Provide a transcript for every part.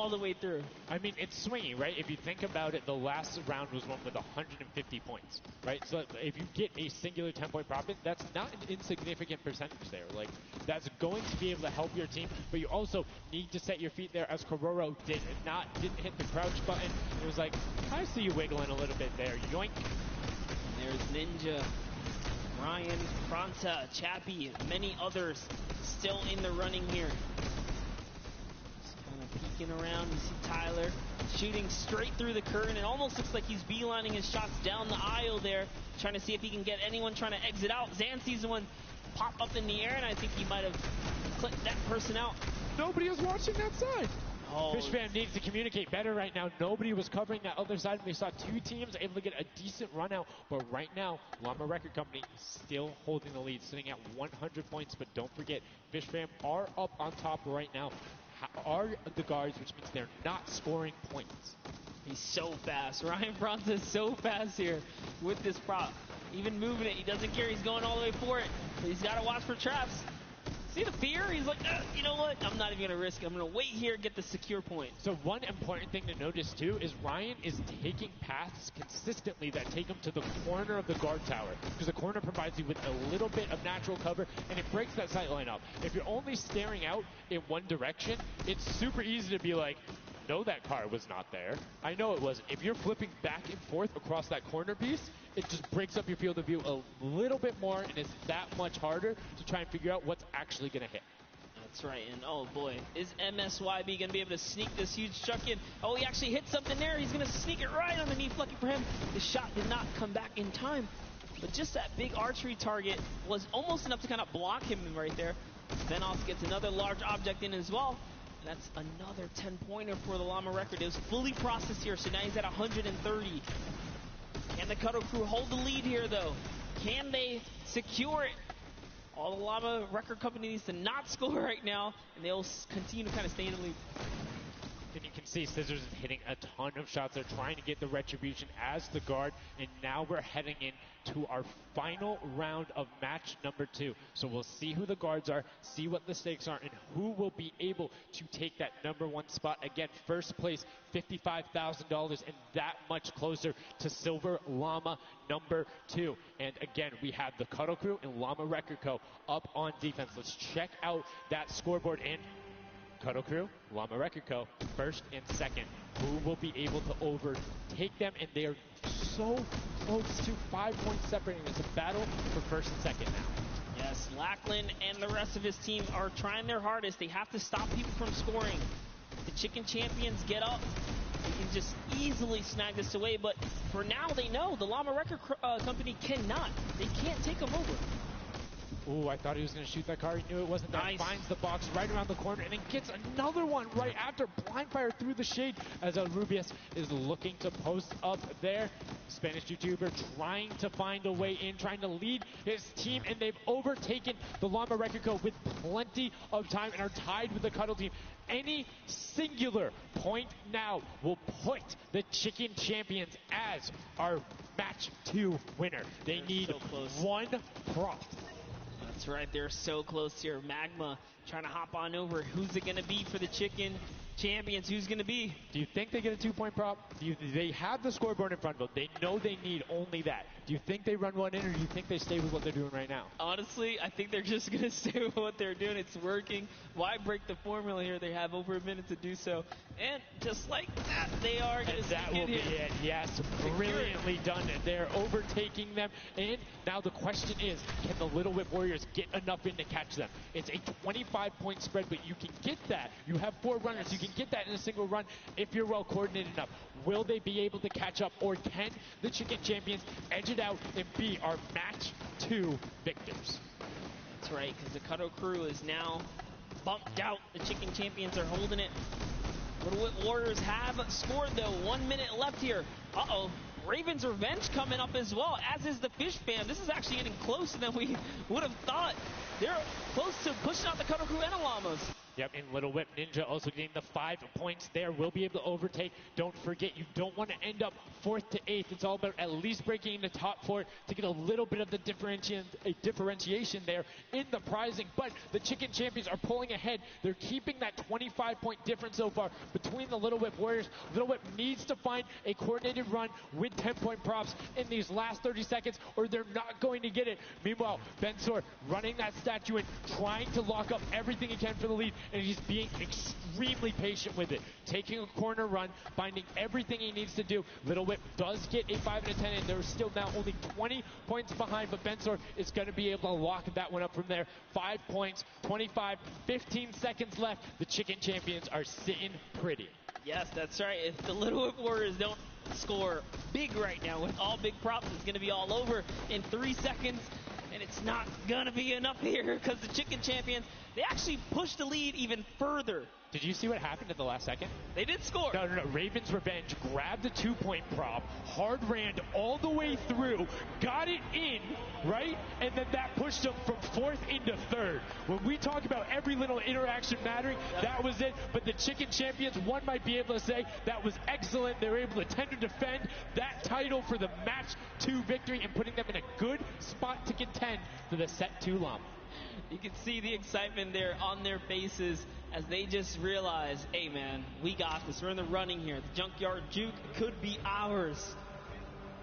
all the way through. I mean, it's swinging, right? If you think about it, the last round was one with 150 points, right? So if you get a singular 10-point profit, that's not an insignificant percentage there. Like, that's going to be able to help your team, but you also need to set your feet there, as Kororo didn't hit the crouch button. It was like, I see you wiggling a little bit there. Yoink. There's Ninja, Ryan, Fronta, Chappie, and many others still in the running here. Just kind of peeking around. You see Tyler shooting straight through the curtain. It almost looks like he's beelining his shots down the aisle there, trying to see if he can get anyone trying to exit out. Zan sees one pop up in the air, and I think he might have clipped that person out. Nobody is watching that side. Oh. Fishfam needs to communicate better right now. Nobody was covering that other side. We saw two teams able to get a decent run out. But right now, Llama Record Company still holding the lead, sitting at 100 points. But don't forget, Fishfam are up on top right now. Are the guards, which means they're not scoring points. He's so fast. Ryan Fronta is so fast here with this prop. Even moving it, he doesn't care. He's going all the way for it. But he's got to watch for traps. See the fear? He's like, you know what? I'm not even going to risk it. I'm going to wait here and get the secure point. So one important thing to notice, too, is Ryan is taking paths consistently that take him to the corner of the guard tower, because the corner provides you with a little bit of natural cover, and it breaks that sight line up. If you're only staring out in one direction, it's super easy to be like, no, that car was not there. I know it wasn't. If you're flipping back and forth across that corner piece, it just breaks up your field of view a little bit more, and it's that much harder to try and figure out what's actually going to hit. That's right, and oh boy, is MSYB going to be able to sneak this huge chuck in? Oh, he actually hit something there. He's going to sneak it right underneath. Lucky for him, the shot did not come back in time. But just that big archery target was almost enough to kind of block him right there. Venos gets another large object in as well. That's another 10-pointer for the Llama Record. It was fully processed here, so now he's at 130. Can the Cuddle Crew hold the lead here, though? Can they secure it? All the Llama Record Company needs to not score right now, and they'll continue to kind of stay in the lead. And you can see Scissors is hitting a ton of shots. They're trying to get the retribution as the guard, and now we're heading into our final round of match number 2. So we'll see who the guards are, see what the stakes are, and who will be able to take that #1 spot. Again, first place, $55,000, and that much closer to Silver Llama #2. And again, we have the Cuddle Crew and Llama Record Co. up on defense. Let's check out that scoreboard. And Cuddle Crew, Llama Record Co., first and second. Who will be able to overtake them? And they are so close to 5 points separating. It's a battle for first and second now. Yes, Lackland and the rest of his team are trying their hardest. They have to stop people from scoring. If the Chicken Champions get up, they can just easily snag this away. But for now, they know the Llama Record Company cannot. They can't take them over. Ooh, I thought he was going to shoot that car. He knew it wasn't there. Nice. Finds the box right around the corner and then gets another one right after. Blind fire through the shade as Rubius is looking to post up there. Spanish YouTuber trying to find a way in, trying to lead his team, and they've overtaken the Llama Record Co. with plenty of time and are tied with the Cuddle team. Any singular point now will put the Chicken Champions as our match 2 winner. They need so one prop. That's right, they're so close here. Magma trying to hop on over. Who's it going to be for the Chicken Champions? Who's going to be? Do you think they get a 2-point prop? They have the scoreboard in front of them. They know they need only that. Do you think they run one in, or do you think they stay with what they're doing right now? Honestly, I think they're just going to stay with what they're doing. It's working. Why break the formula here? They have over a minute to do so. And just like that, they are going to that will be it. Yes, brilliantly done. They're overtaking them. And now the question is, can the Little Whip Warriors get enough in to catch them? It's a 25-point spread, but you can get that. You have 4 runners. You can get that in a single run if you're well coordinated enough. Will they be able to catch up, or can the Chicken Champions edge it out and be our match 2 victors? That's right, because the Cuddle Crew is now bumped out. The Chicken Champions are holding it. Little Whip Warriors have scored, though. 1 minute left here. Uh-oh. Raven's Revenge coming up as well, as is the Fish Fam. This is actually getting closer than we would have thought. They're close to pushing out the Cuddle Crew and the Llamas. Yep, and Little Whip Ninja also getting the 5 points there. Will be able to overtake. Don't forget, you don't want to end up 4th to 8th. It's all about at least breaking the top 4 to get a little bit of the differentiation there in the prizing. But the Chicken Champions are pulling ahead. They're keeping that 25-point difference so far between the Little Whip Warriors. Little Whip needs to find a coordinated run with 10-point props in these last 30 seconds, or they're not going to get it. Meanwhile, Bensor running that statue in, trying to lock up everything he can for the lead, and he's being extremely patient with it. Taking a corner run, finding everything he needs to do. Little Whip does get a 5 and a 10, and they're still now only 20 points behind, but Bensor is going to be able to lock that one up from there. 5 points, 25, 15 seconds left. The Chicken Champions are sitting pretty. Yes, that's right. If the Little Whip Warriors don't score big right now with all big props, it's going to be all over in 3 seconds. And it's not going to be enough here because the Chicken Champions, they actually pushed the lead even further. Did you see what happened at the last second? They did score. No. Raven's Revenge grabbed the 2-point prop, hard ran all the way through, got it in, right? And then that pushed them from 4th into 3rd. When we talk about every little interaction mattering, that was it. But the Chicken Champions, one might be able to say that was excellent. They were able to tend to defend that title for the match 2 victory and putting them in a good spot to contend for the set 2 llama. You can see the excitement there on their faces as they just realize, hey man, we got this. We're in the running here. The Junkyard Juke could be ours.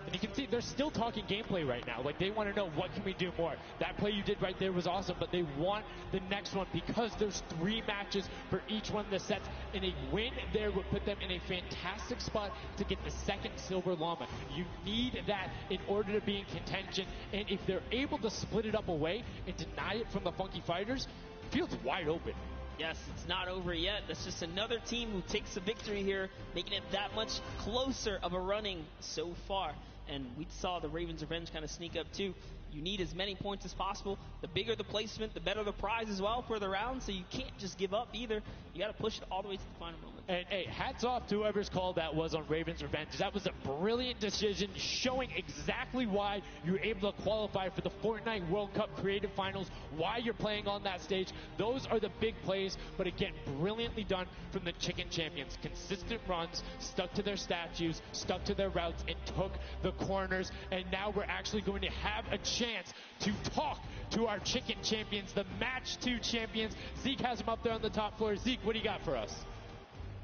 And you can see they're still talking gameplay right now. Like, they want to know, what can we do more? That play you did right there was awesome, but they want the next one because there's 3 matches for each one of the sets. And a win there would put them in a fantastic spot to get the 2nd Silver Llama. You need that in order to be in contention. And if they're able to split it up away and deny it from the Funky Fighters, the field's wide open. Yes, it's not over yet. That's just another team who takes a victory here, making it that much closer of a running so far. And we saw the Ravens Revenge kind of sneak up too. You need as many points as possible. The bigger the placement, the better the prize as well for the round. So you can't just give up either. You got to push it all the way to the final moment. And hey, hats off to whoever's call that was on Ravens Revenge. That was a brilliant decision, showing exactly why you were able to qualify for the Fortnite World Cup Creative Finals, why you're playing on that stage. Those are the big plays, but again, brilliantly done from the Chicken Champions. Consistent runs, stuck to their statues, stuck to their routes, and took the corners. And now we're actually going to have a chance to talk to our Chicken Champions, the Match 2 champions. Zeke has them up there on the top floor. Zeke, what do you got for us?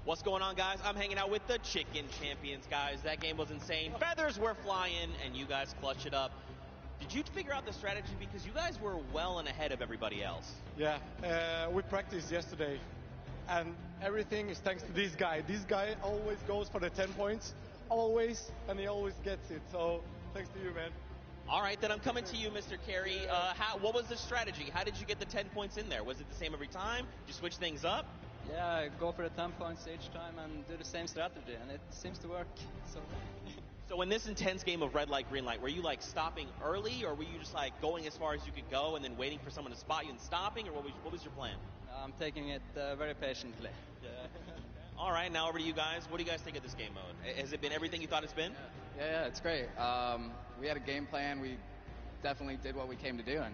What's going on, guys? I'm hanging out with the Chicken Champions, guys. That game was insane. Feathers were flying, and you guys clutched it up. Did you figure out the strategy? Because you guys were well and ahead of everybody else. Yeah, we practiced yesterday, and everything is thanks to this guy. This guy always goes for the 10 points, always, and he always gets it. So thanks to you, man. All right, then I'm coming to you, Mr. Carey. What was the strategy? How did you get the 10 points in there? Was it the same every time? Did you switch things up? Yeah, go for the 10 points each time and do the same strategy, and it seems to work. So in this intense game of red light, green light, were you like stopping early, or were you just like going as far as you could go and then waiting for someone to spot you and stopping, or what was your plan? I'm taking it very patiently. All right, now over to you guys. What do you guys think of this game mode? Has it been everything you thought it's been? Yeah, it's great. We had a game plan. We definitely did what we came to do, and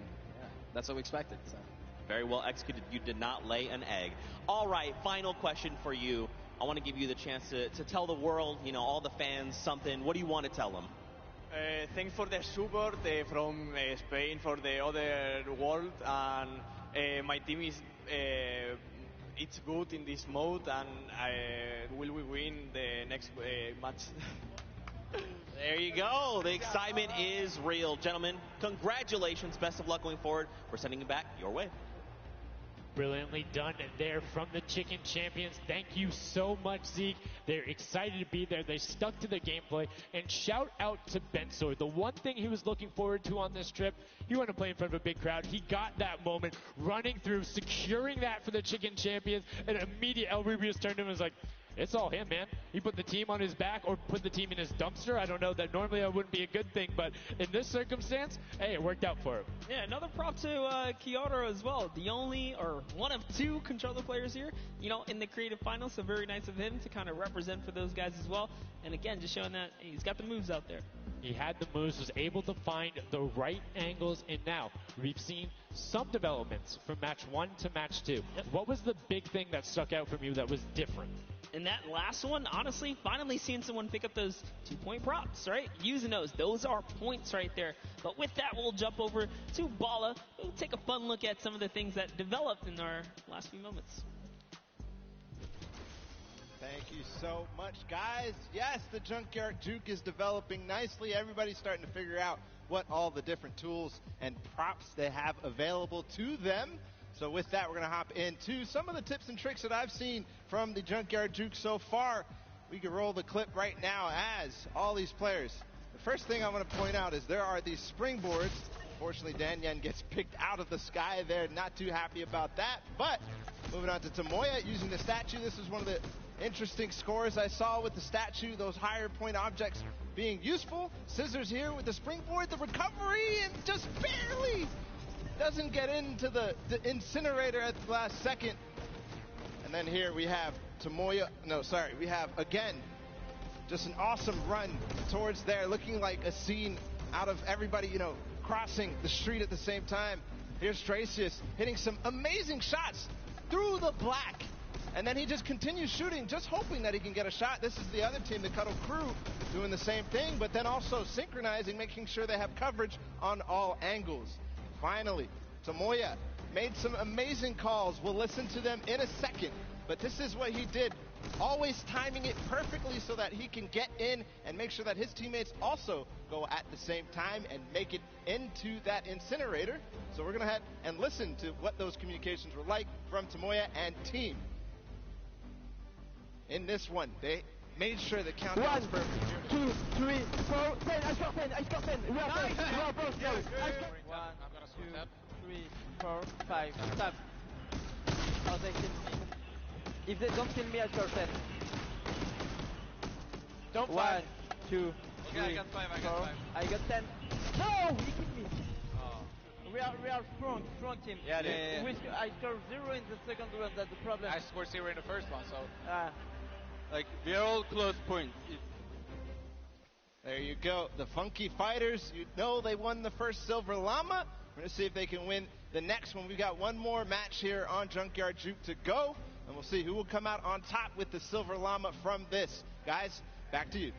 that's what we expected. So. Very well executed. You did not lay an egg. All right, final question for you. I want to give you the chance to tell the world, all the fans something. What do you want to tell them? Thanks for the support from Spain for the other world, and my team is it's good in this mode, and will we win the next match? There you go. The excitement is real. Gentlemen, congratulations. Best of luck going forward. We're sending it back your way. Brilliantly done there from the Chicken Champions. Thank you so much, Zeke. They're excited to be there. They stuck to the gameplay. And shout out to Bensor. The one thing he was looking forward to on this trip, he wanted to play in front of a big crowd. He got that moment, running through, securing that for the Chicken Champions. And immediate El Rubius turned to him and was like, it's all him, man. He put the team on his back or put the team in his dumpster. I don't know. That normally that wouldn't be a good thing, but in this circumstance, hey, it worked out for him. Yeah, another prop to Kyoto as well. The only or one of 2 controller players here, in the creative finals. So very nice of him to kind of represent for those guys as well. And again, just showing that he's got the moves out there. He had the moves, was able to find the right angles, and now we've seen some developments from match 1 to match 2. Yep. What was the big thing that stuck out from you that was different? In that last one, honestly, finally seeing someone pick up those 2-point props, right? Using those are points right there. But with that, we'll jump over to Bala. We'll take a fun look at some of the things that developed in our last few moments. Thank you so much, guys. Yes, the Junkyard Juke is developing nicely. Everybody's starting to figure out what all the different tools and props they have available to them. So with that, we're going to hop into some of the tips and tricks that I've seen from the Junkyard Juke so far. We can roll the clip right now as all these players. The first thing I want to point out is there are these springboards. Unfortunately, Danyan gets picked out of the sky there. Not too happy about that. But moving on to Tomoya using the statue. This is one of the interesting scores I saw with the statue. Those higher point objects being useful. Scissors here with the springboard. The recovery and just barely doesn't get into the incinerator at the last second. And then here we have Tomoya. No, sorry. We have, again, just an awesome run towards there. Looking like a scene out of everybody, crossing the street at the same time. Here's Tracius hitting some amazing shots through the black. And then he just continues shooting, just hoping that he can get a shot. This is the other team, the Cuddle Crew, doing the same thing, but then also synchronizing, making sure they have coverage on all angles. Finally, Tomoya made some amazing calls. We'll listen to them in a second, but this is what he did. Always timing it perfectly so that he can get in and make sure that his teammates also go at the same time and make it into that incinerator. So we're going to head and listen to what those communications were like from Tomoya and team. In this one, they made sure the countdown was perfect. 1, 2, 3, 4, 10. I score 10. I score 10. We are both. We are both. Go. 1, 2, 3, 4, 5. Stop. Oh, they kill me. If they don't kill me, I score 10. Don't 1, 2, 3, Okay, I got 5. 4. I got 10. No, he killed me. We are strong team. Yeah. I scored 0 in the second round. That's the problem. I scored 0 in the first one, so we are all close points. There you go. The Funky Fighters, they won the first Silver Llama. We're going to see if they can win the next one. We've got one more match here on Junkyard Juke to go, and we'll see who will come out on top with the Silver Llama from this. Guys, back to you.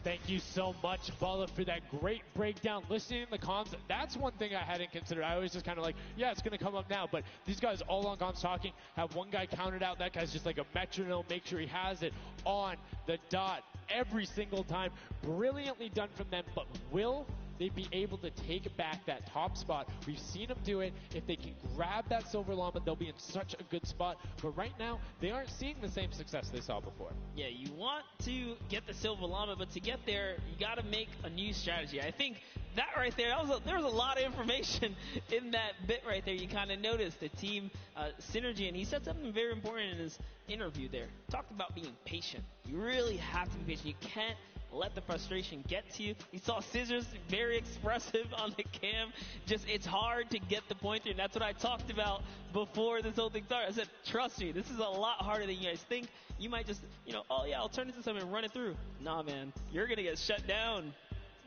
Thank you so much, Bala, for that great breakdown. Listening to the comms, that's one thing I hadn't considered. I always just kind of like, yeah, it's going to come up now. But these guys all on comms talking, have one guy counted out. That guy's just like a metronome, make sure he has it on the dot every single time. Brilliantly done from them, but will they be able to take back that top spot? We've seen them do it. If they can grab that Silver Llama, they'll be in such a good spot. But right now, they aren't seeing the same success they saw before. Yeah, you want to get the Silver Llama, but to get there, you got to make a new strategy. I think that right there, there was a lot of information in that bit right there. You kind of noticed the team synergy, and he said something very important in his interview there. Talked about being patient. You really have to be patient. You can't let the frustration get to you. You saw Scissors very expressive on the cam. It's hard to get the pointer, and that's what I talked about before this whole thing started. I said, trust me, this is a lot harder than you guys think. You might just, oh yeah, I'll turn it into something and run it through. Nah, man, you're going to get shut down.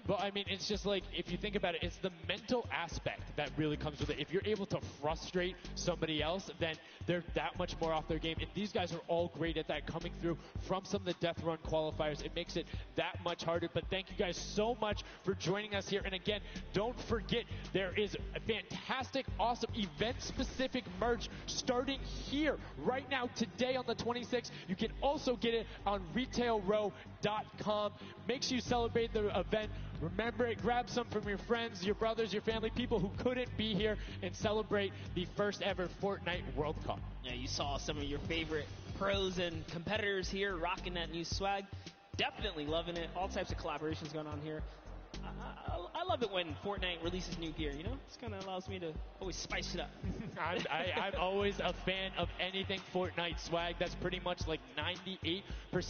But I mean, it's just like, if you think about it, it's the mental aspect that really comes with it. If you're able to frustrate somebody else, then they're that much more off their game. And these guys are all great at that, coming through from some of the Death Run qualifiers. It makes it that much harder. But thank you guys so much for joining us here. And again, don't forget, there is a fantastic, awesome event-specific merch starting here right now, today on the 26th. You can also get it on retailrow.com. Make sure you celebrate the event. Remember it, grab some from your friends, your brothers, your family, people who couldn't be here, and celebrate the first ever Fortnite World Cup. Yeah, you saw some of your favorite pros and competitors here rocking that new swag. Definitely loving it. All types of collaborations going on here. I love it when Fortnite releases new gear, This kind of allows me to always spice it up. I'm always a fan of anything Fortnite swag. That's pretty much like 98%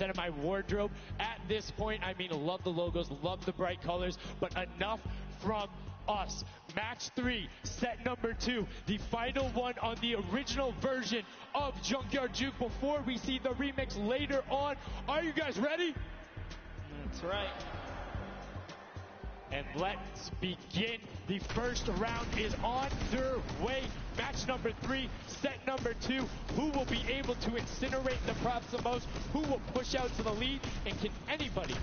of my wardrobe at this point. I mean, love the logos, love the bright colors, but enough from us. Match 3, set number 2, the final one on the original version of Junkyard Juke before we see the remix later on. Are you guys ready? That's right. And let's begin. The first round is underway. Match number 3, set number 2. Who will be able to incinerate the props the most? Who will push out to the lead? And can anybody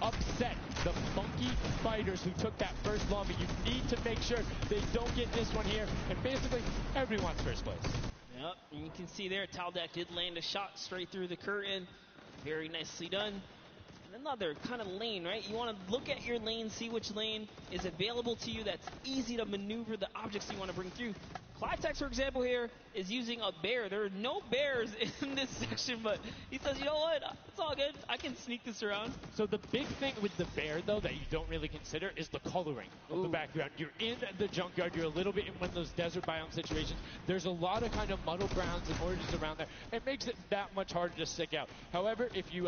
upset the Funky Fighters who took that first lobby? You need to make sure they don't get this one here. And basically, everyone's first place. Yep, and you can see there, Taldeck did land a shot straight through the curtain. Very nicely done. And another kind of lane, right? You want to look at your lane, see which lane is available to you that's easy to maneuver the objects you want to bring through. Clytex, for example, here is using a bear. There are no bears in this section, but he says, you know what? It's all good. I can sneak this around. So the big thing with the bear, though, that you don't really consider is the coloring of the background. You're in the junkyard. You're a little bit in one of those desert biome situations. There's a lot of kind of muddle browns and oranges around there. It makes it that much harder to stick out. However, if you're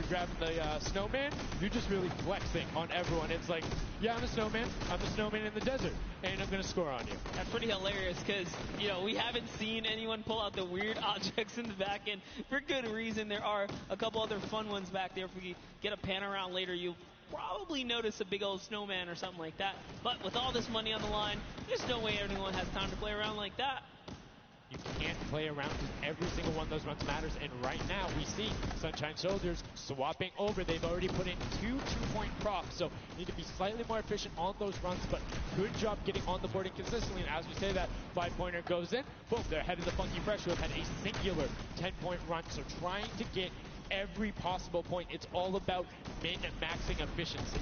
grabbing the snowman, you're just really flexing on everyone. It's like, yeah, I'm a snowman. I'm a snowman in the desert, and I'm going to score on you. That's pretty hilarious because, you know, we haven't seen anyone pull out the weird objects in the back end for good reason. There are a couple other fun ones back there. If we get a pan around later, you'll probably notice a big old snowman or something like that. But with all this money on the line, there's no way anyone has time to play around like that. You can't play around because every single one of those runs matters. And right now, we see Sunshine Soldiers swapping over. They've already put in 2 2-point props, so need to be slightly more efficient on those runs. But good job getting on the boarding consistently. And as we say that, 5-pointer goes in. Boom, they're ahead of the Funky Fresh, who have had a singular 10-point run. So trying to get every possible point. It's all about min-maxing efficiency.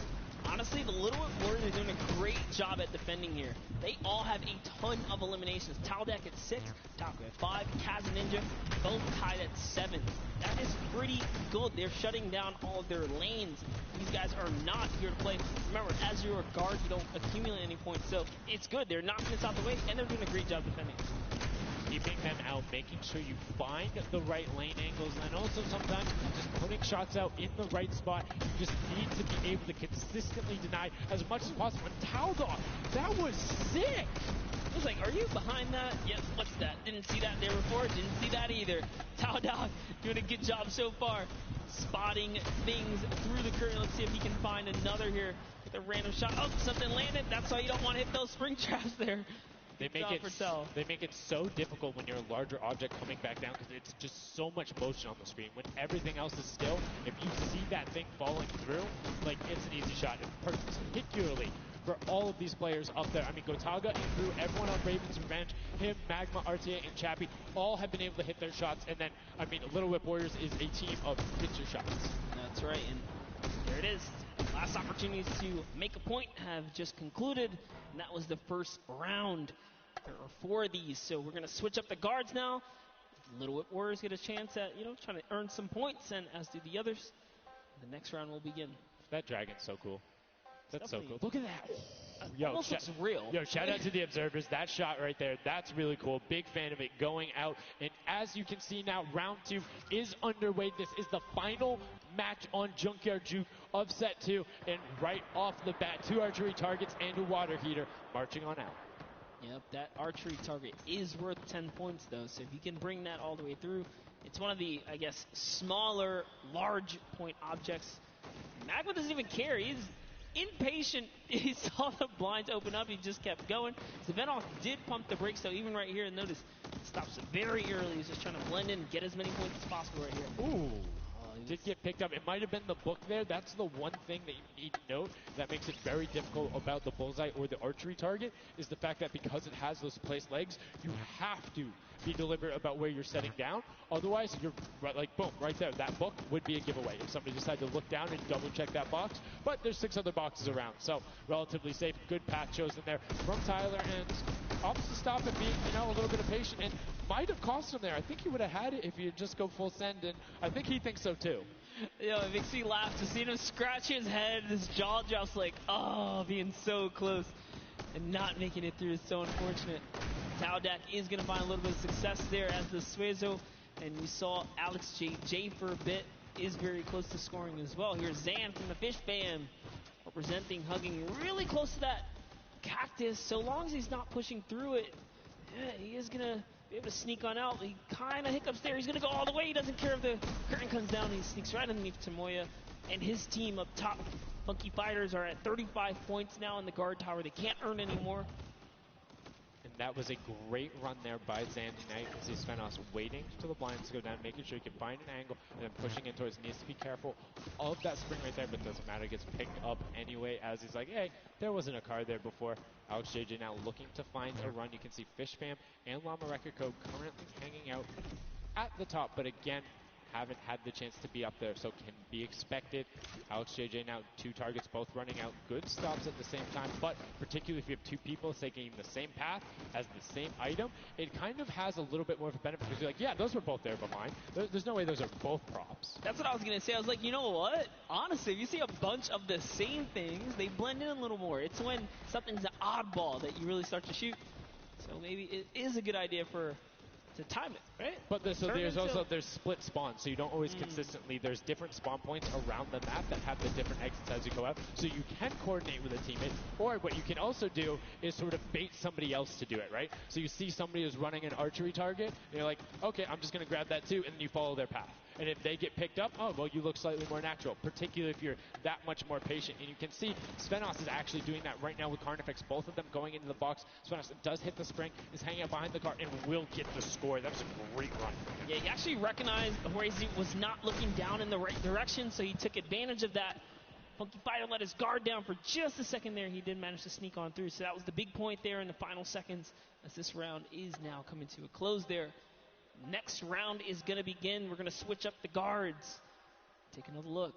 Honestly, the Little Warriors are doing a great job at defending here. They all have a ton of eliminations. Taldeck at 6, Taco at 5, Kaz and Ninja both tied at 7. That is pretty good. They're shutting down all of their lanes. These guys are not here to play. Remember, as you're a guard, you don't accumulate any points, so it's good. They're knocking this out the way, and they're doing a great job defending. Keeping them out, making sure you find the right lane angles, and also sometimes just putting shots out in the right spot. You just need to be able to consistently deny as much as possible. And Taldog, that was sick! I was like, are you behind that? Yep, what's that? Didn't see that there before, didn't see that either. Taldog doing a good job so far, spotting things through the curtain. Let's see if he can find another here with a random shot. Oh, something landed. That's why you don't want to hit those spring traps there. They make it so difficult when you're a larger object coming back down because it's just so much motion on the screen. When everything else is still, if you see that thing falling through, like, it's an easy shot. And particularly for all of these players up there. I mean, Gotaga and through everyone on Raven's Revenge, him, Magma, RTA, and Chappie, all have been able to hit their shots. And then, I mean, Little Whip Warriors is a team of hit your shots. That's right, and there it is. Last opportunities to make a point have just concluded, and that was the first round. There are 4 of these, so we're going to switch up the guards now. Little Whip Warriors get a chance at, trying to earn some points, and as do the others. The next round will begin. That dragon's so cool. That's so cool. Look at that. Almost looks real. Yo, shout out to the observers. That shot right there, that's really cool. Big fan of it going out. And as you can see now, round 2 is underway. This is the final match on Junkyard Juke of set 2. And right off the bat, 2 archery targets and a water heater marching on out. Yep, that archery target is worth 10 points, though. So if you can bring that all the way through, it's one of the, I guess, smaller, large point objects. Magma doesn't even care. He's impatient. He saw the blinds open up. He just kept going. Zavenoff did pump the brakes, though, even right here. And notice, it stops very early. He's just trying to blend in and get as many points as possible right here. Ooh. Did get picked up. It might have been the book there. That's the one thing that you need to note that makes it very difficult about the bullseye or the archery target is the fact that because it has those placed legs, you have to be deliberate about where you're setting down. Otherwise, you're like, boom, right there. That book would be a giveaway if somebody decided to look down and double check that box. But there's 6 other boxes around, so relatively safe. Good path chosen there from Tyler, and opts to stop and being, a little bit of patient, and might have cost him there. I think he would have had it if you just go full send, and I think he thinks so too. It makes me laugh to see him scratch his head, his jaw drops like, oh, being so close and not making it through is so unfortunate. Taldeck is going to find a little bit of success there as the Suezo, and we saw Alex J for a bit, is very close to scoring as well. Here's Zan from the Fish Fam, representing, hugging really close to that cactus. So long as he's not pushing through it, yeah, he is going to be able to sneak on out. He kind of hiccups there. He's going to go all the way. He doesn't care if the curtain comes down. He sneaks right underneath Tomoya. and his team up top. Funky Fighters are at 35 points now in the guard tower. They can't earn any more. And that was a great run there by Zandy Knight. You see Svenos waiting till the blinds go down, making sure he can find an angle, and then pushing in towards. Needs to be careful of that spring right there, but doesn't matter. Gets picked up anyway as he's like, hey, there wasn't a card there before. Alex JJ now looking to find a run. You can see Fish Fam and Llama Record Code currently hanging out at the top, but again, haven't had the chance to be up there, so can be expected. Alex JJ now 2 targets, both running out. Good stops at the same time, but particularly if you have 2 people taking the same path as the same item, it kind of has a little bit more of a benefit because you're like, yeah, those were both there, but mine. There's no way those are both props. That's what I was going to say. I was like, you know what? Honestly, if you see a bunch of the same things, they blend in a little more. It's when something's an oddball that you really start to shoot. So maybe it is a good idea to time it, right? But there's split spawns, so you don't always consistently. There's different spawn points around the map that have the different exits as you go out, so you can coordinate with a teammate. Or what you can also do is sort of bait somebody else to do it, right? So you see somebody who's running an archery target, and you're like, okay, I'm just going to grab that too, and then you follow their path. And if they get picked up, oh, well, you look slightly more natural, particularly if you're that much more patient. And you can see Svenos is actually doing that right now with Carnifex, both of them going into the box. Svenos does hit the spring, is hanging out behind the car, and will get the score. That was a great run for him. Yeah, he actually recognized Horazy was not looking down in the right direction, so he took advantage of that. Funky Fighter let his guard down for just a second there. He did manage to sneak on through, so that was the big point there in the final seconds as this round is now coming to a close there. Next round is going to begin. We're going to switch up the guards. Take another look.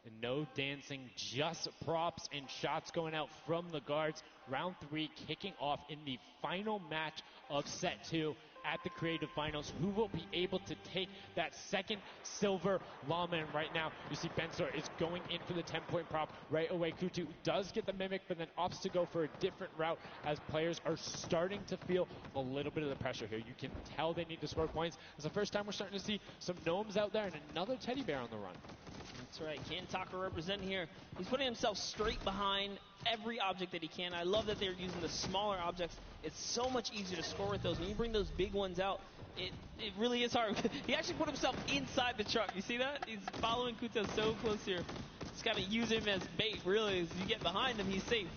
And no dancing, just props and shots going out from the guards. Round 3 kicking off in the final match of set 2 at the Creative Finals. Who will be able to take that second silver llama? And right now, you see Bensor is going in for the 10-point prop right away. Kutu does get the Mimic, but then opts to go for a different route as players are starting to feel a little bit of the pressure here. You can tell they need to score points. It's the first time we're starting to see some gnomes out there and another teddy bear on the run. That's right. Kantaka representing here. He's putting himself straight behind every object that he can. I love that they're using the smaller objects. It's so much easier to score with those. When you bring those big ones out, it really is hard. He actually put himself inside the truck. You see that? He's following Kuta so close here. Just got to use him as bait, really. As you get behind him, he's safe.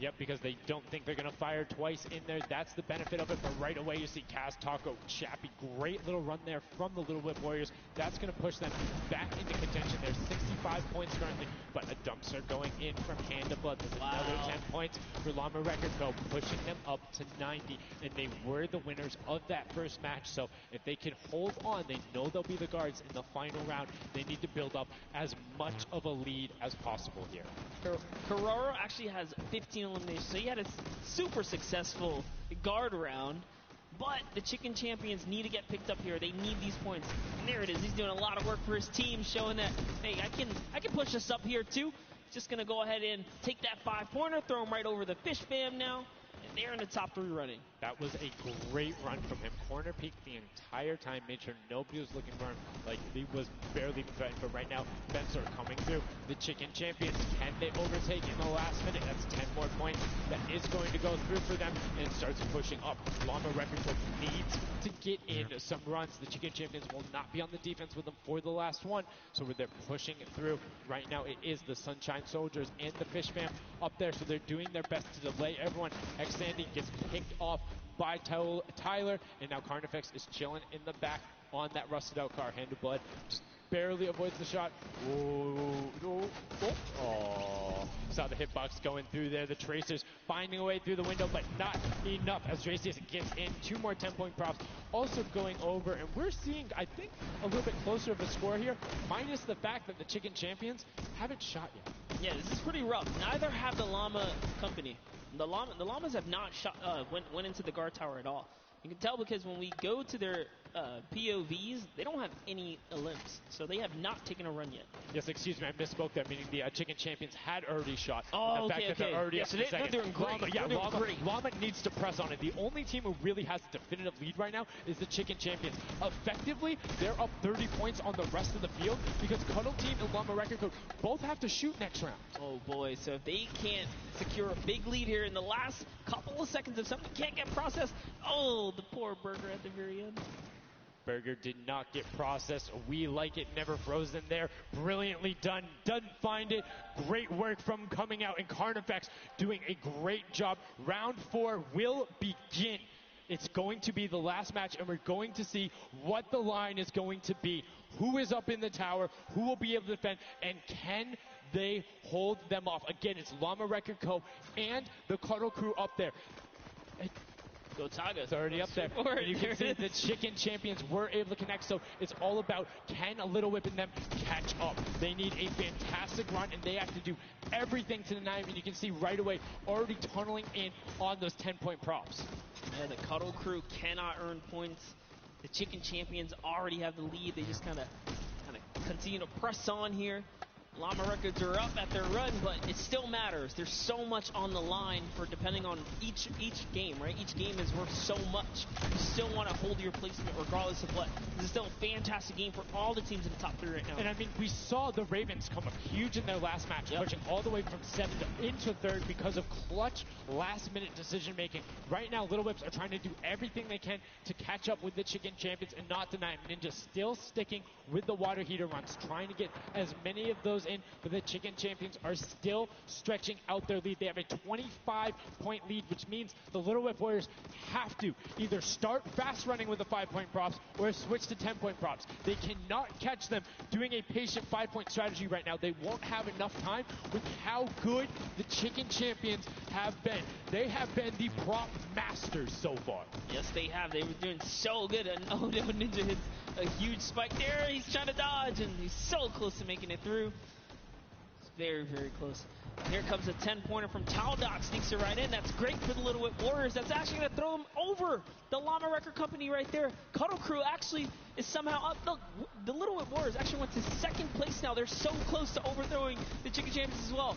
Yep, because they don't think they're going to fire twice in there. That's the benefit of it. But right away, you see Kaz, Taco, Chappie. Great little run there from the Little Whip Warriors. That's going to push them back into contention. There's 65 points currently, but a dumpster going in from Hand of Blood. There's another 10 points for Llama Record Co., pushing them up to 90. And they were the winners of that first match. So if they can hold on, they know they'll be the guards in the final round. They need to build up as much of a lead as possible here. Carraro actually has 15 eliminations, so he had a super successful guard round, but the Chicken Champions need to get picked up here. They need these points, and there it is. He's doing a lot of work for his team, showing that, hey, I can push this up here too. Just gonna go ahead and take that 5-pointer, throw him right over the Fish Fam now, and they're in the top 3 running. That was a great run from him. Corner peeked the entire time, made sure nobody was looking for him. Like, he was barely fighting, but right now, Bensor coming through. The Chicken Champions, can they overtake in the last minute? That's 10 more points. That is going to go through for them, and it starts pushing up. Llama Record Co. needs to get in some runs. The Chicken Champions will not be on the defense with them for the last one, so they're pushing it through. Right now, it is the Sunshine Soldiers and the Fish Fam up there, so they're doing their best to delay everyone. Sandy gets picked off by Tyler, and now Carnifex is chilling in the back on that rusted out car. Hand of Blood just barely avoids the shot. Saw the hitbox going through there. The Tracers finding a way through the window, but not enough as Traces gets in. 2 more 10-point props also going over, and we're seeing, I think, a little bit closer of a score here, minus the fact that the Chicken Champions haven't shot yet. Yeah, this is pretty rough. Neither have the Llama Company. The Llamas have not shot, went into the guard tower at all. You can tell because when we go to their POVs, they don't have any Olymps, so they have not taken a run yet. Yes, excuse me, I misspoke there, meaning the Chicken Champions had already shot. Oh, the fact that they're already up so to second. they're doing great. Llama needs to press on it. The only team who really has a definitive lead right now is the Chicken Champions. Effectively, they're up 30 points on the rest of the field because Cuddle Team and Llama Record Code both have to shoot next round. Oh boy, so if they can't secure a big lead here in the last couple of seconds, if something can't get processed, oh, the poor burger at the very end. Burger did not get processed. We like it, never frozen there. Brilliantly done. Doesn't find it. Great work from coming out, and Carnifex doing a great job. Round 4 will begin. It's going to be the last match, and we're going to see what the line is going to be. Who is up in the tower? Who will be able to defend? And can they hold them off? Again, it's Llama Record Co. and the Cuddle Crew up there. Go Tigers. It's already up there. And you can see the Chicken Champions were able to connect, so it's all about can a Little Whip and them catch up. They need a fantastic run, and they have to do everything to deny them, and you can see right away already tunneling in on those 10-point props. Yeah, the Cuddle Crew cannot earn points. The Chicken Champions already have the lead. They just kind of continue to press on here. Llama Records are up at their run, but it still matters. There's so much on the line for depending on each game, right? Each game is worth so much. You still want to hold your placement regardless of what. This is still a fantastic game for all the teams in the top 3 right now. And I mean, we saw the Ravens come up huge in their last match, pushing all the way from 7th into 3rd because of clutch last-minute decision-making. Right now, Little Whips are trying to do everything they can to catch up with the Chicken Champions and not deny them. Ninja still sticking with the water heater runs, trying to get as many of those in, but the Chicken Champions are still stretching out their lead. They have a 25-point lead, which means the Little Whip Warriors have to either start fast running with the 5-point props or switch to 10-point props. They cannot catch them doing a patient 5-point strategy right now. They won't have enough time with how good the Chicken Champions have been. They have been the prop masters so far. Yes, they have. They were doing so good. And oh no, Ninja hits a huge spike there. He's trying to dodge, and he's so close to making it through. Very, very close. Here comes a 10-pointer from Taldock. Sneaks it right in. That's great for the Little Whip Warriors. That's actually going to throw them over the Llama Record Company right there. Cuddle Crew actually is somehow up. Look, the Little Whip Warriors actually went to 2nd place now. They're so close to overthrowing the Chicken Champions as well.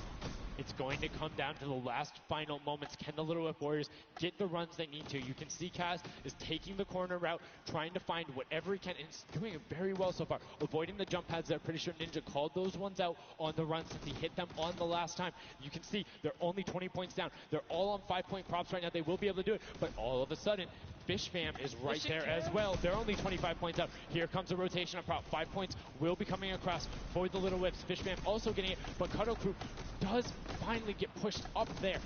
It's going to come down to the last final moments. Can the Little Whip Warriors get the runs they need to? You can see Kaz is taking the corner route, trying to find whatever he can, and he's doing it very well so far. Avoiding the jump pads there. Pretty sure Ninja called those ones out on the run since he hit them on the last time. You can see they're only 20 points down. They're all on 5-point props right now. They will be able to do it, but all of a sudden, Fish Fam is right there as well. They're only 25 points out. Here comes a rotation of prop. 5 points will be coming across for the Little Whips. Fish Fam also getting it, but Cuddle Crew does finally get pushed up there.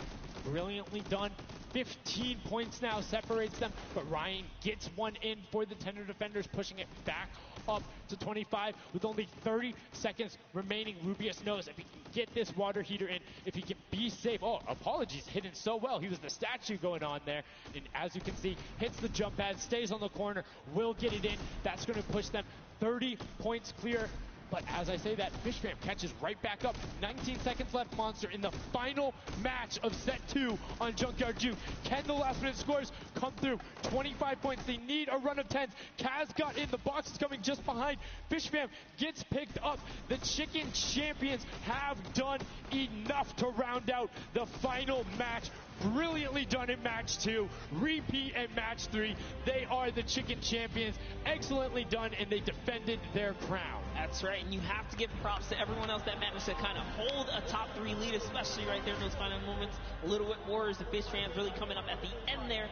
Brilliantly done. 15 points now separates them, but Ryan gets one in for the Tender Defenders, pushing it back up to 25 with only 30 seconds remaining. Rubius knows if he can get this water heater in, if he can be safe. Oh, apologies, hidden so well. He was the statue going on there, and as you can see, hits the jump pad, stays on the corner, will get it in. That's going to push them 30 points clear. But as I say that, Fish Fam catches right back up. 19 seconds left, Monster, in the final match of set 2 on Junkyard Juke. Can the last minute scores come through? 25 points. They need a run of 10s. Kaz got in. The box is coming just behind. Fish Fam gets picked up. The Chicken Champions have done enough to round out the final match. Brilliantly done in match 2, repeat at match 3. They are the Chicken Champions. Excellently done, and they defended their crown. That's right, and you have to give props to everyone else that managed to kind of hold a top 3 lead, especially right there in those final moments. Little Whip Warriors, the Fish Fans really coming up at the end there,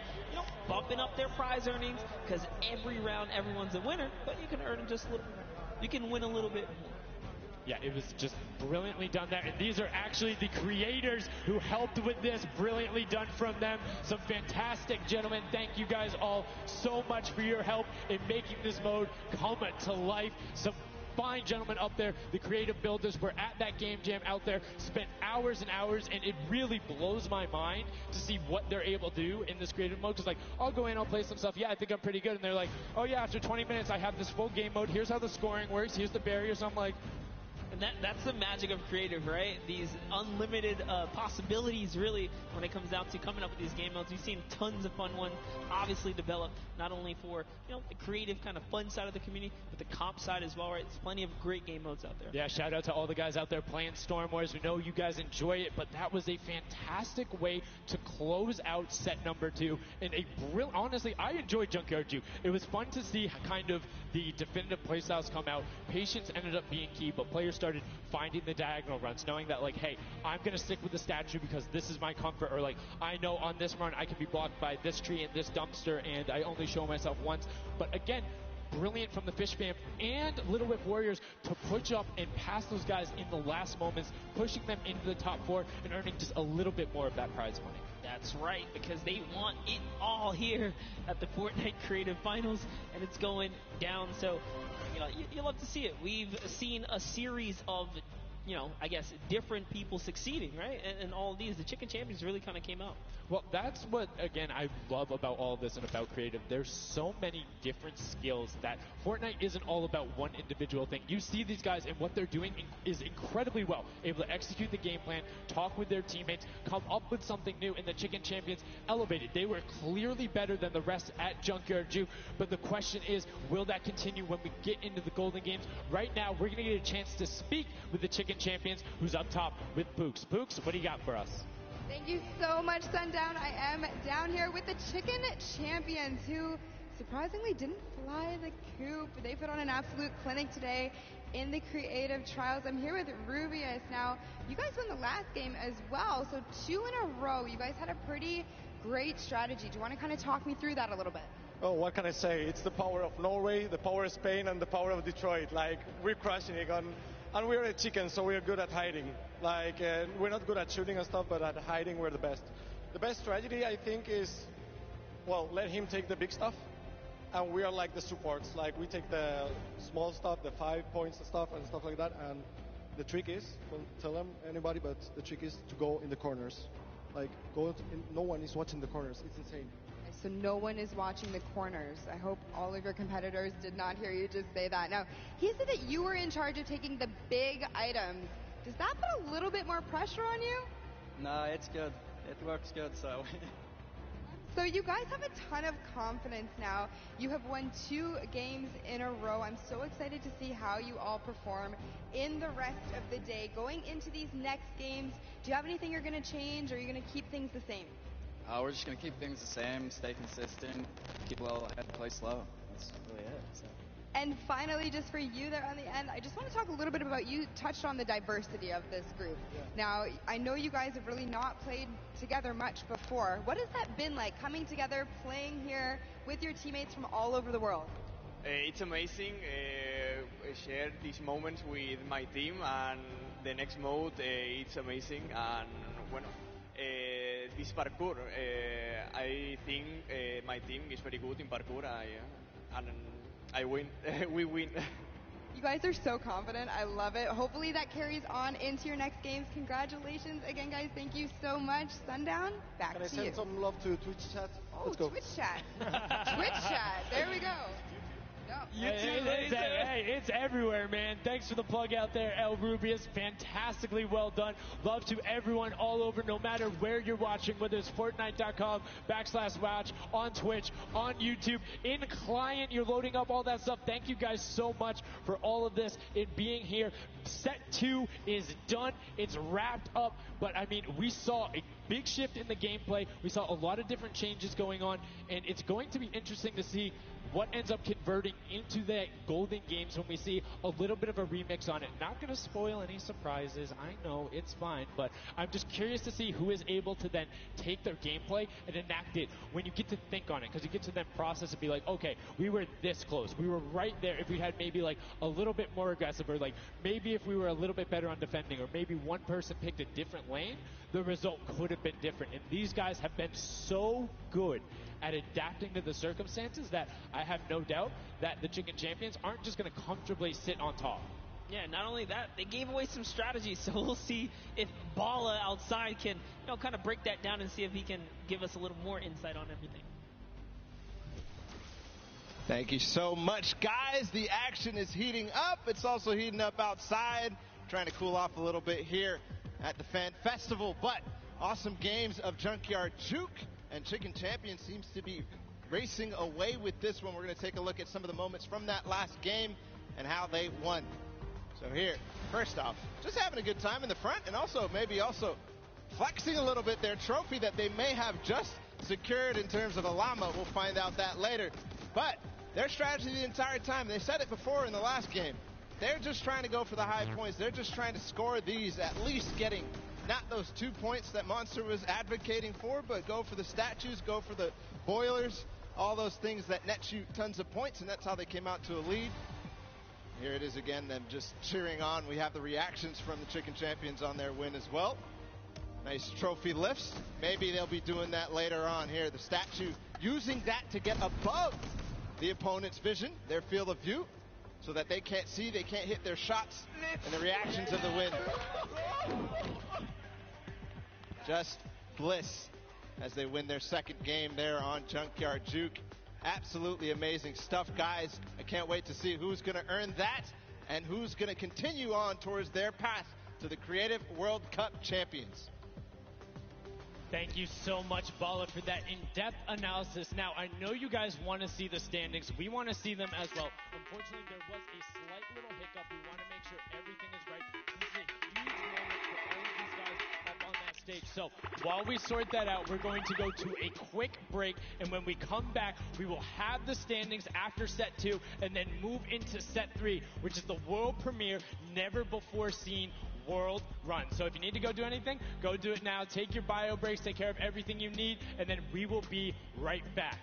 bumping up their prize earnings, because every round everyone's a winner, but you can earn just a little bit. You can win a little bit more. Yeah, it was just brilliantly done there. And these are actually the creators who helped with this. Brilliantly done from them. Some fantastic gentlemen. Thank you guys all so much for your help in making this mode come to life. Some fine gentlemen up there, the creative builders, were at that game jam out there, spent hours and hours, and it really blows my mind to see what they're able to do in this creative mode. Because, like, I'll go in, I'll play some stuff, yeah, I think I'm pretty good, and they're like, oh yeah, after 20 minutes I have this full game mode, here's how the scoring works, here's the barriers. I'm like, and that's the magic of creative, right? These unlimited possibilities, really, when it comes down to coming up with these game modes. We've seen tons of fun ones obviously develop, not only for the creative kind of fun side of the community, but the comp side as well, right? There's plenty of great game modes out there. Yeah, shout out to all the guys out there playing Storm Wars. We know you guys enjoy it, but that was a fantastic way to close out set number 2. And honestly, I enjoyed Junkyard Juke. It was fun to see kind of the definitive playstyles come out. Patience ended up being key, but players started finding the diagonal runs, knowing that, like, hey, I'm going to stick with the statue because this is my comfort, or like, I know on this run I can be blocked by this tree and this dumpster, and I only show myself once. But again, brilliant from the Fish Fam and Little Whip Warriors to push up and pass those guys in the last moments, pushing them into the top 4 and earning just a little bit more of that prize money. That's right, because they want it all here at the Fortnite Creative Finals, and it's going down. So, you love to see it. We've seen a series of, I guess, different people succeeding, right? And all of these, the Chicken Champions really kind of came out. Well, that's what, again, I love about all of this and about creative. There's so many different skills that Fortnite isn't all about one individual thing. You see these guys, and what they're doing is incredibly well. Able to execute the game plan, talk with their teammates, come up with something new, and the Chicken Champions elevated. They were clearly better than the rest at Junkyard Juke, but the question is, will that continue when we get into the Golden Games? Right now, we're going to get a chance to speak with the Chicken Champions, who's up top with Pooks. Pooks, what do you got for us? Thank you so much, Sundown. I am down here with the Chicken Champions, who surprisingly didn't fly the coop. They put on an absolute clinic today in the creative trials. I'm here with Rubius. Now, you guys won the last game as well, so 2 in a row. You guys had a pretty great strategy. Do you want to kind of talk me through that a little bit? Oh, what can I say? It's the power of Norway, the power of Spain, and the power of Detroit. Like, we're crushing it. And we're a chicken, so we're good at hiding. Like, we're not good at shooting and stuff, but at hiding, we're the best. The best strategy, I think, is, well, let him take the big stuff, and we are like the supports. Like, we take the small stuff, the 5 points and stuff like that, and the trick is, don't tell them, anybody, but the trick is to go in the corners. Like, no one is watching the corners. It's insane. So no one is watching the corners. I hope all of your competitors did not hear you just say that. Now, he said that you were in charge of taking the big items. Does that put a little bit more pressure on you? No, it's good. It works good, so. So you guys have a ton of confidence now. You have won 2 games in a row. I'm so excited to see how you all perform in the rest of the day. Going into these next games, do you have anything you're going to change, or are you going to keep things the same? We're just going to keep things the same, stay consistent, keep well ahead, play slow. That's really it. So. And finally, just for you there on the end, I just want to talk a little bit about, you touched on the diversity of this group. Yeah. Now, I know you guys have really not played together much before. What has that been like, coming together, playing here with your teammates from all over the world? It's amazing. Share these moments with my team, and the next mode, it's amazing. And bueno, this parkour, I think my team is very good in parkour, and I win. We win. You guys are so confident. I love it. Hopefully that carries on into your next games. Congratulations again, guys. Thank you so much. Sundown, back to you. Can I send some love to Twitch chat? Oh, Let's go. Twitch chat. Twitch chat. There we go. It's everywhere, man. Thanks for the plug out there, El Rubius. Fantastically well done. Love to everyone all over, no matter where you're watching, whether it's Fortnite.com/watch, on Twitch, on YouTube, in client, you're loading up all that stuff. Thank you guys so much for all of this and being here. Set 2 is done. It's wrapped up. But, I mean, we saw a big shift in the gameplay. We saw a lot of different changes going on, and it's going to be interesting to see what ends up converting into the Golden Games when we see a little bit of a remix on it. Not going to spoil any surprises. I know, it's fine. But I'm just curious to see who is able to then take their gameplay and enact it when you get to think on it. Because you get to then process and be like, okay, we were this close. We were right there. If we had maybe like a little bit more aggressive, or like maybe if we were a little bit better on defending, or maybe one person picked a different lane, the result could have been different. And these guys have been so good at adapting to the circumstances that I have no doubt that the Chicken Champions aren't just going to comfortably sit on top. Yeah, not only that, they gave away some strategies, so we'll see if Bala outside can, kind of break that down and see if he can give us a little more insight on everything. Thank you so much, guys. The action is heating up. It's also heating up outside. Trying to cool off a little bit here at the Fan Festival, but awesome games of Junkyard Juke, and Chicken Champion seems to be racing away with this one. We're going to take a look at some of the moments from that last game and how they won. So here, first off, just having a good time in the front, and also maybe flexing a little bit their trophy that they may have just secured in terms of a llama. We'll find out that later. But their strategy the entire time, they said it before in the last game, they're just trying to go for the high points. They're just trying to score these, at least getting not those 2 points that Monster was advocating for, but go for the statues, go for the boilers. all those things that net you tons of points, and that's how they came out to a lead. Here it is again, them just cheering on. We have the reactions from the Chicken Champions on their win as well. Nice trophy lifts. Maybe they'll be doing that later on here. The statue using that to get above the opponent's vision, their field of view, so that they can't see, they can't hit their shots, and the reactions of the win. Just bliss as they win their second game there on Junkyard Juke. Absolutely amazing stuff, guys. I can't wait to see who's going to earn that and who's going to continue on towards their path to the Creative World Cup champions. Thank you so much, Bala, for that in-depth analysis. Now, I know you guys want to see the standings. We want to see them as well. Unfortunately, there was a slight little hiccup. We want to make sure everything is right. This is a huge moment for all of these guys up on that stage. So while we sort that out, we're going to go to a quick break. And when we come back, we will have the standings after set 2 and then move into set 3, which is the world premiere, never before seen world run. So if you need to go do anything, go do it now. Take your bio breaks, take care of everything you need, and then we will be right back.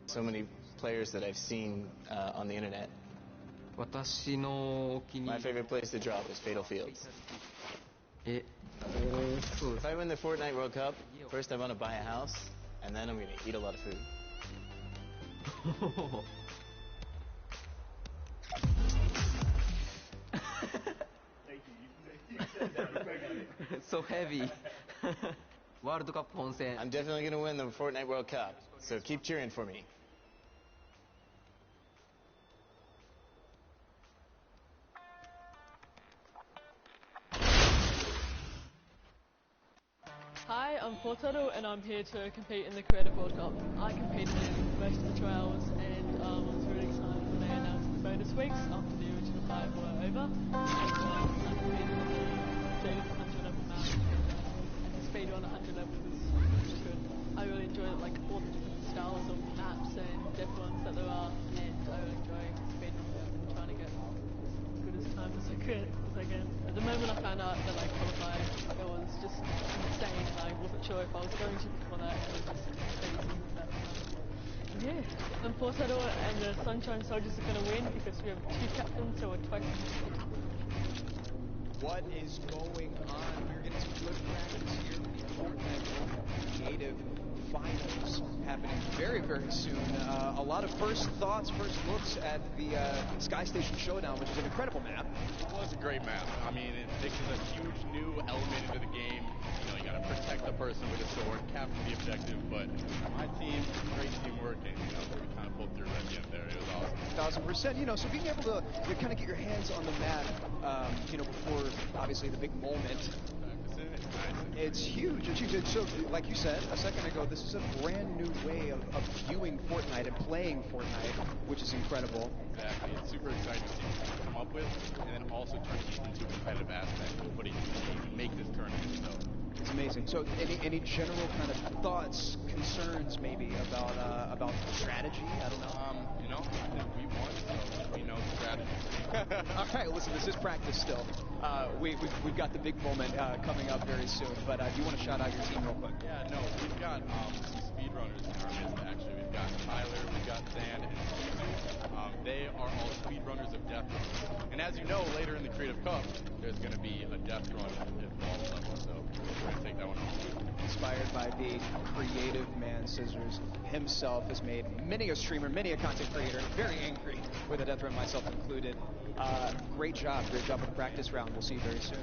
So many players that I've seen on the internet. My favorite place to drop is Fatal Fields. If I win the Fortnite World Cup, first I want to buy a house, and then I'm going to eat a lot of food. So heavy. World Cup 本戦 I'm definitely going to win the Fortnite World Cup, so keep cheering for me. Hi, I'm Fortado and I'm here to compete in the Creative World Cup. I competed in most of the trials and I was really excited when they announced the bonus weeks after the original 5 were over. And I competed in the daily 100 level map and the speed on 100 level was really good. I really enjoyed it, like all the different styles of maps insane death ones that there are, and I enjoy speedrunning them and trying to get as good as time as I can. At the moment I found out that I qualified, it was just insane. I wasn't sure if I was going to before that. It was just crazy. But, yeah, and Fortado and the Sunshine Soldiers are going to win because we have 2 captains, so we're twice in the What is going on? We're getting some good practice here with the Fortnite Creative Finals happening very, very soon. A lot of first thoughts, first looks at the Sky Station Showdown, which is an incredible map. It was a great map. I mean, it mixes a huge new element into the game. You know, you got to protect the person with a sword, capture the objective, but my team, great teamwork, and, you know, we kind of pulled through at the end there. It was awesome. 1,000%. You know, so being able to kind of get your hands on the map, you know, before obviously the big moment. It's huge. It's huge. So, like you said a second ago, this is a brand new way of viewing Fortnite and playing Fortnite, which is incredible. Exactly. It's super exciting to see what people come up with, and then also turn it into a competitive aspect. Nobody can even make this tournament, so. It's amazing. So, any general kind of thoughts, concerns, maybe about strategy? I don't know. You know, I think we won, so we know the strategy. All right. Listen, this is practice still. We've got the big moment coming up very soon. But do you want to shout out your team real quick? Yeah. No, we've got some speedrunners in our midst. Actually, we've got Tyler, we've got Zan, and Suzu. They are all speedrunners of death runs. And as you know, later in the Creative Cup, there's going to be a death run involved level. So we're going to take that one on. Inspired by the creative man, Scissors himself has made many a streamer, many a content creator very angry with a death run, myself included. Great job with the practice round. We'll see you very soon.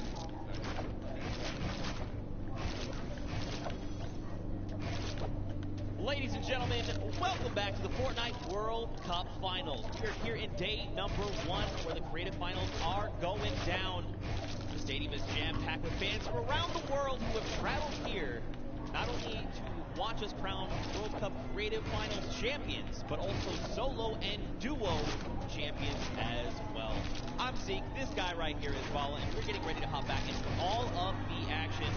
Ladies and gentlemen, welcome back to the Fortnite World Cup Finals. We're here in day number 1 where the creative finals are going down. The stadium is jam-packed with fans from around the world who have traveled here not only to watch us crown World Cup Creative Finals champions, but also solo and duo champions as well. I'm Zeke, this guy right here is Bala, and we're getting ready to hop back into all of the action.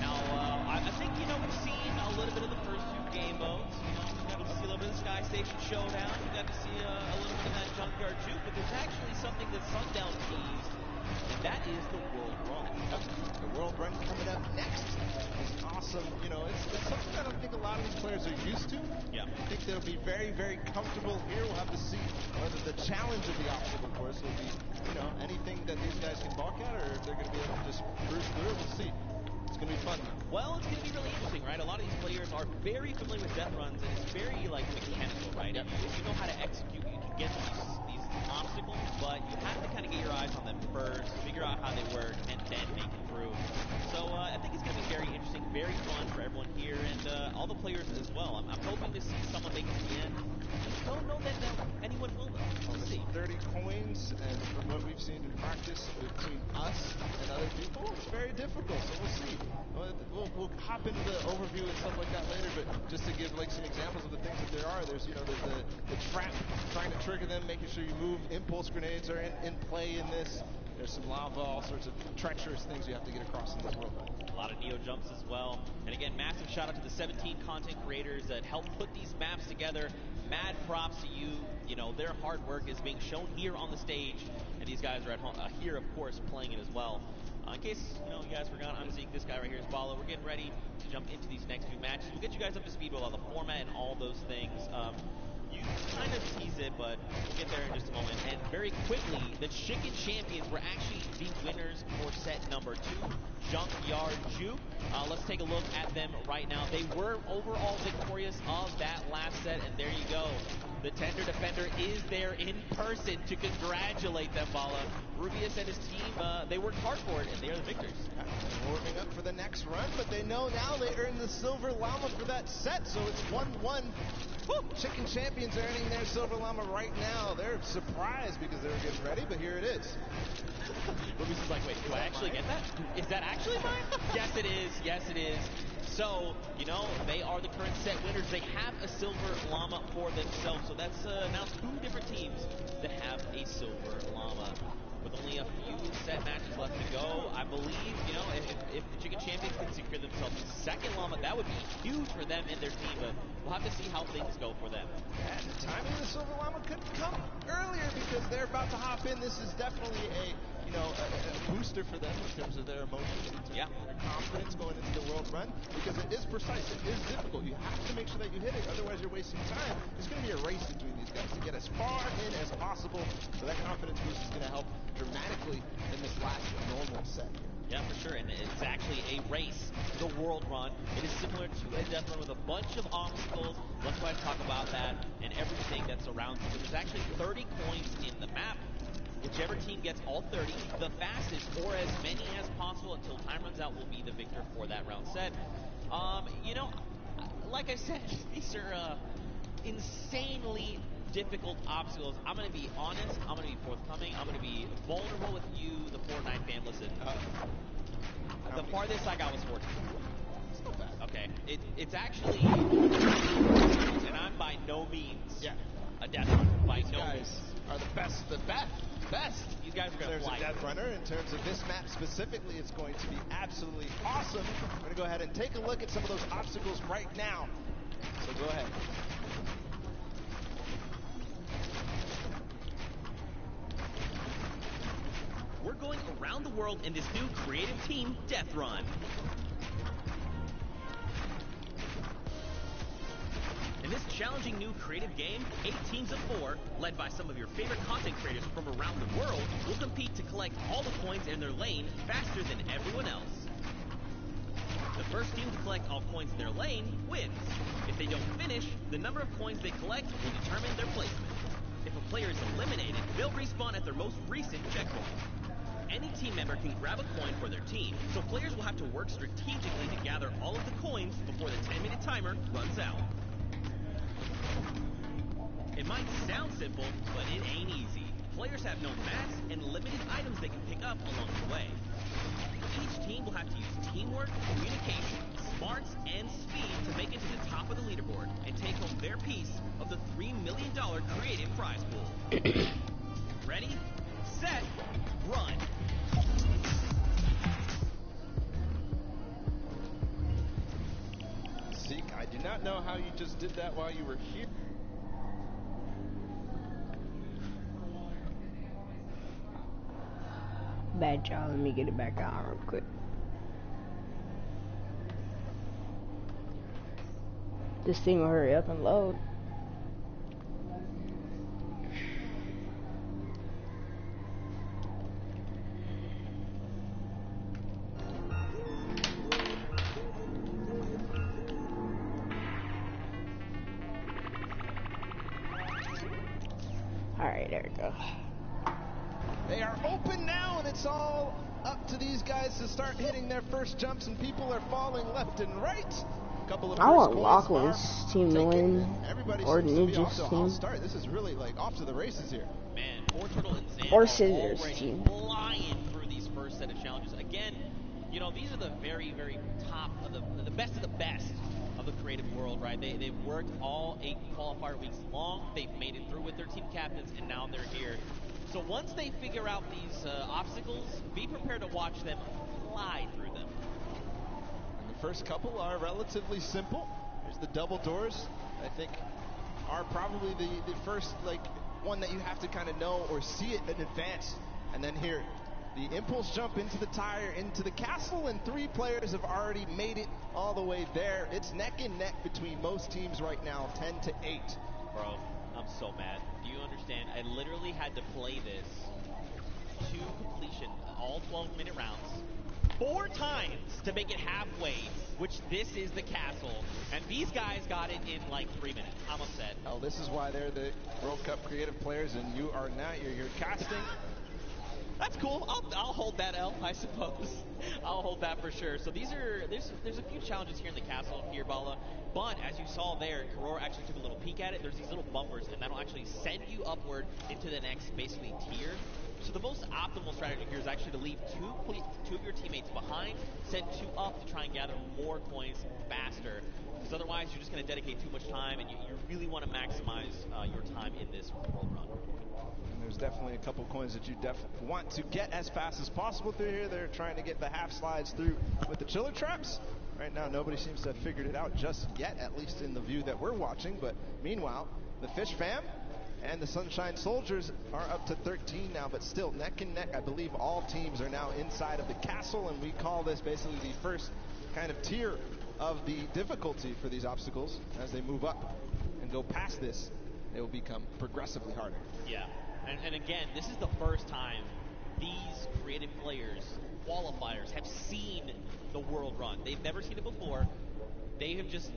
Now, I think, you know, we've seen a little bit of the first 2 game modes. You know, we got to see a little bit of the Sky Station Showdown. We got to see a little bit of that Junkyard Juke, but there's actually something that Sundown teased, and that is the World Run. The World Run coming up next is awesome. You know, it's something I don't think a lot of these players are used to. Yeah. I think they'll be very, very comfortable here. We'll have to see whether the challenge of the obstacle course will be, you know, anything that these guys can balk at, or if they're going to be able to just cruise through. We'll see. It's going to be fun. Well, it's going to be really interesting, right? A lot of these players are very familiar with death runs, and it's very, like, mechanical, right? Yep. If you know how to execute, you can get these obstacles, but you have to kind of get your eyes on them first, figure out how they work, and then make it through. So I think it's going to be very interesting, very fun for everyone here, and all the players as well. I'm hoping to see someone make it to the end. I don't know that anyone will, though. We'll see. 30 coins, and from what we've seen in practice between us and other people, it's very difficult, so we'll see. We'll hop into the overview and stuff like that later, but just to give like some examples of the things that there are, there's, you know, there's the trap, trying to trigger them, making sure you move. Impulse grenades are in play in this. There's some lava, all sorts of treacherous things you have to get across in this world. A lot of neo jumps as well. And again, massive shout out to the 17 content creators that helped put these maps together. Mad props to you. You know, their hard work is being shown here on the stage, and these guys are at home here, of course, playing it as well. In case, you know, you guys forgot, I'm Zeke. This guy right here is Bala. We're getting ready to jump into these next few matches. We'll get you guys up to speed with all the format and all those things. You kind of tease it, but we'll get there in just a moment. And very quickly, the Chicken Champions were actually the winners for set number 2, Junkyard Juke. Let's take a look at them right now. They were overall victorious of that last set, and there you go. The Tender Defender is there in person to congratulate them, Bala. Rubius and his team, they worked hard for it, and they are the victors. Warming up for the next run, but they know now they earned the Silver Llama for that set, so it's 1-1. Chicken Champions earning their Silver Llama right now. They're surprised because they were getting ready, but here it is. Rubius is like, wait, do I actually get that? Is that actually mine? Yes, it is. Yes, it is. So, you know, they are the current set winners. They have a Silver Llama for themselves. So that's now 2 different teams that have a Silver Llama. With only a few set matches left to go, I believe, if the Chicken Champions can secure themselves a second llama, that would be huge for them and their team, but we'll have to see how things go for them. And the timing of the Silver Llama could come earlier because they're about to hop in. This is definitely a booster for them in terms of their emotions, in terms of their confidence going into the world run, because it is precise, it is difficult. You have to make sure that you hit it, otherwise you're wasting time. It's going to be a race between these guys to get as far in as possible, so that confidence boost is going to help dramatically in this last normal set. Yeah, for sure, and it's actually a race, the world run. It is similar to a death run with a bunch of obstacles. Let's go ahead and talk about that and everything that surrounds it. There's actually 30 coins in the map. Whichever team gets all 30, the fastest, or as many as possible until time runs out, will be the victor for that round set. Like I said, these are insanely difficult obstacles. I'm going to be honest. I'm going to be forthcoming. I'm going to be vulnerable with you, the Fortnite fan. Listen, the farthest I got was 14. It's not bad. Okay, it's actually, and I'm by no means a death runner. By no means. Are the best. These guys are going to fly. In terms of Death Runner, in terms of this map specifically, it's going to be absolutely awesome. We're going to go ahead and take a look at some of those obstacles right now. So go ahead. We're going around the world in this new creative team, Death Run. In this challenging new creative game, 8 teams of 4, led by some of your favorite content creators from around the world, will compete to collect all the coins in their lane faster than everyone else. The first team to collect all coins in their lane wins. If they don't finish, the number of coins they collect will determine their placement. If a player is eliminated, they'll respawn at their most recent checkpoint. Any team member can grab a coin for their team, so players will have to work strategically to gather all of the coins before the 10-minute timer runs out. It might sound simple, but it ain't easy. Players have no mats and limited items they can pick up along the way. Each team will have to use teamwork, communication, smarts, and speed to make it to the top of the leaderboard and take home their piece of the $3 million creative prize pool. Ready, set, run. Zeke, I do not know how you just did that while you were here. Bad job, let me get it back out real quick. This thing will hurry up and load. Alright, there we go. They are open now, and it's all up to these guys to start hitting their first jumps, and people are falling left and right. A couple of I want Lachlan's team to win, or Ninja's team. Start. This is really like off to the races here. Man, Four Turtle and Zan or are Scissors already team. flying through these first set of challenges. Again, these are the very, very top of the best of the best of the creative world, right? They've worked all 8 qualifier weeks long. They've made it through with their team captains, and now they're here. So once they figure out these obstacles, be prepared to watch them fly through them. And the first couple are relatively simple. There's the double doors, I think, are probably the first one that you have to kind of know or see it in advance. And then here, the impulse jump into the tire, into the castle, and 3 players have already made it all the way there. It's neck and neck between most teams right now, 10-8. Bro, I'm so mad. Do you understand? I literally had to play this to completion, all 12-minute rounds, 4 times to make it halfway, which this is the castle. And these guys got it in like 3 minutes. I'm upset. Oh, this is why they're the World Cup creative players, and you are not. You're casting. That's cool. I'll hold that L, I suppose. I'll hold that for sure. So there's a few challenges here in the castle here, Bala. But as you saw there, Karora actually took a little peek at it. There's these little bumpers, and that'll actually send you upward into the next basically tier. So the most optimal strategy here is actually to leave two of your teammates behind, send 2 up to try and gather more coins faster. Because otherwise, you're just going to dedicate too much time, and you really want to maximize your time in this world run. And there's definitely a couple coins that you want to get as fast as possible through here. They're trying to get the half slides through with the chiller traps. Right now, nobody seems to have figured it out just yet, at least in the view that we're watching. But meanwhile, the Fish Fam and the Sunshine Soldiers are up to 13 now, but still neck and neck. I believe all teams are now inside of the castle, and we call this basically the first kind of tier of the difficulty for these obstacles. As they move up and go past this, they will become progressively harder. Yeah, and again, this is the first time these creative players, qualifiers, have seen the world run. They've never seen it before. They have just,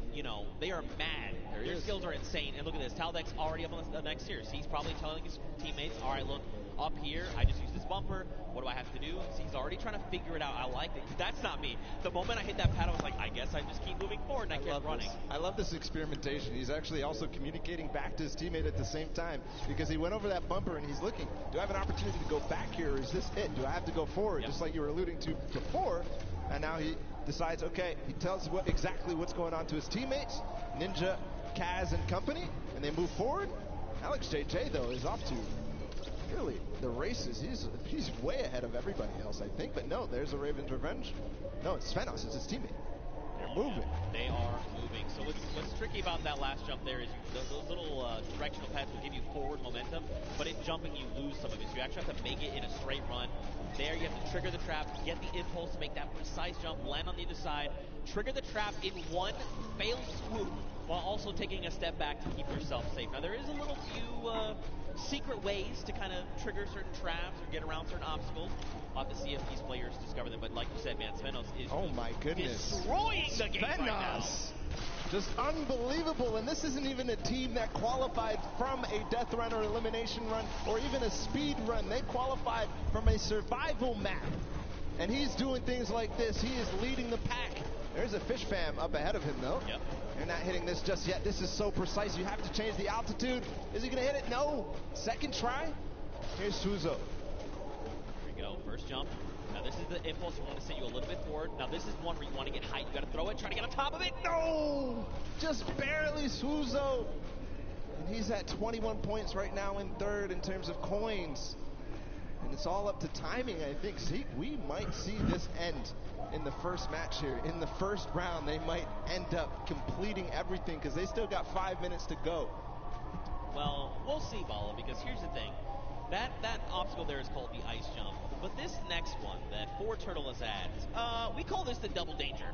they are mad. Their skills are insane. And look at this. Taldeck's already up on the next tier. So he's probably telling his teammates, all right, look, up here, I just used this bumper. What do I have to do? So he's already trying to figure it out. I like it. That's not me. The moment I hit that pad, I was like, I guess I just keep moving forward, and I kept running. I love this experimentation. He's actually also communicating back to his teammate at the same time, because he went over that bumper and he's looking, do I have an opportunity to go back here, or is this it? Do I have to go forward, just like you were alluding to before? And now he decides, okay, he tells exactly what's going on to his teammates, Ninja, Kaz, and company, and they move forward. Alex JJ, though, is off to really the races. He's way ahead of everybody else, I think. But no, there's a Raven's Revenge. No, it's Svenos. It's his teammate. They're moving. They are moving. So what's tricky about that last jump there is those little directional pads will give you forward momentum, but in jumping you lose some of it. So you actually have to make it in a straight run. There you have to trigger the trap, get the impulse to make that precise jump, land on the other side, trigger the trap in one failed swoop, while also taking a step back to keep yourself safe. Now there is a little few secret ways to kind of trigger certain traps or get around certain obstacles. We'll have to see if these players discover them. But like you said, man, Svenos is destroying the game right now. Just unbelievable. And this isn't even a team that qualified from a death run or elimination run or even a speed run. They qualified from a survival map. And he's doing things like this. He is leading the pack. There's a Fish Fam up ahead of him, though. Yep. They're not hitting this just yet. This is so precise. You have to change the altitude. Is he going to hit it? No. Second try. Here's Suzo. There you go. First jump. Now this is the impulse. You want to send you a little bit forward. Now this is one where you want to get height. You got to throw it. Try to get on top of it. No! Just barely, Suzo. And he's at 21 points right now in third in terms of coins. And it's all up to timing, I think. Zeke, we might see this end in the first match here. In the first round, they might end up completing everything because they still got 5 minutes to go. Well, we'll see, Bala, because here's the thing. That obstacle there is called the ice jump. But this next one that Fortnie has added, we call this the double danger.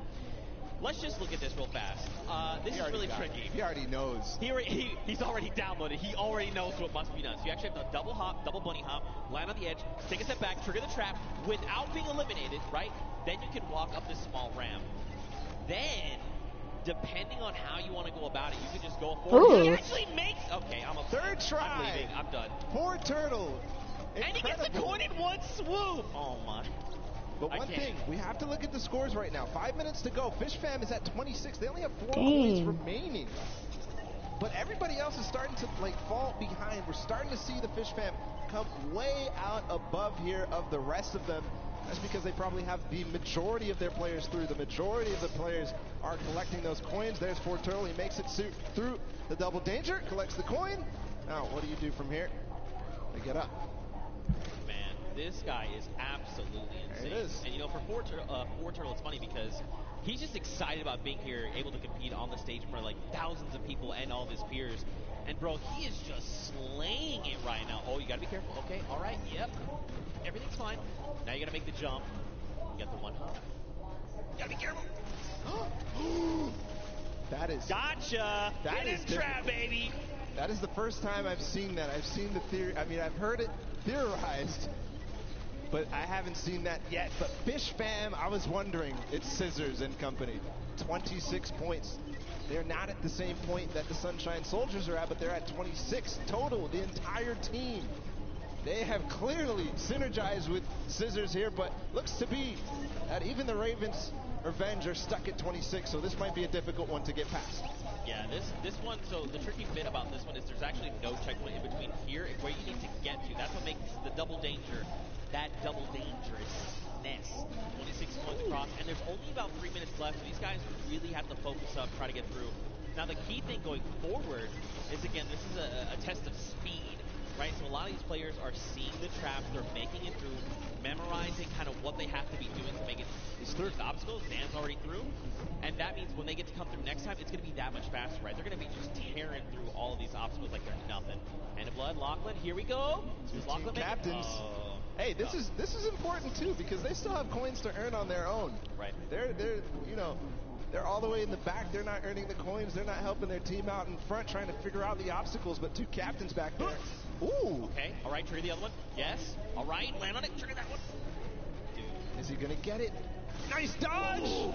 Let's just look at this real fast. This is really tricky. He already knows. He's already downloaded. He already knows what must be done. So you actually have to double hop, double bunny hop, land on the edge, take a step back, trigger the trap without being eliminated, right? Then you can walk up this small ramp. Then, depending on how you want to go about it, you can just go forward. He actually makes... Okay, I'm a third try. I'm leaving. I'm done. Fortnie. And he gets the coin in one swoop. Oh, my. But one thing, we have to look at the scores right now. 5 minutes to go. Fish Fam is at 26. They only have 4 coins remaining. But everybody else is starting to fall behind. We're starting to see the Fish Fam come way out above here of the rest of them. That's because they probably have the majority of their players through. The majority of the players are collecting those coins. There's Fortnie. He makes it through the double danger, collects the coin. Now, what do you do from here? They get up. Man, this guy is absolutely insane. There it is. And for Fortnie, it's funny because he's just excited about being here, able to compete on the stage in front of thousands of people and all of his peers. And bro, he is just slaying it right now. Oh, you gotta be careful. Okay, all right, yep. Everything's fine. Now you gotta make the jump. You got the one hop. You gotta be careful. That is... Gotcha! That is trap, baby! That is the first time I've seen that. I've seen the theory. I mean, I've heard it theorized, but I haven't seen that yet. But Fish Fam, I was wondering. It's Scissors and company. 26 points. They're not at the same point that the Sunshine Soldiers are at, but they're at 26 total, the entire team. They have clearly synergized with Scissors here, but looks to be that even the Ravens' Revenge are stuck at 26, so this might be a difficult one to get past. Yeah, this one, so the tricky bit about this one is there's actually no checkpoint in between here and where you need to get to. That's what makes the double danger, that double dangerousness. 26 points across, and there's only about 3 minutes left, so these guys really have to focus up, try to get through. Now the key thing going forward is, again, this is a test of speed, right? So a lot of these players are seeing the traps, they're making it through, memorizing kind of what they have to be doing to make it through the obstacles. Dan's already through. And that means when they get to come through next time, it's going to be that much faster, right? They're going to be just tearing through all of these obstacles like they're nothing. Hand of blood, Lachlan, here we go. Two captains. Hey, this is important too, because they still have coins to earn on their own. Right. They're all the way in the back. They're not earning the coins. They're not helping their team out in front, trying to figure out the obstacles. But two captains back there. Ooh. Okay. All right. Trigger the other one. Yes. All right. Land on it. Trigger that one. Dude. Is he going to get it? Nice dodge. Ooh.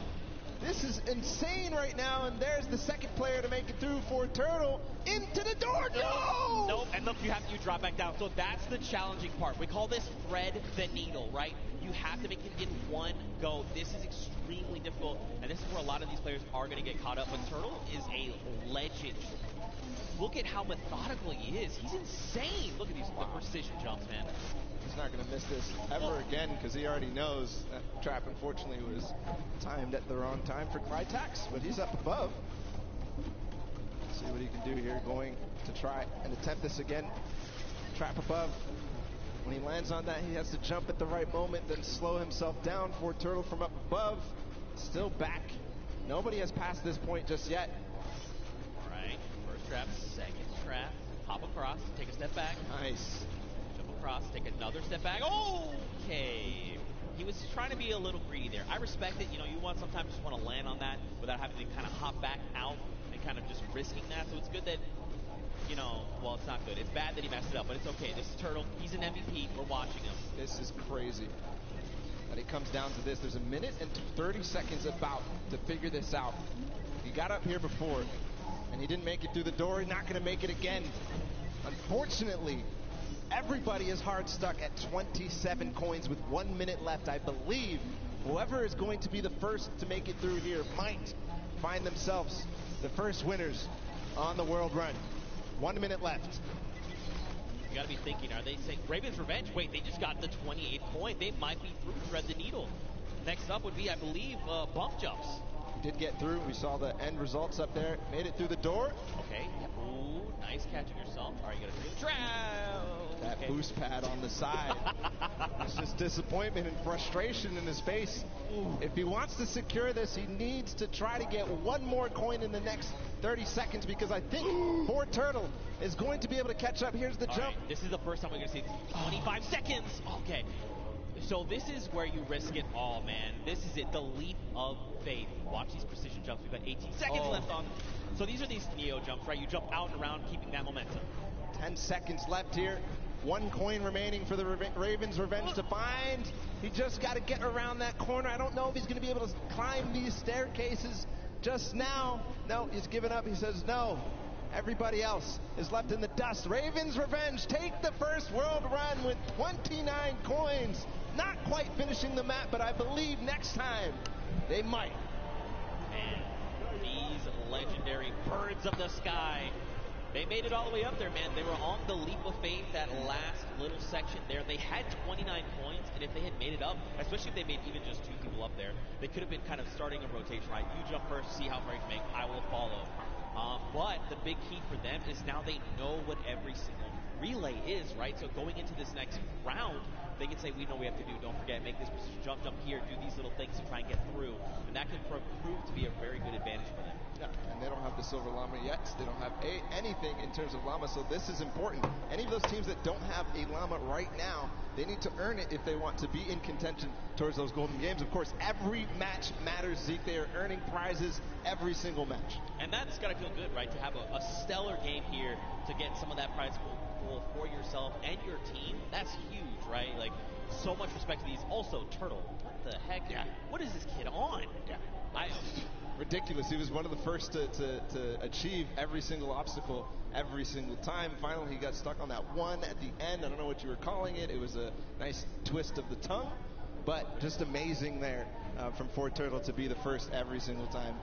This is insane right now, and there's the second player to make it through for Turtle into the door. No! Nope. And look, you drop back down. So that's the challenging part. We call this thread the needle, right? You have to make it in one go. This is extremely difficult, and this is where a lot of these players are going to get caught up. But Turtle is a legend. Look at how methodical he is. He's insane. Look at these the precision jumps, man. He's not going to miss this ever again because he already knows that trap, unfortunately, was timed at the wrong time for Clytax, but he's up above. Let's see what he can do here, going to try and attempt this again. Trap above. When he lands on that, he has to jump at the right moment, then slow himself down for Turtle from up above. Still back. Nobody has passed this point just yet. All right, first trap, second trap. Hop across, take a step back. Nice. Across, take another step back. Okay. He was trying to be a little greedy there. I respect it. You sometimes just want to land on that without having to kind of hop back out and kind of just risking that. So it's good that, well, it's not good. It's bad that he messed it up, but it's okay. This is Turtle. He's an MVP. We're watching him. This is crazy. And it comes down to this. There's a minute and 30 seconds about to figure this out. He got up here before, and he didn't make it through the door. He's not going to make it again. Unfortunately, everybody is hard stuck at 27 coins with 1 minute left. I believe whoever is going to be the first to make it through here might find themselves the first winners on the world run. 1 minute left. You got to be thinking, are they saying Ravens Revenge? Wait, they just got the 28th point. They might be through thread the needle. Next up would be, I believe, bump jumps. He did get through. We saw the end results up there. Made it through the door. Okay. Ooh, nice catching yourself. All right, you got to do that boost pad on the side. It's just disappointment and frustration in his face. Ooh. If he wants to secure this, he needs to try to get one more coin in the next 30 seconds because I think poor Turtle is going to be able to catch up. Here's the jump. Right. This is the first time we're going to see 25 seconds. Okay. So this is where you risk it all, man. This is it, the leap of faith. Watch these precision jumps. We've got 18 seconds left on. So these are these Neo jumps, right? You jump out and around, keeping that momentum. 10 seconds left here. 1 coin remaining for the Ravens Revenge to find. He just got to get around that corner. I don't know if he's going to be able to climb these staircases just now. No, he's given up. He says no. Everybody else is left in the dust. Ravens Revenge take the first world run with 29 coins. Not quite finishing the map, but I believe next time they might. Man, these legendary birds of the sky, they made it all the way up there, man. They were on the leap of faith, that last little section there. They had 29 points, and if they had made it up, especially if they made even just 2 people up there, they could have been kind of starting a rotation, right? You jump first, see how far you can make. I will follow. But the big key for them is now they know what every single relay is, right? So going into this next round, they can say, we know we have to do. Don't forget, make this jump here, do these little things to try and get through. And that could prove to be a very good advantage for them. Yeah, and they don't have the Silver Llama yet. They don't have anything in terms of Llama, so this is important. Any of those teams that don't have a Llama right now, they need to earn it if they want to be in contention towards those golden games. Of course, every match matters, Zeke. They are earning prizes every single match. And that's got to feel good, right, to have a stellar game here to get some of that prize pool. obstacle for yourself and your team, that's huge, right? Like, so much respect to these. Also, Turtle, what the heck? Yeah. What is this kid on? Yeah. Ridiculous. He was one of the first to achieve every single obstacle every single time. Finally, he got stuck on that one at the end. I don't know what you were calling it. It was a nice twist of the tongue, but just amazing there from Fort Turtle to be the first every single time,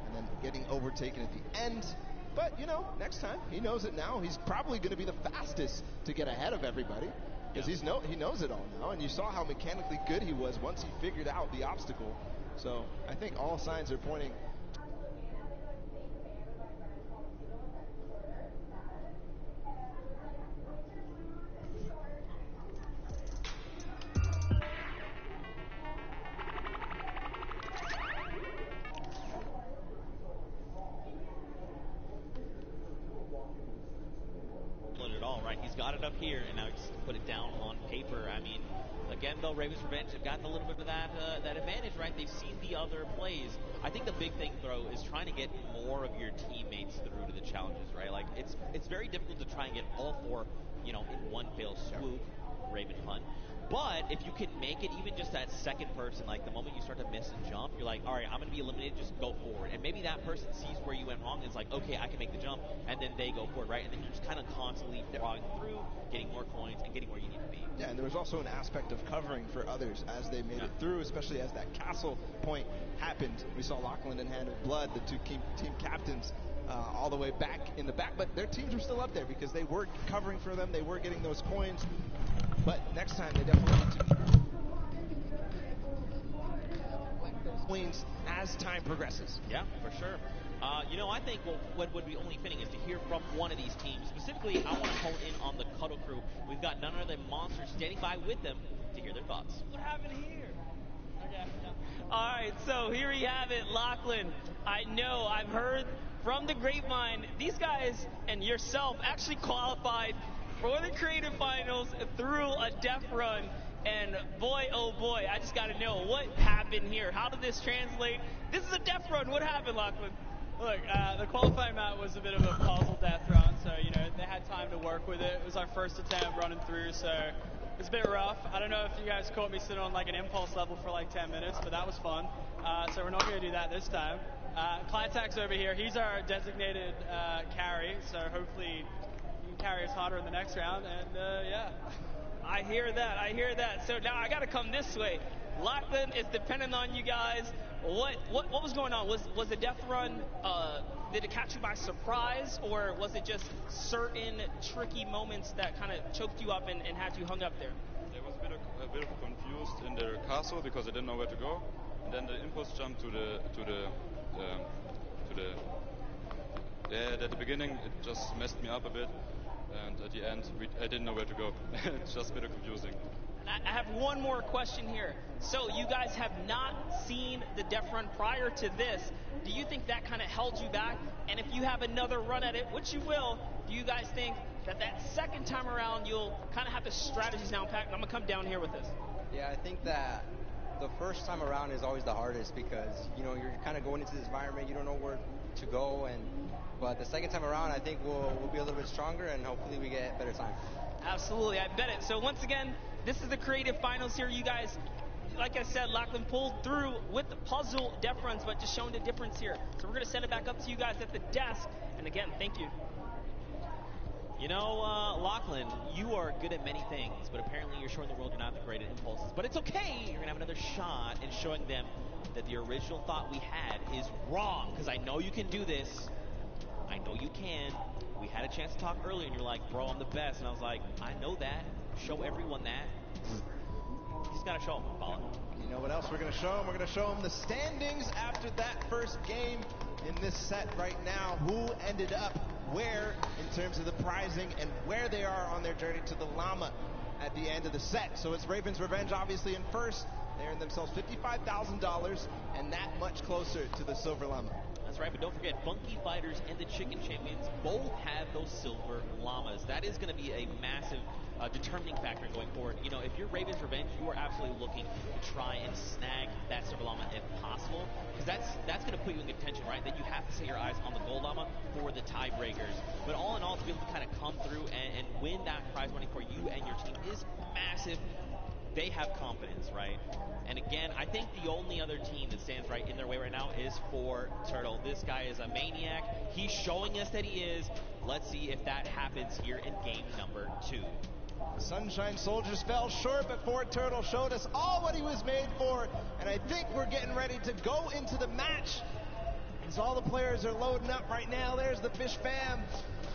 and then getting overtaken at the end. But, you know, next time, he knows it now. He's probably going to be the fastest to get ahead of everybody because he knows it all now. And you saw how mechanically good he was once he figured out the obstacle. So I think all signs are pointing. It all, right? He's got it up here, and now he's put it down on paper. I mean, again, though, Ravens Revenge have gotten a little bit of that advantage, right? They've seen the other plays. I think the big thing, though, is trying to get more of your teammates through to the challenges, right? Like, it's very difficult to try and get all four, you know, in one fell swoop, Raven Hunt. But if you can make it even just that second person, like the moment you start to miss and jump, you're like, all right, I'm going to be eliminated, just go forward. And maybe that person sees where you went wrong and is like, okay, I can make the jump, and then they go forward, right? And then you're just kind of constantly flying through, getting more coins, and getting where you need to be. Yeah, and there was also an aspect of covering for others as they made it through, especially as that castle point happened. We saw Lachlan and Hand of Blood, the two team captains, all the way back in the back, but their teams were still up there because they were covering for them, they were getting those coins. But next time, they definitely need to collect those coins as time progresses. Yeah, for sure. You know, I think what would be only fitting is to hear from one of these teams. Specifically, I want to hone in on the Cuddle Crew. We've got none other than Monster standing by with them to hear their thoughts. What happened here? Okay. All right, so here we have it, Lachlan. I know, I've heard from the grapevine, these guys and yourself actually qualified for the creative finals through a death run. And boy, oh boy, I just got to know what happened here. How did this translate? This is a death run. What happened, Lachlan? Look, the qualifying map was a bit of a puzzle death run, so, you know, they had time to work with it. It was our first attempt running through, so it was a bit rough. I don't know if you guys caught me sitting on like an impulse level for like 10 minutes, but that was fun. So we're not going to do that this time. Clytak's over here. He's our designated carry, so hopefully he can carry us harder in the next round, and yeah. I hear that. So now I got to come this way. Lachlan is dependent on you guys. What was going on? Was the death run, did it catch you by surprise, or was it just certain tricky moments that kind of choked you up and had you hung up there? I was a bit of confused in the castle because I didn't know where to go, and then the impulse jump at the beginning it just messed me up a bit, and at the end I didn't know where to go. It's just a bit confusing. I have one more question here. So you guys have not seen the death run prior to this. Do you think that kind of held you back? And if you have another run at it, which you will, do you guys think that second time around you'll kind of have the strategies down pat? I'm going to come down here with this. Yeah, I think that the first time around is always the hardest because, you know, you're kind of going into this environment, you don't know where to go, but the second time around I think we'll be a little bit stronger and hopefully we get better time. Absolutely, I bet it. So once again, this is the creative finals here. You guys, like I said, Lachlan pulled through with the puzzle death runs, but just showing the difference here. So we're going to send it back up to you guys at the desk. And again, thank you. You know, Lachlan, you are good at many things, but apparently you're showing the world you're not the great at impulses. But it's okay. You're going to have another shot in showing them that the original thought we had is wrong, because I know you can do this. I know you can. We had a chance to talk earlier, and you're like, bro, I'm the best. And I was like, I know that. Show everyone that. You just got to show them, Bala. You know what else we're going to show them? We're going to show them the standings after that first game in this set right now. Who ended up where in terms of the prizing and where they are on their journey to the llama at the end of the set. So it's Ravens Revenge obviously in first. They earned themselves $55,000 and that much closer to the silver llama. That's right, but don't forget, Funky Fighters and the Chicken Champions both have those silver llamas. That is going to be a massive determining factor going forward. You know, if you're Raven's Revenge, you are absolutely looking to try and snag that silver llama if possible, because that's going to put you in contention, right? Then you have to set your eyes on the gold llama for the tiebreakers. But all in all, to be able to kind of come through and win that prize money for you and your team is massive. They have confidence, right? And again, I think the only other team that stands right in their way right now is Fortturtle. This guy is a maniac. He's showing us that he is. Let's see if that happens here in game number 2. Sunshine Soldiers fell short, but Fortturtle showed us all what he was made for, and I think we're getting ready to go into the match. As all the players are loading up right now, there's the Fish Fam,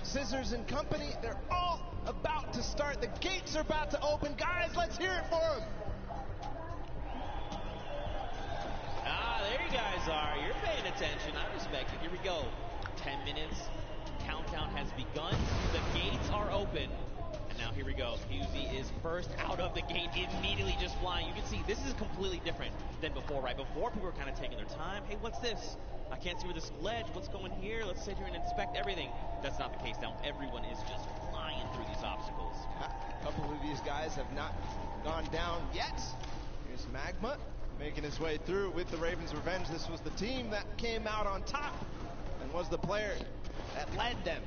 Scissors and company. They're all about to start. The gates are about to open. Guys, let's hear it for them. There you guys are. You're paying attention. I respect it. Here we go. 10 minutes. Countdown has begun. The gates are open. And now here we go. Husey is first out of the gate, immediately just flying. You can see this is completely different than before, right? Before, people were kind of taking their time. Hey, what's this? I can't see where this ledge. What's going here? Let's sit here and inspect everything. That's not the case now. Everyone is just flying through these obstacles. A couple of these guys have not gone down yet. Here's Magma making his way through with the Ravens Revenge. This was the team that came out on top and was the player that led them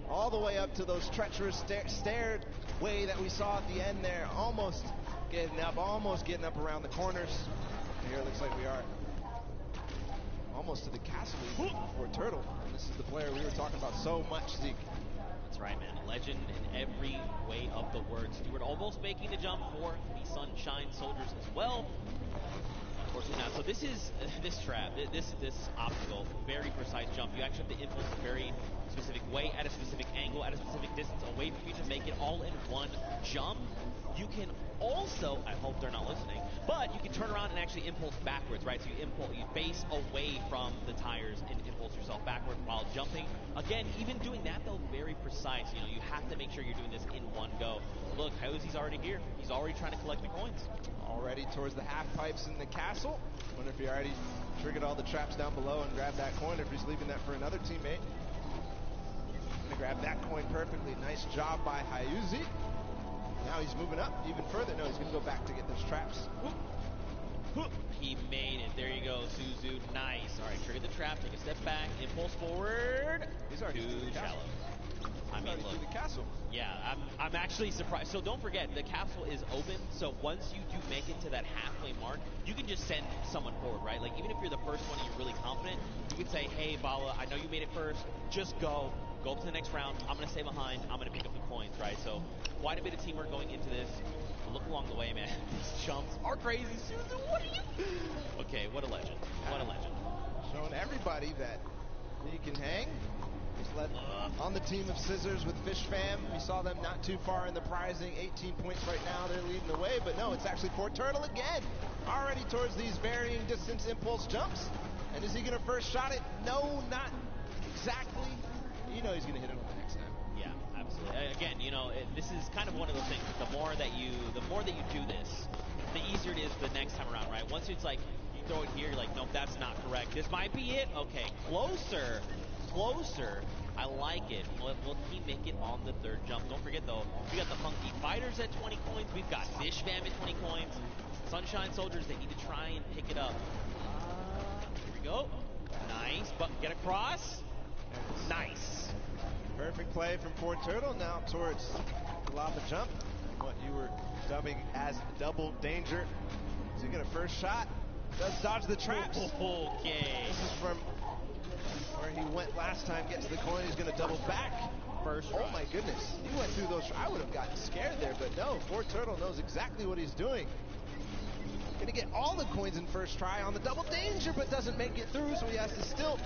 all the way up to those treacherous stairway that we saw at the end there. Almost getting up around the corners. Here it looks like we are almost to the castle for Turtle. And this is the player we were talking about so much, Zeke. That's right, man. A legend in every way of the word. Stewart almost making the jump for the Sunshine Soldiers as well. Unfortunately not. So this is this trap, this obstacle, very precise jump. You actually have to impulse a very specific way, at a specific angle, at a specific distance away from you to make it all in one jump. You can also, I hope they're not listening, but you can turn around and actually impulse backwards, right? So you face away from the tires and impulse yourself backward while jumping. Again, even doing that though, very precise. You know, you have to make sure you're doing this in one go. Look, Hosey's already here. He's already trying to collect the coins. Already towards the half pipes in the castle. Wonder if he already triggered all the traps down below and grabbed that coin, or if he's leaving that for another teammate. Gonna grab that coin perfectly. Nice job by Hayuzi. Now he's moving up even further. No, he's going to go back to get those traps. He made it. There you go, Suzu. Nice. All right, trigger the trap. Take a step back. Impulse forward. He's already too shallow. I mean, look. The castle. Yeah, I'm actually surprised. So don't forget, the capsule is open. So once you do make it to that halfway mark, you can just send someone forward, right? Like, even if you're the first one and you're really confident, you can say, hey, Bala, I know you made it first. Just go. Go up to the next round. I'm going to stay behind. I'm going to pick up the coins, right? So quite a bit of teamwork going into this. But look along the way, man. These jumps are crazy. Suzu, what are you? Okay, what a legend. What a legend. Showing everybody that he can hang. He's led on the team of Scissors with Fish Fam. We saw them not too far in the prizing. 18 points right now. They're leading the way. But no, it's actually Fortturtle again. Already towards these varying distance impulse jumps. And is he going to first shot it? No, not exactly. You know he's going to hit it on the next time. Yeah, absolutely. Again, you know, this is kind of one of those things. The more that you do this, the easier it is the next time around, right? Once it's like you throw it here, you're like, nope, that's not correct. This might be it. Okay, closer. I like it. Will he make it on the third jump? Don't forget though, we got the Funky Fighters at 20 coins. We've got Fish Fam at 20 coins. Sunshine Soldiers, they need to try and pick it up. Here we go. Nice, but get across. Nice. Perfect play from Fortturtle. Now towards the lava jump. What you were dubbing as double danger. Is he going to first shot? Does dodge the traps. Okay. This is from where he went last time. Gets the coin. He's going to double back. First Oh my goodness. He went through those. I would have gotten scared there, but no. Fortturtle knows exactly what he's doing. Going to get all the coins in first try on the double danger, but doesn't make it through, so he has to still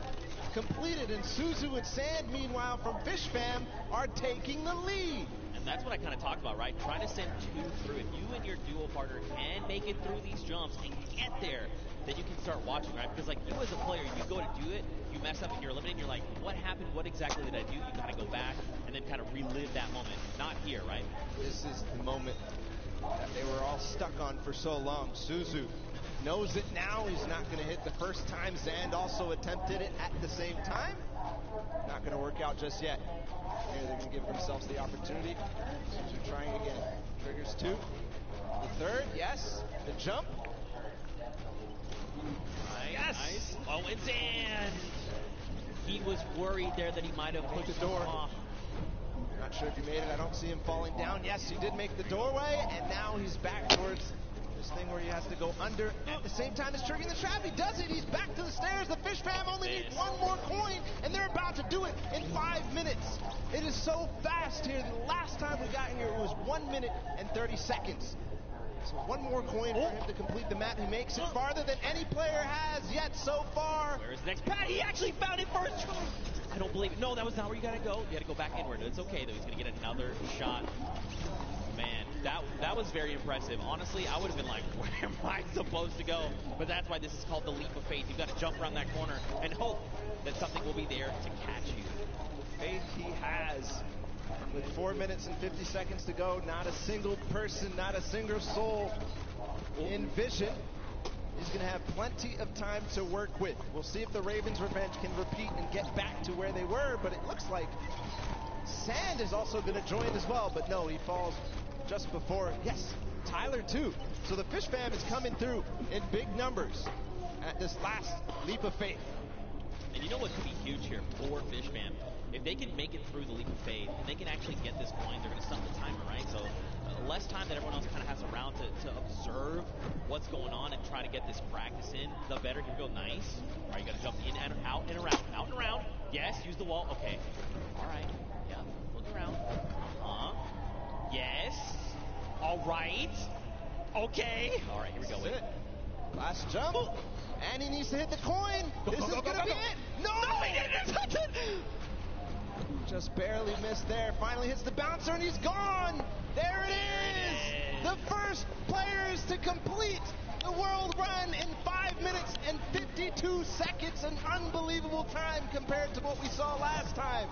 complete it. And Suzu and Sand, meanwhile, from Fish Fam, are taking the lead. And that's what I kind of talked about, right? Trying to send two through. If you and your duo partner can make it through these jumps and get there, then you can start watching, right? Because like you as a player, you go to do it, you mess up and you're eliminated, you're like, what happened? What exactly did I do? You got to go back and then kind of relive that moment. Not here, right? This is the moment that they were all stuck on for so long. Suzu knows it now. He's not going to hit the first time. Zand also attempted it at the same time. Not going to work out just yet. Here they're going to give themselves the opportunity. So trying again. Triggers 2. The third, yes. The jump. Yes. Nice. Oh, and Zand. He was worried there that he might have pushed the door off. Not sure if he made it. I don't see him falling down. Yes, he did make the doorway, and now he's back towards this thing where he has to go under at the same time as triggering the trap. He does it. He's back to the stairs. The Fish Fam only need one more coin, and they're about to do it in 5 minutes. It is so fast here. The last time we got here, it was 1 minute and 30 seconds. So one more coin for him to complete the map. He makes it farther than any player has yet so far. Where is the next pad? He actually found it first try. I don't believe it. No, that was not where you got to go. You got to go back inward. It's okay, though. He's going to get another shot. Man, that was very impressive. Honestly, I would have been like, where am I supposed to go? But that's why this is called the leap of faith. You've got to jump around that corner and hope that something will be there to catch you. Faith he has. With 4 minutes and 50 seconds to go, not a single person, not a single soul in vision. He's going to have plenty of time to work with. We'll see if the Ravens' revenge can repeat and get back to where they were, but it looks like Sand is also going to join as well, but no, he falls just before. Yes, Tyler too. So the Fish Fam is coming through in big numbers at this last leap of faith. And you know what could be huge here for Fish Fam? If they can make it through the leap of faith, and they can actually get this coin, they're going to stop the timer, right? So less time that everyone else kind of has around to observe what's going on and try to get this practice in, the better. Here we go, nice. All right, you got to jump in and out and around, out and around. Yes, use the wall. Okay. All right. Yeah, look around. Yes. All right. Okay. All right, here we go. Wait. Last jump. And he needs to hit the coin. This is going to be it. No, he didn't touch it. Just barely missed there. Finally hits the bouncer, and he's gone. There it is. The first players to complete the world run in 5 minutes and 52 seconds. An unbelievable time compared to what we saw last time.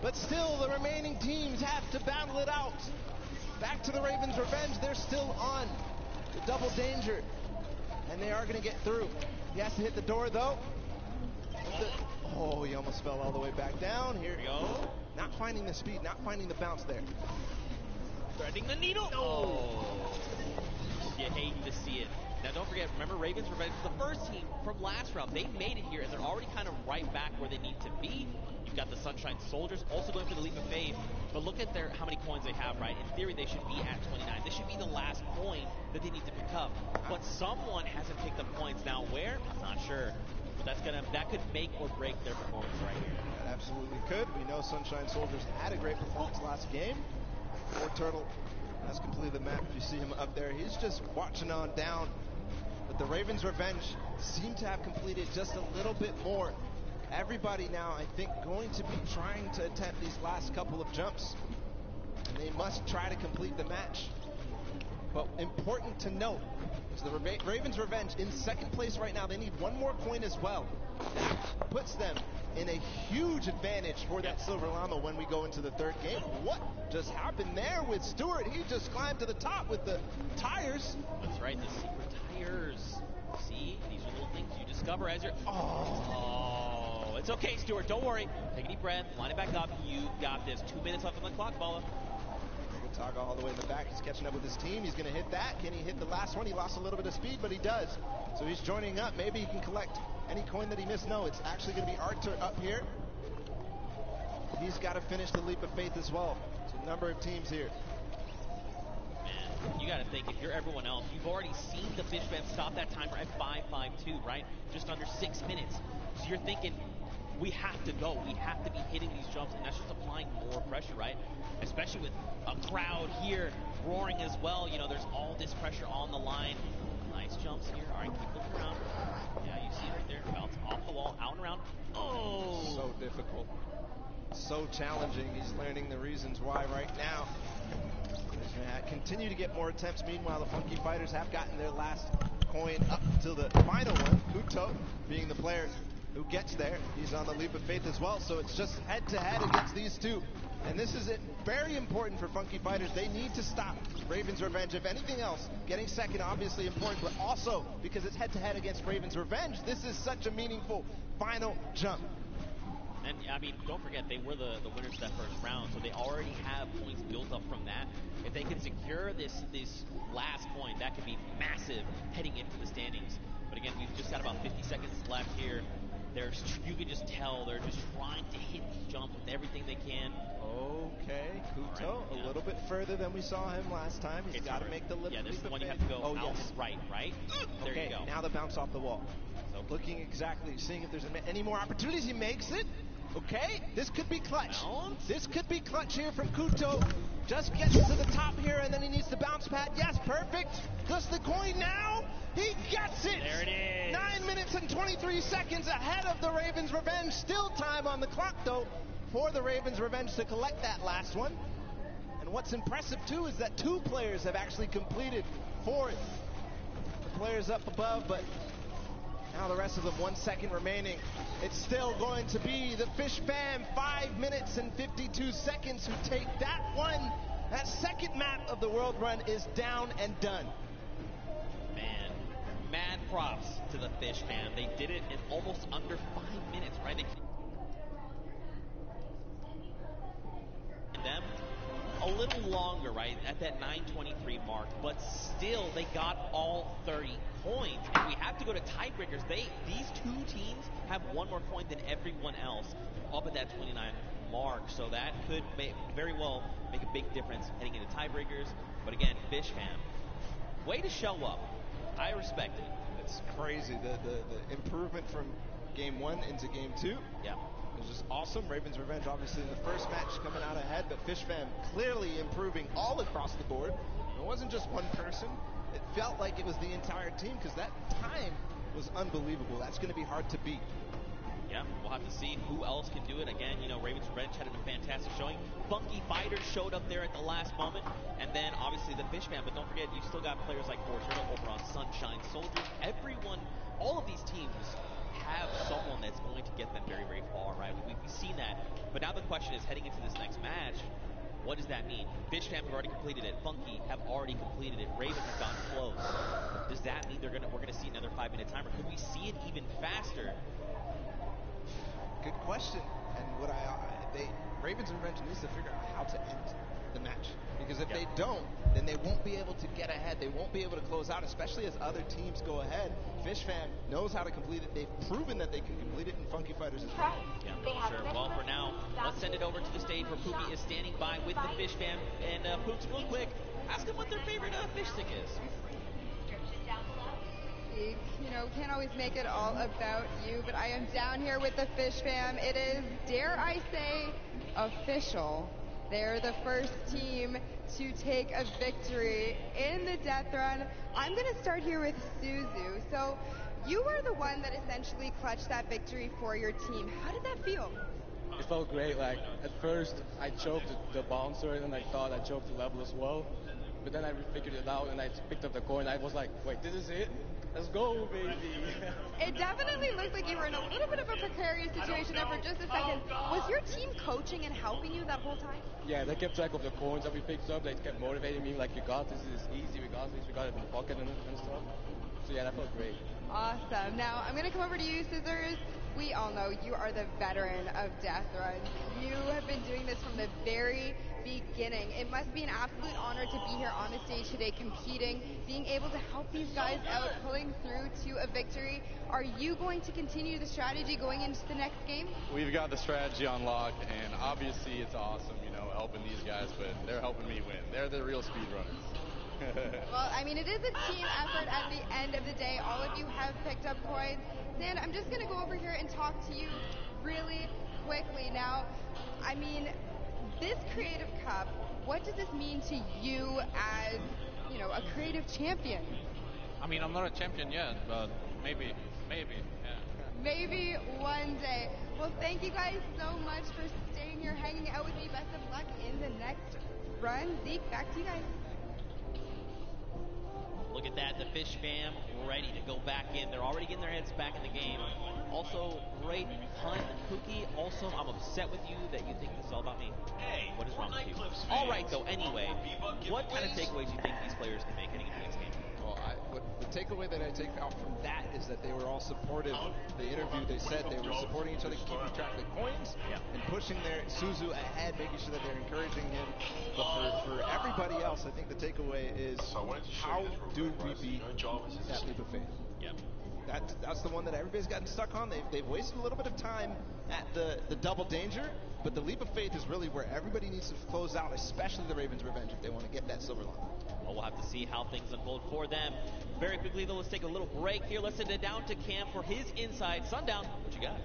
But still, the remaining teams have to battle it out. Back to the Ravens' revenge. They're still on the double danger, and they are going to get through. He has to hit the door, though. Oh, he almost fell all the way back down. Here we go. Not finding the speed, not finding the bounce there. Threading the needle. Oh. You hate to see it. Now, don't forget, remember, Ravens Revenge was the first team from last round. They made it here, and they're already kind of right back where they need to be. You've got the Sunshine Soldiers also going for the leap of faith. But look at how many coins they have, right? In theory, they should be at 29. This should be the last coin that they need to pick up. But someone hasn't picked up coins. Now, where? I'm not sure. But that could make or break their performance right here. That absolutely could. We know Sunshine Soldiers had a great performance last game. Turtle has completed the map. If you see him up there, he's just watching on down. But the Ravens' revenge seem to have completed just a little bit more. Everybody now, I think, going to be trying to attempt these last couple of jumps. And they must try to complete the match. But important to note is the Ravens' revenge in second place right now. They need one more coin as well. That puts them in a huge advantage for that Silver Llama when we go into the third game. What just happened there with Stewart? He just climbed to the top with the tires. That's right, the secret tires. See, these are little things you discover as you're... Oh, it's okay, Stewart. Don't worry. Take a deep breath. Line it back up. You got this. 2 minutes left on the clock, Bala. Taga all the way in the back. He's catching up with his team. He's going to hit that. Can he hit the last one? He lost a little bit of speed, but he does. So he's joining up. Maybe he can collect any coin that he missed. No, it's actually going to be Arthur up here. He's got to finish the leap of faith as well. So a number of teams here. Man, you got to think, if you're everyone else, you've already seen the Fish Fam stop that timer at 5:52, right? Just under 6 minutes. So you're thinking, we have to go. We have to be hitting these jumps, and that's just applying more pressure, right? Especially with a crowd here roaring as well. You know, there's all this pressure on the line. Nice jumps here. All right, keep looking around. Yeah, you see it right there. Bounce off the wall, out and around. Oh! So difficult. So challenging. He's learning the reasons why right now. He's going to continue to get more attempts. Meanwhile, the Funky Fighters have gotten their last coin up to the final one. Kuto being the player who gets there. He's on the leap of faith as well, so it's just head-to-head against these two. And this is it. Very important for Funky Fighters. They need to stop Raven's Revenge. If anything else, getting second obviously important, but also because it's head-to-head against Raven's Revenge, this is such a meaningful final jump. And, I mean, don't forget, they were the winners of that first round, so they already have points built up from that. If they can secure this last point, that could be massive heading into the standings. But again, we've just got about 50 seconds left here. You can just tell they're just trying to hit these jumps with everything they can. Okay, Kuto, a little bit further than we saw him last time. He's got to make the leap. Yeah, this is the one you have to go out right? There okay, you go. Now the bounce off the wall. So looking exactly, seeing if there's any more opportunities. He makes it. Okay, this could be clutch. This could be clutch here from Kuto. Just gets to the top here, and then he needs the bounce pad. Yes, perfect. Just the coin now. He gets it. There it is. 9 minutes and 23 seconds ahead of the Ravens Revenge. Still time on the clock, though, for the Ravens Revenge to collect that last one. And what's impressive, too, is that 2 players have actually completed for it. The players up above, but now the rest of them, 1 second remaining. It's still going to be the Fish Fam, 5 minutes and 52 seconds, who take that one. That second map of the world run is down and done. Man, mad props to the Fish Fam. They did it in almost under 5 minutes, right? Them a little longer, right, at that 9:23 mark, but still they got all 30 points. And we have to go to tiebreakers. These 2 teams have 1 more point than everyone else up at that 29 mark, so that could very well make a big difference heading into tiebreakers. But again, Fish Fam, way to show up. I respect it. It's crazy, the improvement from game 1 into game 2. Yeah. It was just awesome. Ravens Revenge obviously in the first match coming out ahead, but Fish Fam clearly improving all across the board. It wasn't just one person. It felt like it was the entire team, because that time was unbelievable. That's going to be hard to beat. Yeah, we'll have to see who else can do it. Again, Ravens Revenge had a fantastic showing. Funky Fighters showed up there at the last moment. And then, obviously, the Fish Fam. But don't forget, you still got players like Fortnie over on Sunshine Soldiers. Everyone, all of these teams have someone that's going to get them very, very far, right? We've seen that. But now the question is, heading into this next match, what does that mean? Fish Fam have already completed it. Funky have already completed it. Ravens have gotten close. Does that mean we're going to see another 5-minute timer? Could we see it even faster? Good question. And Ravens Revenge needs to figure out how to end the match. Because if they don't, then they won't be able to get ahead. They won't be able to close out, especially as other teams go ahead. Fish Fam knows how to complete it. They've proven that they can complete it, and Funky Fighters as well. Yeah, sure. Well, for now, let's send it over to the stage where Poopy is standing by with the Fish Fam. And Poops, real quick, ask them what their favorite fish stick is. Can't always make it all about you, but I am down here with the Fish Fam. It is, dare I say, official. They're the first team to take a victory in the death run. I'm going to start here with Suzu. So you were the one that essentially clutched that victory for your team. How did that feel? It felt great. Like, at first, I choked the bouncer, and I thought I choked the level as well. But then I figured it out, and I picked up the coin. I was like, wait, this is it? Let's go, baby. It definitely looked like you were in a little bit of a precarious situation there for just a second. Was your team coaching and helping you that whole time? Yeah, they kept track of the coins that we picked up. They kept motivating me, like, you got this, this is easy, we got this, we got it in the pocket and stuff. So yeah, that felt great. Awesome. Now, I'm going to come over to you, Scissors. We all know you are the veteran of death runs. You have been doing this from the very beginning. It must be an absolute honor to be here on the stage today competing, being able to help these guys out, pulling through to a victory. Are you going to continue the strategy going into the next game? We've got the strategy on lock, and obviously it's awesome, helping these guys, but they're helping me win. They're the real speedrunners. Well, I mean, it is a team effort at the end of the day. All of you have picked up coins. Sand, I'm just going to go over here and talk to you really quickly. Now, I mean, this Creative Cup, what does this mean to you as, a creative champion? I mean, I'm not a champion yet, but maybe, yeah. Maybe one day. Well, thank you guys so much for staying here, hanging out with me. Best of luck in the next run. Zeke, back to you guys. Look at that, the Fish fam ready to go back in. They're already getting their heads back in the game. Also, great hunt. Cookie, also, I'm upset with you that you think this is all about me. Hey, what is wrong with you? All right, though, anyway, what kind of takeaways do you think these players can make heading into the next game? Well, the takeaway that I take out from that is that they were all supportive. The interview, they said they were supporting each other, keeping track of coins, and pushing their Suzu ahead, making sure that they're encouraging him. But for everybody else, I think the takeaway is how do we beat that leap of faith? That's the one that everybody's gotten stuck on. They've wasted a little bit of time at the double danger, but the leap of faith is really where everybody needs to close out, especially the Ravens' Revenge, if they want to get that silver line. Well, we'll have to see how things unfold for them. Very quickly, though, let's take a little break here. Let's send it down to Cam for his Inside Sundown. What you got?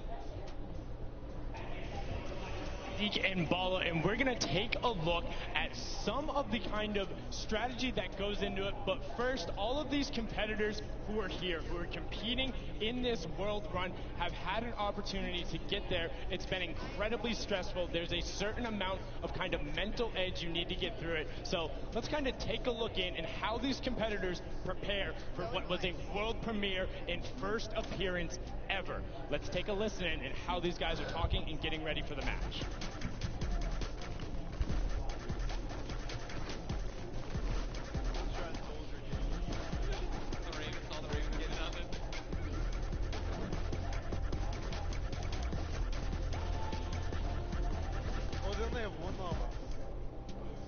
And Bala, and we're going to take a look at some of the kind of strategy that goes into it. But first, all of these competitors who are here, who are competing in this world run, have had an opportunity to get there. It's been incredibly stressful. There's a certain amount of kind of mental edge you need to get through it. So let's kind of take a look in and how these competitors prepare for what was a world premiere and first appearance ever. Let's take a listen in and how these guys are talking and getting ready for the match.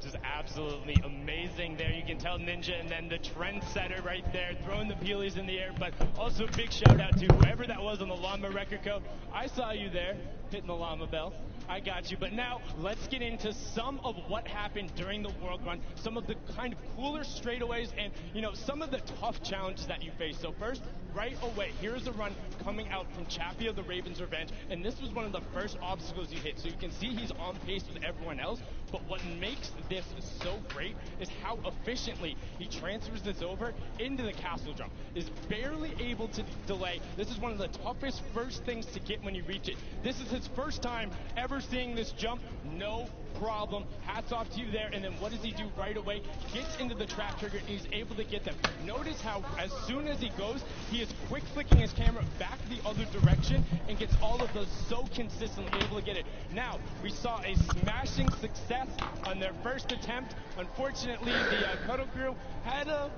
Just absolutely amazing there. You can tell Ninja and then the trendsetter right there throwing the peelies in the air, but also a big shout out to whoever that was on the Llama Record Co. I saw you there hitting the Llama Bell. I got you. But now let's get into some of what happened during the World Run, some of the kind of cooler straightaways and, you know, some of the tough challenges that you face. So first, right away, here's a run coming out from Chappie of the Ravens' Revenge, and this was one of the first obstacles you hit. So you can see he's on pace with everyone else, but what makes this so great is how efficiently he transfers this over into the castle jump. Is barely able to delay. This is one of the toughest first things to get when you reach it. This is his first time ever seeing this jump. No problem. Hats off to you there. And then what does he do right away? Gets into the trap trigger and he's able to get them. Notice how as soon as he goes, he is quick flicking his camera back the other direction and gets all of those so consistently able to get it. Now, we saw a smashing success on their first attempt. Unfortunately, the Cuddle crew had a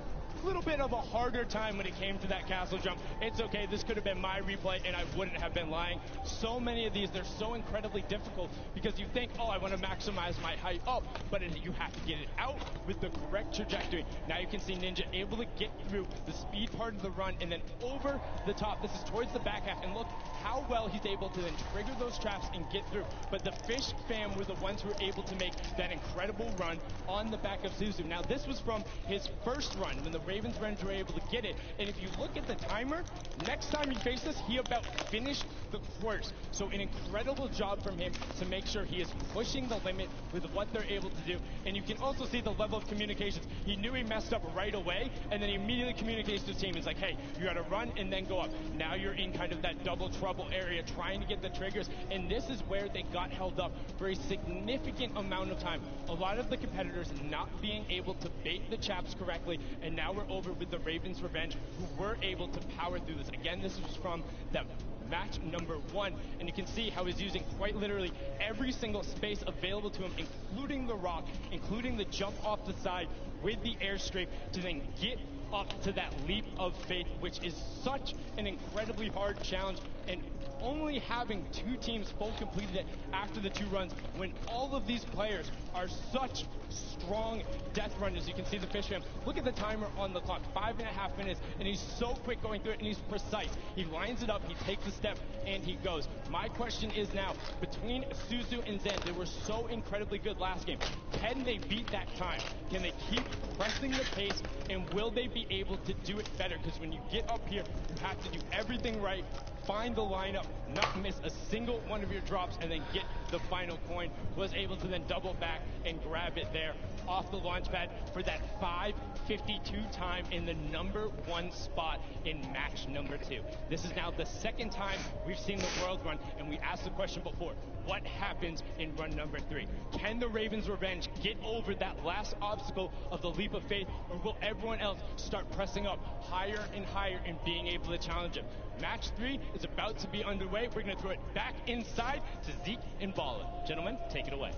little bit of a harder time when it came to that castle jump. It's okay, this could have been my replay and I wouldn't have been lying. So many of these, they're so incredibly difficult because you think, oh, I want to maximize my height up, but you have to get it out with the correct trajectory. Now you can see Ninja able to get through the speed part of the run and then over the top. This is towards the back half, and look how well he's able to then trigger those traps and get through. But the Fish fam were the ones who were able to make that incredible run on the back of Suzu. Now this was from his first run when the Ravens Revenge were able to get it. And if you look at the timer, next time you face this, he about finished the course. So an incredible job from him to make sure he is pushing the limit with what they're able to do. And you can also see the level of communications. He knew he messed up right away, and then he immediately communicates to his team. It's like, hey, you got to run and then go up. Now you're in kind of that double trouble area trying to get the triggers. And this is where they got held up for a significant amount of time. A lot of the competitors not being able to bait the chaps correctly, and now we're over with the Ravens' Revenge, who were able to power through this. Again, this was from the match number 1, and you can see how he's using quite literally every single space available to him, including the rock, including the jump off the side with the airstrike to then get up to that leap of faith, which is such an incredibly hard challenge, and only having 2 teams full completed it after the 2 runs when all of these players are such strong death runners. You can see the Fish fam. Look at the timer on the clock, 5.5 minutes, and he's so quick going through it, and he's precise. He lines it up, he takes a step, and he goes. My question is now, between Suzu and Zen, they were so incredibly good last game. Can they beat that time? Can they keep pressing the pace, and will they be able to do it better? Because when you get up here, you have to do everything right find the lineup, not miss a single one of your drops, and then get the final coin. Was able to then double back and grab it there off the launch pad for that 5:52 time in the #1 spot in match number 2. This is now the second time we've seen the world run, and we asked the question before, what happens in run number 3? Can the Ravens Revenge get over that last obstacle of the leap of faith, or will everyone else start pressing up higher and higher and being able to challenge him? Match 3 is about to be underway. We're going to throw it back inside to Zeke and Bala. Gentlemen, take it away.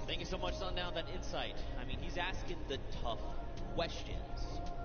Thank you so much, Sundown, that insight. I mean, he's asking the tough questions.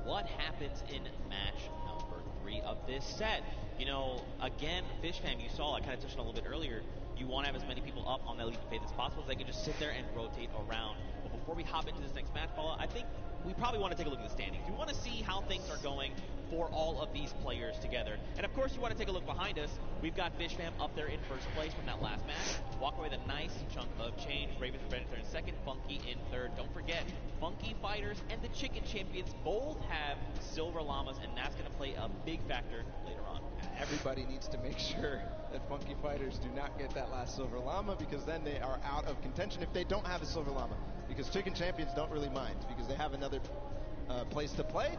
What happens in match number 3 of this set? You know, again, Fish Fam, you saw, I kind of touched on a little bit earlier, you want to have as many people up on that leap of faith as possible so they can just sit there and rotate around. But before we hop into this next match, Bala, I think we probably want to take a look at the standings. We want to see how things are going for all of these players together. And of course, you want to take a look behind us. We've got Fish Fam up there in first place from that last match. Walk away with a nice chunk of change. Ravens Revenge in second, Funky in third. Don't forget, Funky Fighters and the Chicken Champions both have Silver Llamas, and that's going to play a big factor later on. Everybody needs to make sure that Funky Fighters do not get that last Silver Llama, because then they are out of contention if they don't have a Silver Llama. Because Chicken Champions don't really mind, because they have another place to play.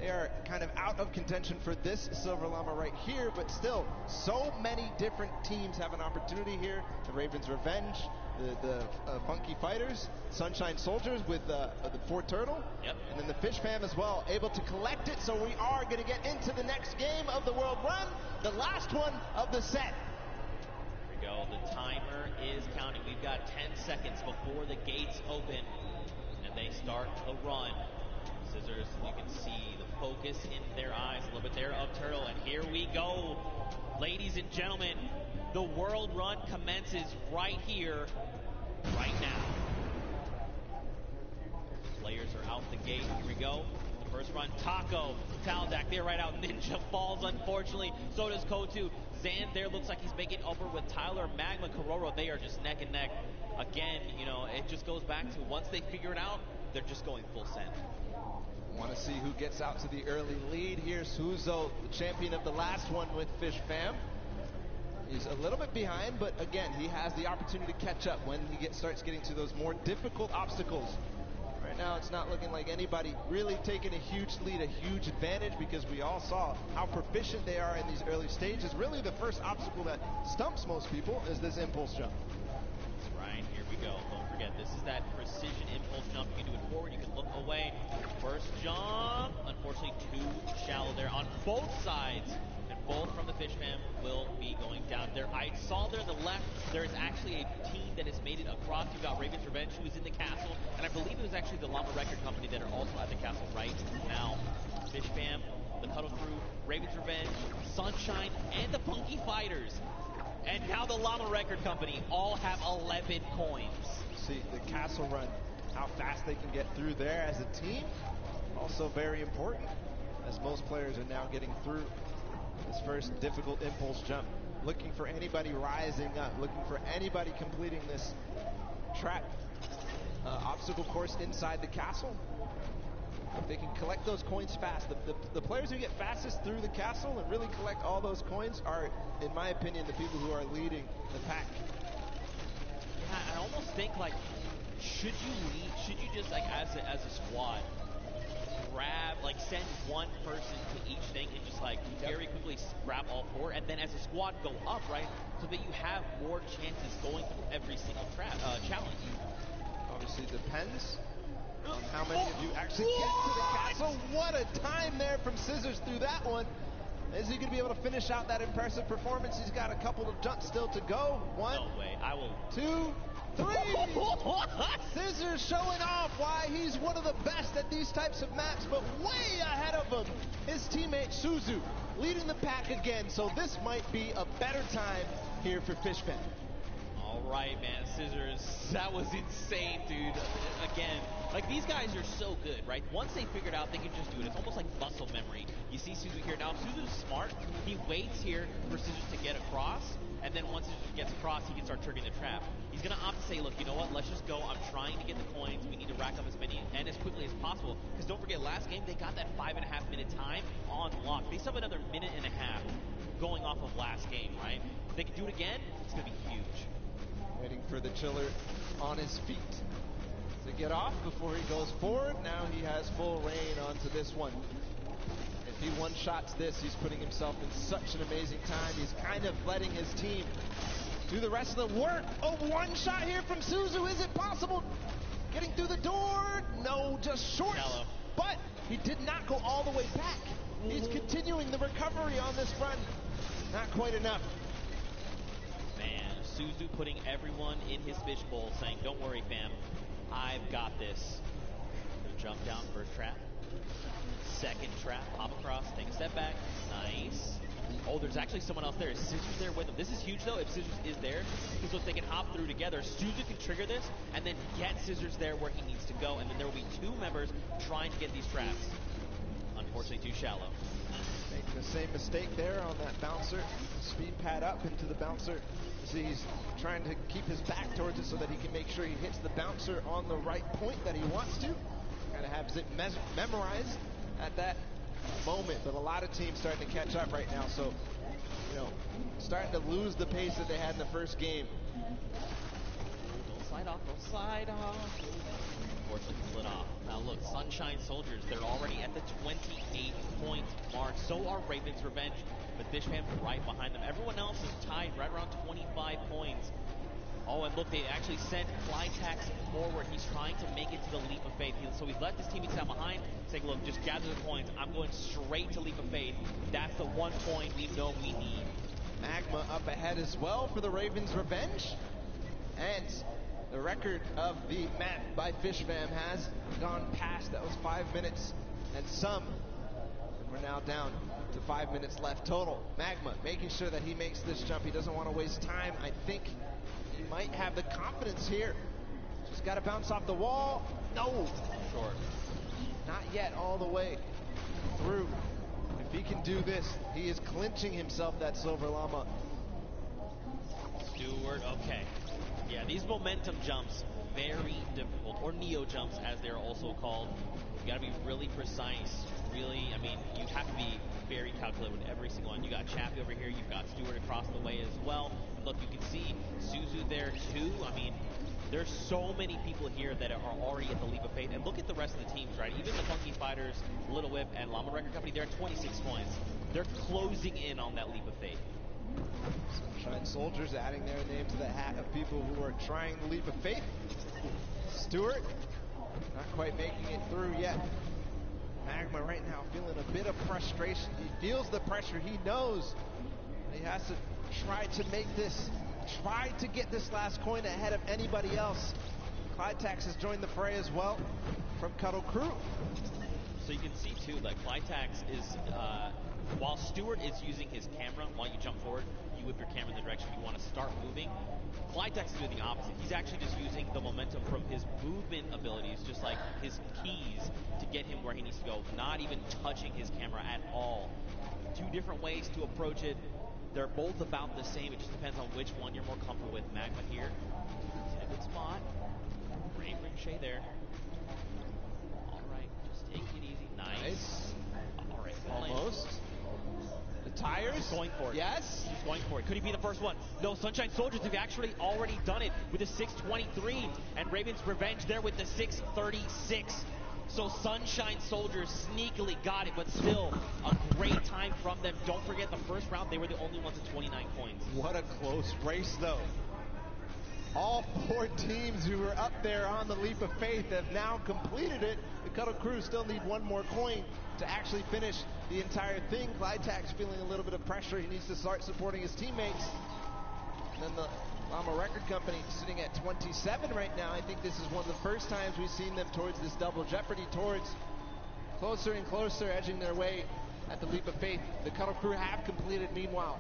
They are kind of out of contention for this Silver Llama right here, but still, so many different teams have an opportunity here. The Ravens Revenge, the Funky Fighters, Sunshine Soldiers with the Fort Turtle, and then the Fish Fam as well, able to collect it. So we are going to get into the next game of the World Run, the last one of the set. Here we go. The timer is counting. We've got 10 seconds before the gates open, and they start the run. Scissors, you can see the focus in their eyes a little bit there of Turtle, and here we go. Ladies and gentlemen, the World Run commences right here, right now. Players are out the gate. Here we go. The first run, Taco, Taldak, they're right out. Ninja falls, unfortunately. So does Kotu. Zan there looks like he's making over with Tyler. Magma, Kororo, they are just neck and neck. Again, you know, it just goes back to once they figure it out, they're just going full send. Want to see who gets out to the early lead. Here's Suzo, the champion of the last one with Fish Fam. He's a little bit behind, but again, he has the opportunity to catch up when he starts getting to those more difficult obstacles. Right now, it's not looking like anybody really taking a huge lead, a huge advantage, because we all saw how proficient they are in these early stages. Really, the first obstacle that stumps most people is this impulse jump. Right, here we go. Don't forget, this is that precision impulse jump. You can do it forward, you can look away. First jump, unfortunately too shallow there on both sides, and both from the Fish Fam will be going down there. I saw there on the left, there is actually a team that has made it across. You've got Ravens Revenge, who is in the castle, and I believe it was actually the Llama Record Company that are also at the castle right now. Fish Fam, the Cuddle Crew, Ravens Revenge, Sunshine, and the Funky Fighters. And now the Llama Record Company all have 11 coins. See the castle run, how fast they can get through there as a team. Also very important, as most players are now getting through this first difficult impulse jump. Looking for anybody rising up, looking for anybody completing this track obstacle course inside the castle. If they can collect those coins fast, the players who get fastest through the castle and really collect all those coins are, in my opinion, the people who are leading the pack. Yeah, I almost think, like, should you just, like, as a squad, grab, like, send one person to each thing and just, like, very quickly grab all four, and then as a squad go up, right, so that you have more chances going through every single challenge. Obviously depends on how many of you actually get to the castle. What a time there from Scissors through that one. Is he going to be able to finish out that impressive performance? He's got a couple of jumps still to go. One, no way. I will. 2, 3. Scissors showing off why he's one of the best at these types of maps, but way ahead of him, his teammate Suzu, leading the pack again. So this might be a better time here for Fish Fam. All right, man, Scissors, that was insane, dude. Again, like, these guys are so good, right? Once they figure it out, they can just do it. It's almost like muscle memory. You see Suzu here. Now, if Suzu's smart, he waits here for Scissors to get across, and then once Scissors gets across, he can start triggering the trap. He's going to opt to say, look, you know what, let's just go. I'm trying to get the coins. We need to rack up as many and as quickly as possible, because don't forget, last game, they got that 5.5-minute time on lock. They still have another minute and a half going off of last game, right? If they can do it again, it's going to be huge. Waiting for the chiller on his feet to get off before he goes forward. Now he has full reign onto this one. If he one-shots this, he's putting himself in such an amazing time. He's kind of letting his team do the rest of the work. Oh, one shot here from Suzu. Is it possible? Getting through the door? No, just short. Shallow. But he did not go all the way back. He's continuing the recovery on this front. Not quite enough. Man, Suzu putting everyone in his fishbowl, saying, don't worry, fam. I've got this. Gonna jump down first trap. Second trap, hop across, take a step back. Nice. Oh, there's actually someone else there. Is Scissors there with him? This is huge, though, if Scissors is there, because look, they can hop through together. Suzu can trigger this, and then get Scissors there where he needs to go, and then there will be two members trying to get these traps. Unfortunately, too shallow. Making the same mistake there on that bouncer. Speed pad up into the bouncer. He's trying to keep his back towards it so that he can make sure he hits the bouncer on the right point that he wants to. Kind of has it memorized at that moment, but a lot of teams starting to catch up right now, so starting to lose the pace that they had in the first game. Don't slide off, don't slide off. Unfortunately, slid off. Now look, Sunshine Soldiers, they're already at the 28-point mark. So are Raven's Revenge, but Fishman's right behind them. Everyone else is tied right around 25 points. Oh, and look, they actually sent Flytax forward. He's trying to make it to the Leap of Faith. So he's left his teammates out behind, saying, look, just gather the points. I'm going straight to Leap of Faith. That's the 1 point we know we need. Magma up ahead as well for the Ravens' Revenge. And the record of the map by FishFam has gone past. That was 5 minutes and some. And we're now down to 5 minutes left total. Magma making sure that he makes this jump. He doesn't want to waste time. I think he might have the confidence here. Just got to bounce off the wall. No. Short. Not yet all the way through. If he can do this, he is clinching himself that Silver Llama. Stewart, okay. Yeah, these momentum jumps, very difficult. Or neo jumps, as they're also called. You got to be really precise. Really, I mean, you have to be very calculated with every single one. You got Chappie over here. You've got Stewart across the way as well. And look, you can see Suzu there too. I mean, there's so many people here that are already at the Leap of Faith. And look at the rest of the teams, right? Even the Funky Fighters, Little Whip, and Llama Record Company, they're at 26 points. They're closing in on that Leap of Faith. Sunshine Soldiers adding their name to the hat of people who are trying the Leap of Faith. Stewart, not quite making it through yet. Magma right now feeling a bit of frustration. He feels the pressure. He knows he has to try to make this, try to get this last coin ahead of anybody else. Clytax has joined the fray as well from Cuddle Crew. So you can see too, like Flytax is, while Stewart is using his camera, while you jump forward, you whip your camera in the direction you want to start moving. Flytax is doing the opposite. He's actually just using the momentum from his movement abilities, just like his keys, to get him where he needs to go, not even touching his camera at all. Two different ways to approach it. They're both about the same. It just depends on which one you're more comfortable with. Magma here. He's in a good spot. Great ricochet there. All right, just take it easy. Nice. All right, almost. The tires. He's going for it. Yes. He's going for it. Could he be the first one? No, Sunshine Soldiers have actually already done it with a 6:23, and Raven's Revenge there with the 6:36. So Sunshine Soldiers sneakily got it, but still a great time from them. Don't forget the first round, they were the only ones at 29 points. What a close race, though. All four teams who were up there on the Leap of Faith have now completed it. The Cuddle Crew still need one more coin to actually finish the entire thing. Clytax feeling a little bit of pressure. He needs to start supporting his teammates. And then the Llama Record Company sitting at 27 right now. I think this is one of the first times we've seen them towards this double jeopardy, towards closer and closer, edging their way at the Leap of Faith. The Cuddle Crew have completed, meanwhile,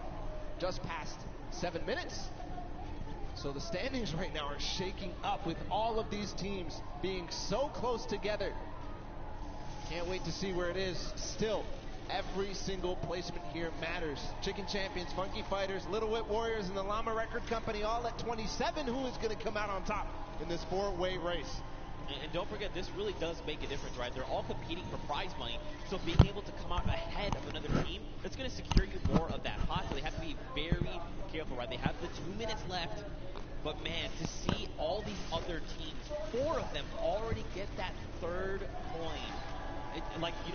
just past 7 minutes. So the standings right now are shaking up with all of these teams being so close together. Can't wait to see where it is. Still, every single placement here matters. Chicken Champions, Funky Fighters, Little Whip Warriors, and the Llama Record Company all at 27. Who is going to come out on top in this four-way race? And don't forget, this really does make a difference, right? They're all competing for prize money, so being able to come out ahead of another team, that's going to secure you more of that pot. They have the 2 minutes left. But man, to see all these other teams, 4 of them already get that 3rd coin.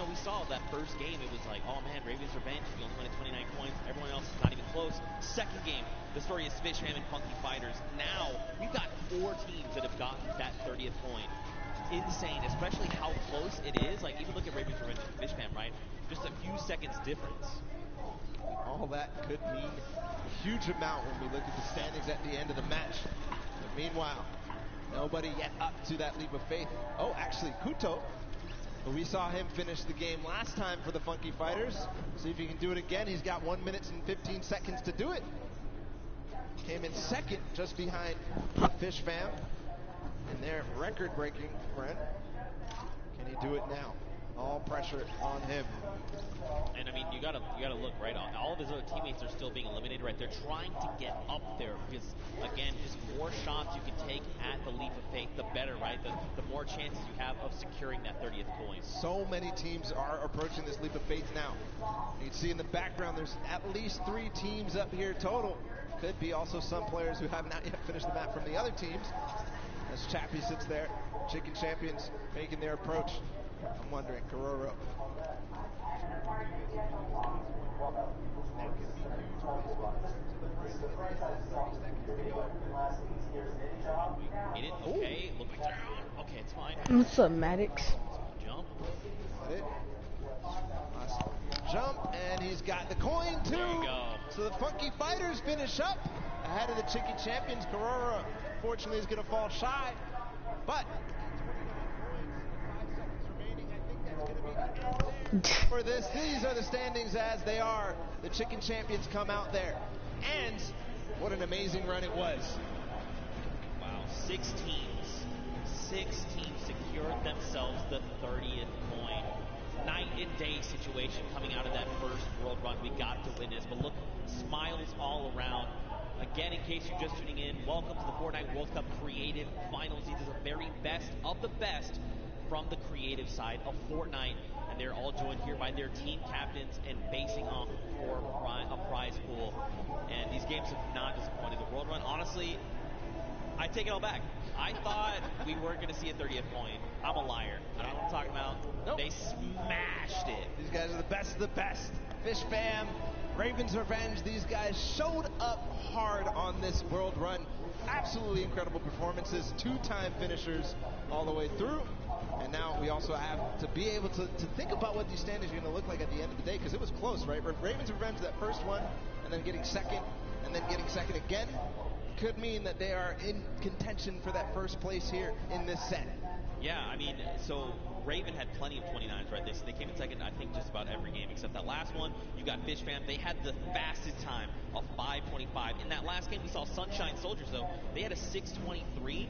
We saw that first game, it was like, oh man, Ravens Revenge, we only won at 29 coins. Everyone else is not even close. Second game, the story is Fishman and Funky Fighters. Now, we've got 4 teams that have gotten that 30th coin. Insane, especially how close it is. Like, even look at Ravens Revenge and Fishman, right? Just a few seconds difference. All that could mean a huge amount when we look at the standings at the end of the match. But meanwhile, nobody yet up to that leap of faith. Oh, actually, Kuto. But we saw him finish the game last time for the Funky Fighters. See if he can do it again. He's got 1 minute and 15 seconds to do it. Came in second, just behind Fish Fam. And their record-breaking run. Can he do it now? All pressure on him. And I mean, you gotta look right on. All of his other teammates are still being eliminated, right? They're trying to get up there because, again, just more shots you can take at the leap of faith, the better, right? The more chances you have of securing that 30th coin. So many teams are approaching this leap of faith now. You can see in the background, there's at least 3 teams up here total. Could be also some players who have not yet finished the map from the other teams. As Chappie sits there, Chicken Champions making their approach. I'm wondering, Kororo. Okay, looking down. Okay, it's fine. What's up, Maddox? Jump. Got it. Last jump, and he's got the coin too. There you go. So the Funky Fighters finish up ahead of the Chicken Champions. Kororo, fortunately, is going to fall shy, but for this, these are the standings as they are. The Chicken Champions come out there, and what an amazing run it was. Wow, 6 teams secured themselves the 30th coin. Night and day situation coming out of that first world run. We got to witness, but look, smiles all around. Again, in case you're just tuning in, welcome to the Fortnite World Cup Creative Finals. These are the very best of the best from the creative side of Fortnite, and they're all joined here by their team captains and basing off for a prize pool. And these games have not disappointed. The World Run, honestly, I take it all back. I thought we weren't going to see a 30th coin. I'm a liar. I don't know what I'm talking about. Nope. They smashed it. These guys are the best of the best. Fish Fam, Ravens Revenge, these guys showed up hard on this World Run. Absolutely incredible performances. 2-time finishers all the way through. And now we also have to be able to think about what these standings are going to look like at the end of the day, because it was close, right? Ravens Revenge, that first one, and then getting second, and then getting second again, could mean that they are in contention for that first place here in this set. Yeah, I mean, so Raven had plenty of 29s, right? They came in second, I think, just about every game, except that last one. You got Fish Fam. They had the fastest time of 5:25. In that last game, we saw Sunshine Soldiers, though. They had a 6:23.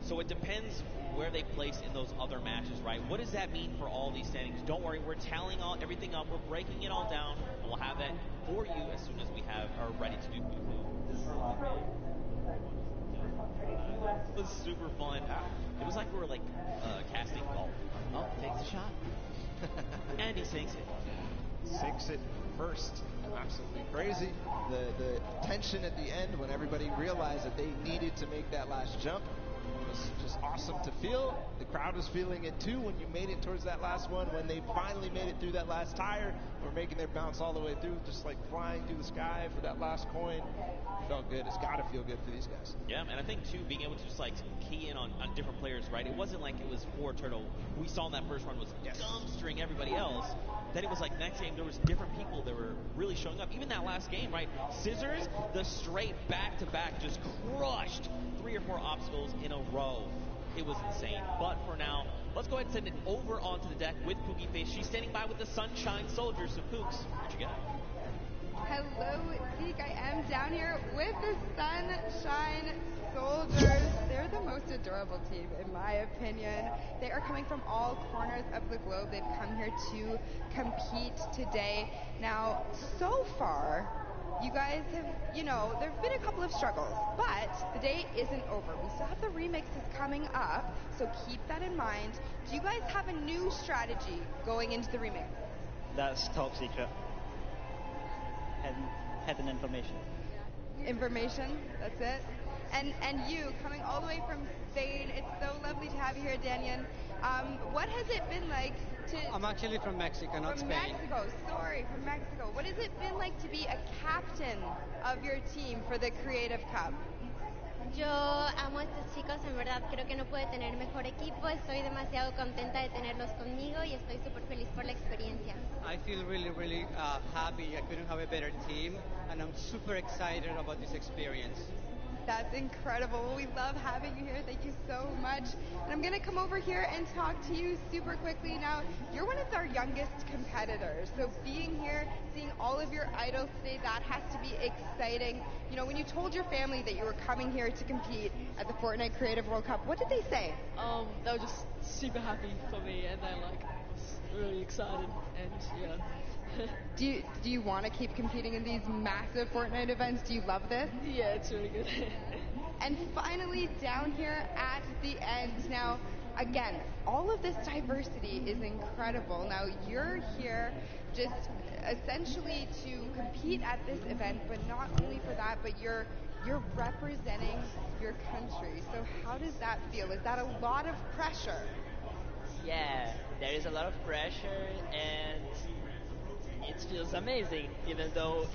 So it depends where they place in those other matches, right? What does that mean for all these standings? Don't worry, we're tallying everything up. We're breaking it all down, and we'll have that for you as soon as we are ready to do. It was super fun. It was like we were casting golf. Oh, takes a shot. And he sinks it. Sinks it first. Absolutely crazy. The tension at the end when everybody realized that they needed to make that last jump was just awesome to feel. The crowd was feeling it too when you made it towards that last one. When they finally made it through that last tire, were making their bounce all the way through, just like flying through the sky for that last coin. Felt good. It's got to feel good for these guys. Yeah, and I think too, being able to just key in on different players, right? It wasn't like it was 4 Turtle. We saw in that first run was dumbstering everybody else. Then it was like next game there was different people that were really showing up. Even that last game, right? Scissors, the straight back-to-back just crushed 3 or 4 obstacles in a row. It was insane. But for now, let's go ahead and send it over onto the deck with Pookie Face. She's standing by with the Sunshine Soldiers. So Pooks, what you got? Hello, Zeke. I am down here with the Sunshine Soldiers. They're the most adorable team, in my opinion. They are coming from all corners of the globe. They've come here to compete today. Now, so far, you guys have, there have been a couple of struggles, but the day isn't over. We still have the remixes coming up, so keep that in mind. Do you guys have a new strategy going into the remix? That's top secret. Hidden information. information. That's it. And you, coming all the way from Spain, it's so lovely to have you here, Daniel. What has it been like to... I'm actually from Mexico, not from Spain. Mexico, sorry, from Mexico. What has it been like to be a captain of your team for the Creative Cup? Yo amo a estos chicos, en verdad creo que no puede tener mejor equipo, estoy demasiado contenta de tenerlos conmigo y estoy súper feliz por la experiencia. I feel really happy. I couldn't have a better team, and I'm super excited about this experience. That's incredible. Well, we love having you here. Thank you so much. And I'm going to come over here and talk to you super quickly. Now, you're one of our youngest competitors. So being here, seeing all of your idols today, that has to be exciting. You know, when you told your family that you were coming here to compete at the Fortnite Creative World Cup, what did they say? They were just super happy for me, and they was really excited, and yeah. Do you want to keep competing in these massive Fortnite events? Do you love this? Yeah, it's really good. And finally, down here at the end, now, again, all of this diversity is incredible. Now, you're here just essentially to compete at this event, but not only for that, but you're representing your country. So how does that feel? Is that a lot of pressure? Yeah, there is a lot of pressure, and it feels amazing, even though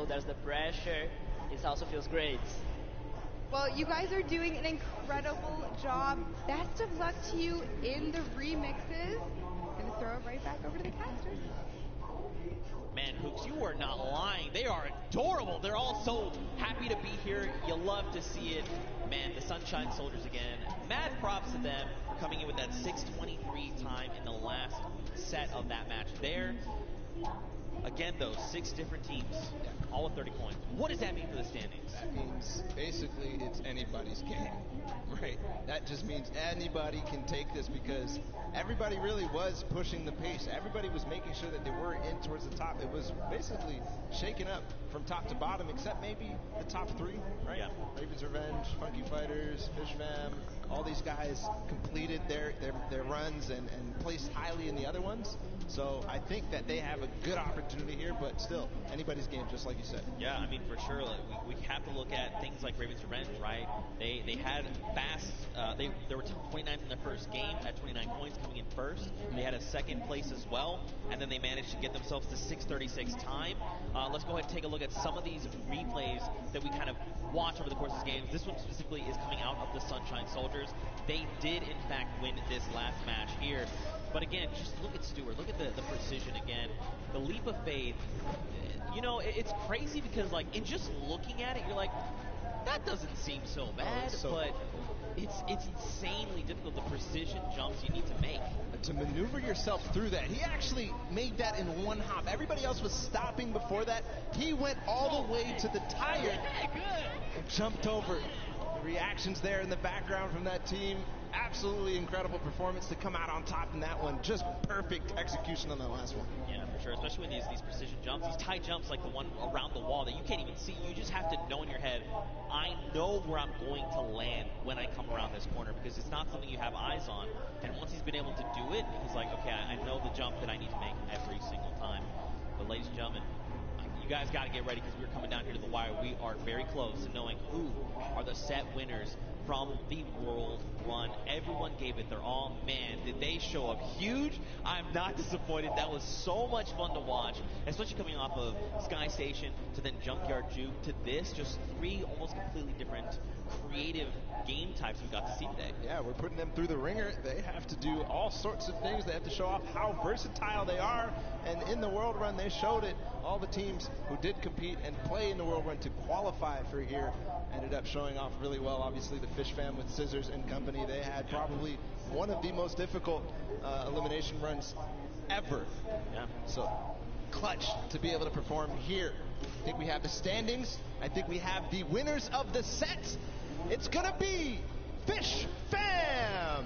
there's the pressure, it also feels great. Well, you guys are doing an incredible job. Best of luck to you in the remixes. I'm gonna throw it right back over to the casters. Man, Hooks, you are not lying. They are adorable. They're all so happy to be here. You love to see it. Man, the Sunshine Soldiers again. Mad props to them for coming in with that 6:23 time in the last set of that match there. Again, though, 6 different teams, all with 30 coins. What does that mean for the standings? That means basically it's anybody's game, right? That just means anybody can take this because everybody really was pushing the pace. Everybody was making sure that they were in towards the top. It was basically shaken up from top to bottom, except maybe the top 3, right? Yeah. Raven's Revenge, Funky Fighters, Fish Fam, all these guys completed their runs and placed highly in the other ones. So I think that they have a good opportunity here, but still, anybody's game, just like you said. Yeah, I mean, for sure. Like, we have to look at things like Raven's Revenge, right? They had fast, they were 29 in their first game at 29 coins coming in first. They had a second place as well, and then they managed to get themselves to 6:36 time. Let's go ahead and take a look at some of these replays that we kind of watch over the course of these games. This one specifically is coming out of the Sunshine Soldiers. They did, in fact, win this last match here. But again, just look at Stewart. Look at the precision again. The leap of faith. You know, it's crazy because, like, in just looking at it, you're like, that doesn't seem so bad. But it's insanely difficult, the precision jumps you need to make. To maneuver yourself through that. He actually made that in one hop. Everybody else was stopping before that. He went all the way to the tire and jumped over. The reactions there in the background from that team. Absolutely incredible performance to come out on top in that one. Just perfect execution on that last one. Yeah, for sure. Especially when these precision jumps, these tight jumps like the one around the wall that you can't even see. You just have to know in your head, I know where I'm going to land when I come around this corner, because it's not something you have eyes on. And once he's been able to do it, he's like, okay, I know the jump that I need to make every single time. But ladies and gentlemen, you guys got to get ready because we're coming down here to the wire. We are very close to knowing who are the set winners from the World Run. Everyone gave it their all. Man, did they show up huge. I'm not disappointed. That was so much fun to watch, especially coming off of Sky Station to then Junkyard Juke to this. Just 3 almost completely different creative game types we got to see today. Yeah, we're putting them through the ringer. They have to do all sorts of things. They have to show off how versatile they are. And in the World Run, they showed it. All the teams who did compete and play in the World Run to qualify for here ended up showing off really well. Obviously, the Fish Fam with Scissors and company, they had probably one of the most difficult elimination runs ever. Yeah. So clutch to be able to perform here. I think we have the standings. I think we have the winners of the set. It's going to be Fish Fam.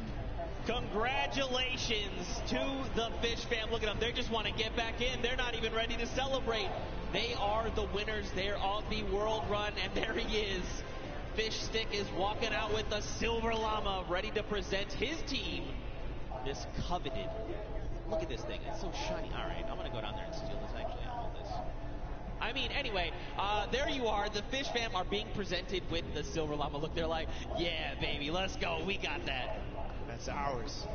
Congratulations to the Fish Fam. Look at them. They just want to get back in. They're not even ready to celebrate. They are the winners. They're on the World Run, and there he is. Fish Stick is walking out with the Silver Llama, ready to present his team this coveted. Look at this thing. It's so shiny. All right, I'm going to go down there and steal this. Actually, I want this. I mean, anyway, there you are. The Fish Fam are being presented with the Silver Llama. Look, they're like, yeah, baby, let's go. We got that. That's ours.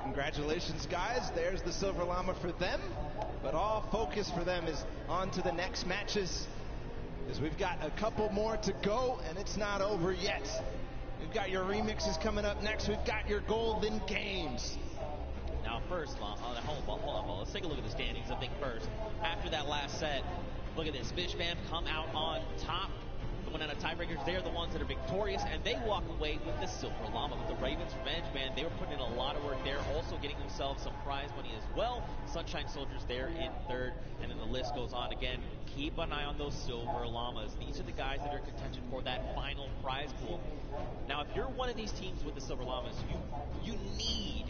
Congratulations, guys. There's the Silver Llama for them. But all focus for them is on to the next matches, as we've got a couple more to go, and it's not over yet. We've got your remixes coming up next. We've got your Golden Games. Now, first, hold on. Let's take a look at the standings. I think first, after that last set, look at this. Fish Fam come out on top. Going out of tiebreakers, they're the ones that are victorious, and they walk away with the Silver Llama. With the Ravens Revenge Band, they were putting in a lot of work there, also getting themselves some prize money as well. Sunshine Soldiers there in third, and then the list goes on again. Keep an eye on those Silver Llamas. These are the guys that are in contention for that final prize pool. Now, if you're one of these teams with the Silver Llamas, you need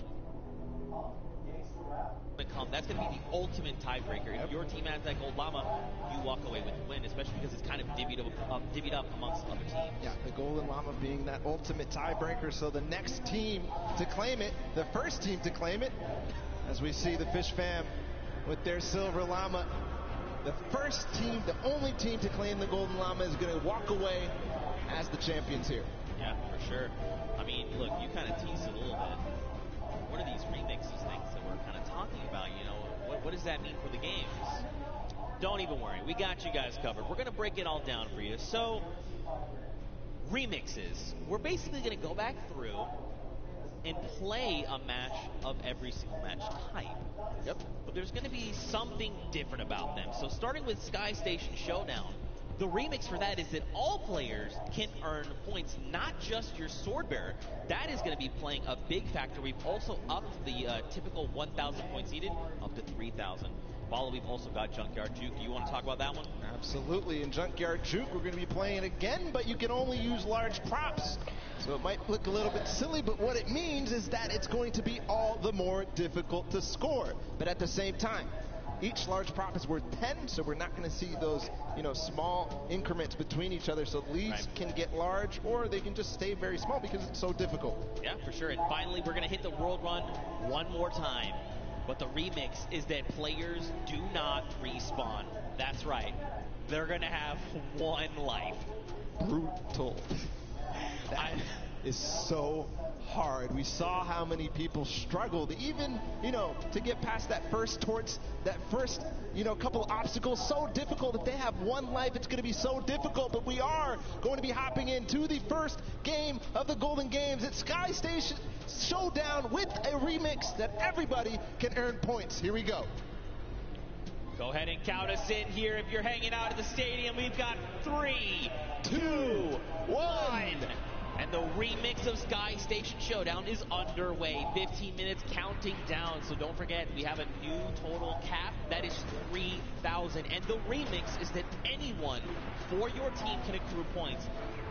to come. That's going to be the ultimate tiebreaker. If your team has that Gold Llama, you walk away with the win, especially because it's kind of divvied up amongst other teams. Yeah, the Golden Llama being that ultimate tiebreaker. So the next team to claim it, the first team to claim it, as we see the Fish Fam with their Silver Llama, the first team, the only team to claim the Golden Llama is going to walk away as the champions here. Yeah, for sure. I mean, look, you kind of teased it a little bit. What are these remixes things that we're kind of talking about? You know, what does that mean for the games? Don't even worry. We got you guys covered. We're going to break it all down for you. So, remixes. We're basically going to go back through and play a match of every single match type. Yep. But there's going to be something different about them. So, starting with Sky Station Showdown, the remix for that is that all players can earn points, not just your sword bearer. That is going to be playing a big factor. We've also upped the typical 1,000 points needed up to 3,000. Follow, we've also got Junkyard Juke. Do you want to talk about that one? Absolutely. In Junkyard Juke, we're going to be playing again, but you can only use large props. So it might look a little bit silly, but what it means is that it's going to be all the more difficult to score. But at the same time, each large prop is worth 10, so we're not going to see those, small increments between each other. So leads can get large, or they can just stay very small because it's so difficult. Yeah, for sure. And finally, we're going to hit the World Run one more time. But the remix is that players do not respawn. That's right. They're going to have one life. Brutal. That is so hard. We saw how many people struggled, even, to get past that first couple obstacles. So difficult. If they have one life, it's going to be so difficult. But we are going to be hopping into the first game of the Golden Games. It's Sky Station Showdown with a remix that everybody can earn points. Here we go. Go ahead and count us in here. If you're hanging out at the stadium, we've got 3, 2, 1. And the remix of Sky Station Showdown is underway. 15 minutes counting down. So don't forget, we have a new total cap. That is 3,000. And the remix is that anyone for your team can accrue points.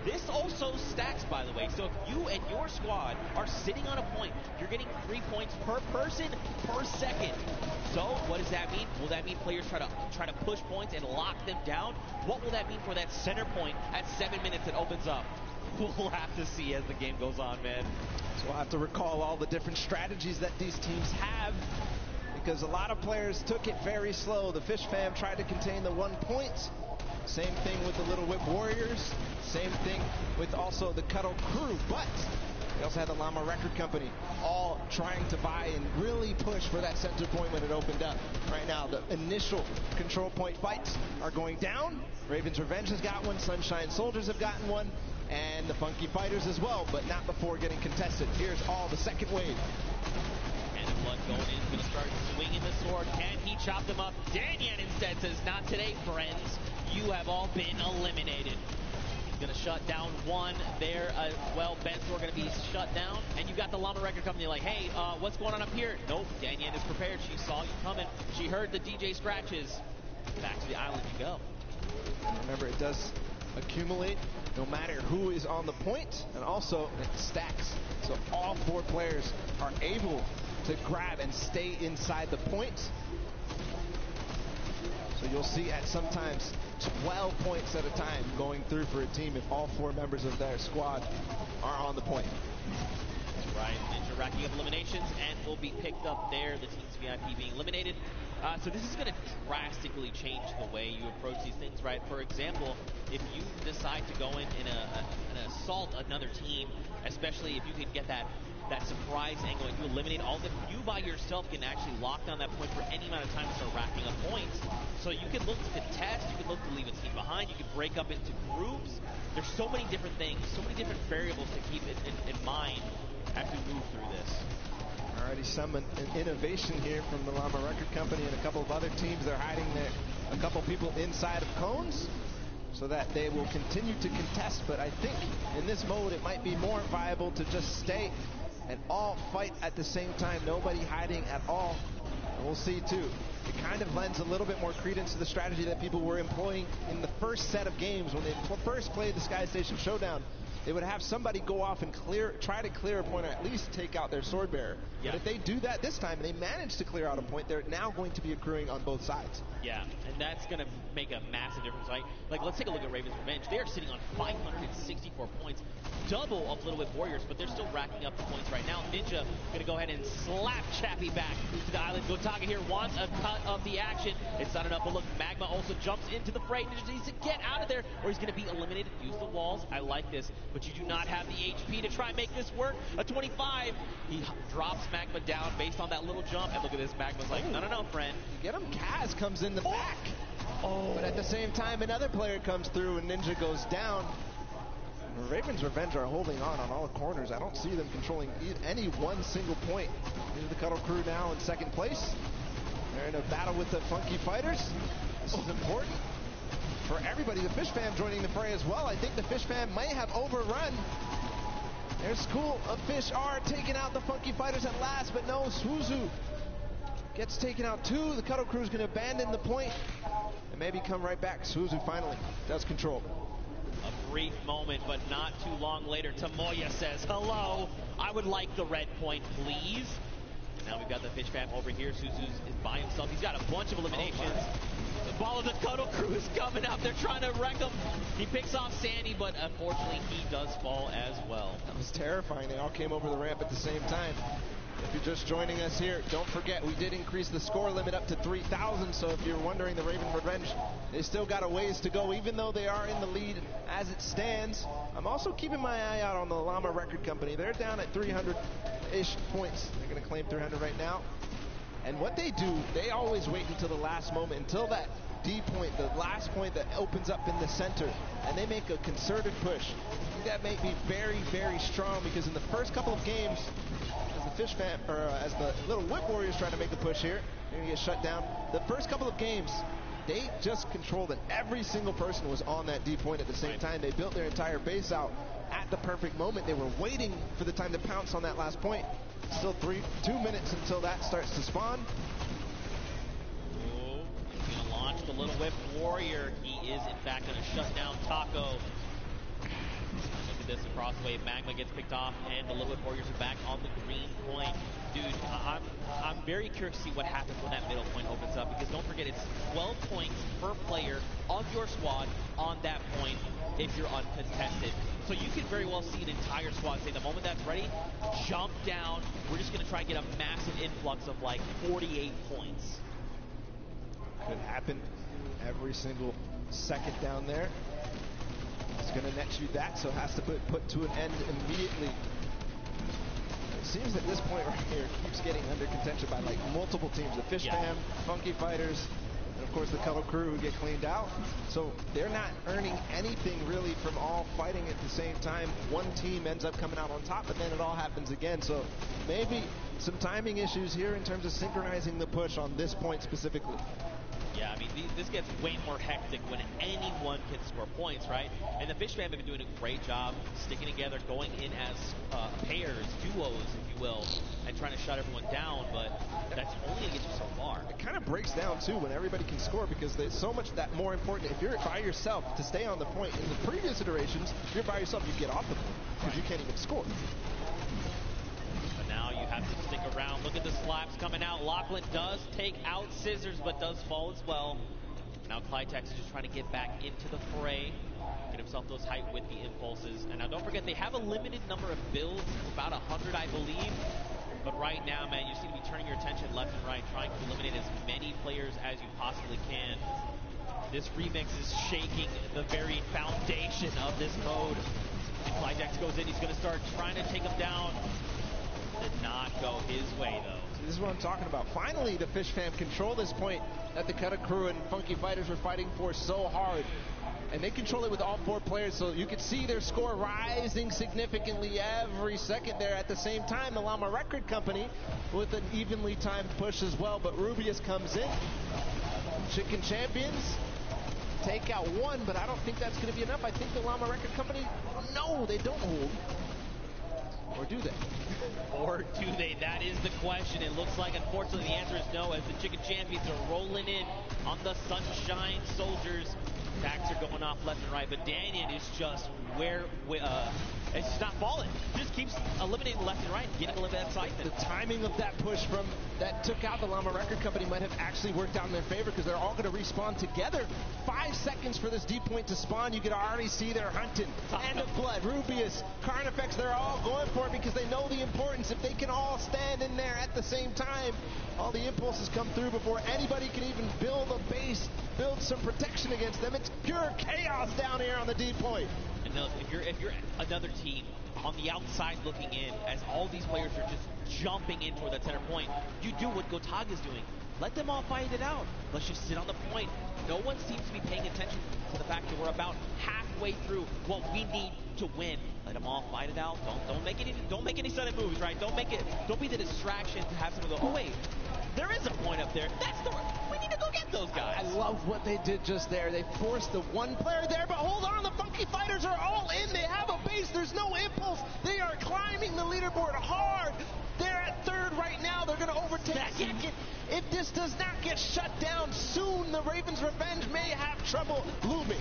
This also stacks, by the way. So if you and your squad are sitting on a point, you're getting 3 points per person per second. So what does that mean? Will that mean players try to push points and lock them down? What will that mean for that center point at 7 minutes that opens up? We'll have to see as the game goes on, man. So we'll have to recall all the different strategies that these teams have, because a lot of players took it very slow. The Fish Fam tried to contain the 1 point. Same thing with the Little Whip Warriors. Same thing with also the Cuddle Crew. But we also had the Llama Record Company all trying to buy and really push for that center point when it opened up. Right now, the initial control point fights are going down. Raven's Revenge has got one. Sunshine Soldiers have gotten one. And the Funky Fighters as well, but not before getting contested. Here's all the second wave. And Blood going in, going to start swinging the sword. Can he chop them up? Danyan instead says, not today, friends. You have all been eliminated. He's going to shut down one there as well. Bensor going to be shut down. And you've got the Llama Record Company like, hey, what's going on up here? Nope, Danyan is prepared. She saw you coming. She heard the DJ scratches. Back to the island you go. And remember, it does accumulate no matter who is on the point, and also it stacks. So all 4 players are able to grab and stay inside the point. So you'll see at sometimes 12 points at a time going through for a team if all 4 members of their squad are on the point. That's right. Ninja racking up eliminations and will be picked up there. The team's VIP being eliminated. So this is going to drastically change the way you approach these things, right? For example, if you decide to go in and assault another team, especially if you can get that surprise angle and you eliminate all of them, you by yourself can actually lock down that point for any amount of time and start racking up points. So you can look to contest, you can look to leave a team behind, you can break up into groups. There's so many different things, so many different variables to keep in mind as we move through this. Already some innovation here from the Llama Record Company and a couple of other teams. They're hiding a couple people inside of cones so that they will continue to contest. But I think in this mode it might be more viable to just stay and all fight at the same time. Nobody hiding at all. And we'll see too. It kind of lends a little bit more credence to the strategy that people were employing in the first set of games when they first played the Sky Station Showdown. They would have somebody go off and try to clear a point or at least take out their sword bearer. Yeah. But if they do that this time and they manage to clear out a point, they're now going to be accruing on both sides. Yeah, and that's going to make a massive difference. Like, let's take a look at Raven's Revenge. They are sitting on 564 points, double of Little Whip Warriors, but they're still racking up the points right now. Ninja going to go ahead and slap Chappie back to the island. Gotaga here wants a cut of the action. It's not enough, but look, Magma also jumps into the fray. Ninja needs to get out of there, or he's going to be eliminated. Use the walls. I like this, but you do not have the HP to try and make this work. A 25. He drops Magma down based on that little jump, and look at this. Magma's like, no, friend. Get him. Kaz comes in the back. Oh. But at the same time, another player comes through and Ninja goes down. Raven's Revenge are holding on all the corners. I don't see them controlling any one single point. Here's the Cuddle Crew now in second place. They're in a battle with the Funky Fighters. This is important for everybody. The Fish Fam joining the fray as well. I think the Fish Fam may have overrun. Their School of Fish are taking out the Funky Fighters at last, but no, Suzu gets taken out too. The Cuddle Crew is going to abandon the point and maybe come right back. Suzu finally does control. A brief moment, but not too long later, Tomoya says, hello, I would like the red point, please. And now we've got the Fish Fam over here. Suzu is by himself. He's got a bunch of eliminations. The ball of the Cuddle Crew is coming up. They're trying to wreck him. He picks off Sandy, but unfortunately he does fall as well. That was terrifying. They all came over the ramp at the same time. If you're just joining us here, don't forget we did increase the score limit up to 3,000. So if you're wondering, the Raven Revenge, they still got a ways to go, even though they are in the lead as it stands. I'm also keeping my eye out on the Llama Record Company. They're down at 300-ish points. They're going to claim 300 right now. And what they do, they always wait until the last moment, until that D point, the last point that opens up in the center, and they make a concerted push. I think that may be very, very strong, because in the first couple of games, as the Fish Fam, or as the Little Whip Warriors trying to make the push here, they're going to get shut down. The first couple of games, they just controlled it. Every single person was on that D point at the same time. They built their entire base out at the perfect moment. They were waiting for the time to pounce on that last point. Still 2 minutes until that starts to spawn. Oh, he's going to launch the Little Whip Warrior. He is, in fact, going to shut down Taco. Look at this across the way. Magma gets picked off, and the Little Whip Warriors are back on the green point. Dude, I'm very curious to see what happens when that middle point opens up, because don't forget, it's 12 points per player of your squad on that point if you're uncontested. So you can very well see an entire squad say, the moment that's ready, jump down. We're just going to try and get a massive influx of like 48 points. Could happen every single second down there. It's going to net you that, so it has to put to an end immediately. It seems that this point right here keeps getting under contention by like multiple teams. The Fish Fam, Funky Fighters, and of course the Cuddle Crew, who get cleaned out. So they're not earning anything really from all fighting at the same time. One team ends up coming out on top, but then it all happens again. So maybe some timing issues here in terms of synchronizing the push on this point specifically. Yeah, I mean, this gets way more hectic when anyone can score points, right? And the Fish Fam have been doing a great job sticking together, going in as pairs, duos, if you will, and trying to shut everyone down, but that's only going to get you so far. It kind of breaks down, too, when everybody can score, because there's so much that more important. If you're by yourself to stay on the point, in the previous iterations, if you're by yourself, you get off the point, because you can't even score. But now you have to stick around. Look at the slaps coming out. Lachlan does take out Scissors, but does fall as well. Now Clytex is just trying to get back into the fray, get himself those height with the impulses. And now don't forget, they have a limited number of builds, about 100, I believe. But right now, man, you just need to be turning your attention left and right, trying to eliminate as many players as you possibly can. This remix is shaking the very foundation of this mode. And Flyjax goes in, he's going to start trying to take him down. Did not go his way, though. So this is what I'm talking about. Finally, the Fish Fam control this point that the Cutter Crew and Funky Fighters were fighting for so hard. And they control it with all 4 players, so you can see their score rising significantly every second there. At the same time, the Llama Record Company with an evenly timed push as well, but Rubius comes in. Chicken Champions take out 1, but I don't think that's going to be enough. I think the Llama Record Company, no, they don't hold. Or do they? Or do they? That is the question. It looks like, unfortunately, the answer is no, as the Chicken Champions are rolling in on the Sunshine Soldiers. Attacks are going off left and right, but Daniel is just it's just not falling. Just keeps eliminating left and right, getting a little bit of excitement. The timing of that push that took out the Llama Record Company might have actually worked out in their favor, because they're all going to respawn together. 5 seconds for this D point to spawn. You can already see they're hunting. Hand of Blood, Rubius, Carnifex, they're all going for it because they know the importance. If they can all stand in there at the same time, all the impulses come through before anybody can even build a base, build some protection against them. It's pure chaos down here on the D point. And if you're another team on the outside looking in, as all these players are just jumping in toward that center point, you do what Gotaga is doing. Let them all fight it out. Let's just sit on the point. No one seems to be paying attention to the fact that we're about halfway through what we need to win. Let them all fight it out. Don't make any sudden moves, right? Don't be the distraction to have someone go, oh wait, there is a point up there. We need to go get those guys. I love what they did just there. They forced the 1 player there, but hold on, the Funky Fighters are all in. They have a base. There's no impulse. They are climbing the leaderboard hard. They're at 3rd right now. They're going to overtake 2nd. If this does not get shut down soon, the Ravens' revenge may have trouble looming.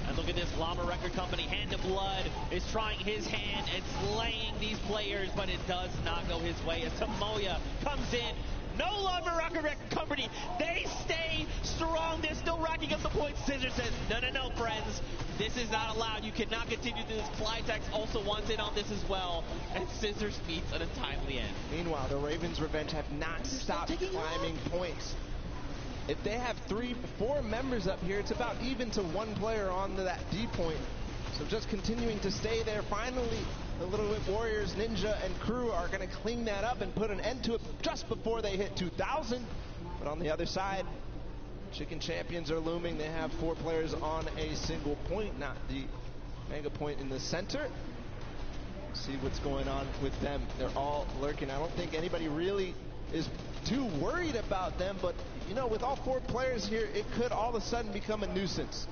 And look at this, Llama Record Company, Hand of Blood, is trying his hand and slaying these players, but it does not go his way as Tomoya comes in. No Llama Record Company, they stay strong. They're still racking up the points. Scissor says, no, friends. This is not allowed. You cannot continue to this. Flytex also wants in on this as well. And Scissors meets an untimely end. Meanwhile, the Ravens' revenge have not stopped climbing points. If they have 4 members up here, it's about even to 1 player on that D point. So just continuing to stay there. Finally, the Little Whip Warriors, Ninja, and crew are going to clean that up and put an end to it just before they hit 2,000. But on the other side, Chicken Champions are looming. They have 4 players on a single point, not the mega point in the center. See what's going on with them. They're all lurking. I don't think anybody really is too worried about them, but you know, with all 4 players here, it could all of a sudden become a nuisance.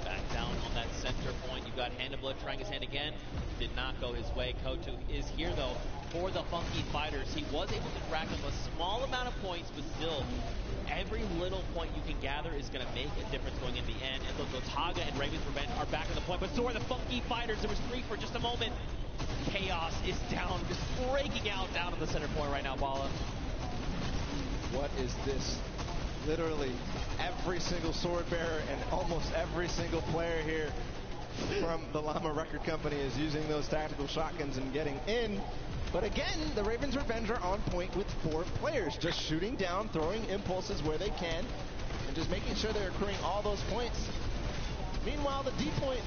Back down on that center point, you've got Hand of Blood trying his hand again. Did not go his way. Kotu is here, though, for the Funky Fighters. He was able to rack up a small amount of points, but still, every little point you can gather is going to make a difference going in the end. And look, Gotaga and Ravens Revenge are back on the point, but so are the Funky Fighters. There was 3 for just a moment. Chaos is down, just breaking out down on the center point right now, Bala. What is this? Literally every single sword bearer and almost every single player here from the Llama Record Company is using those tactical shotguns and getting in. But again, the Ravens Revenge are on point with 4 players, just shooting down, throwing impulses where they can, and just making sure they're accruing all those points. Meanwhile, the D point,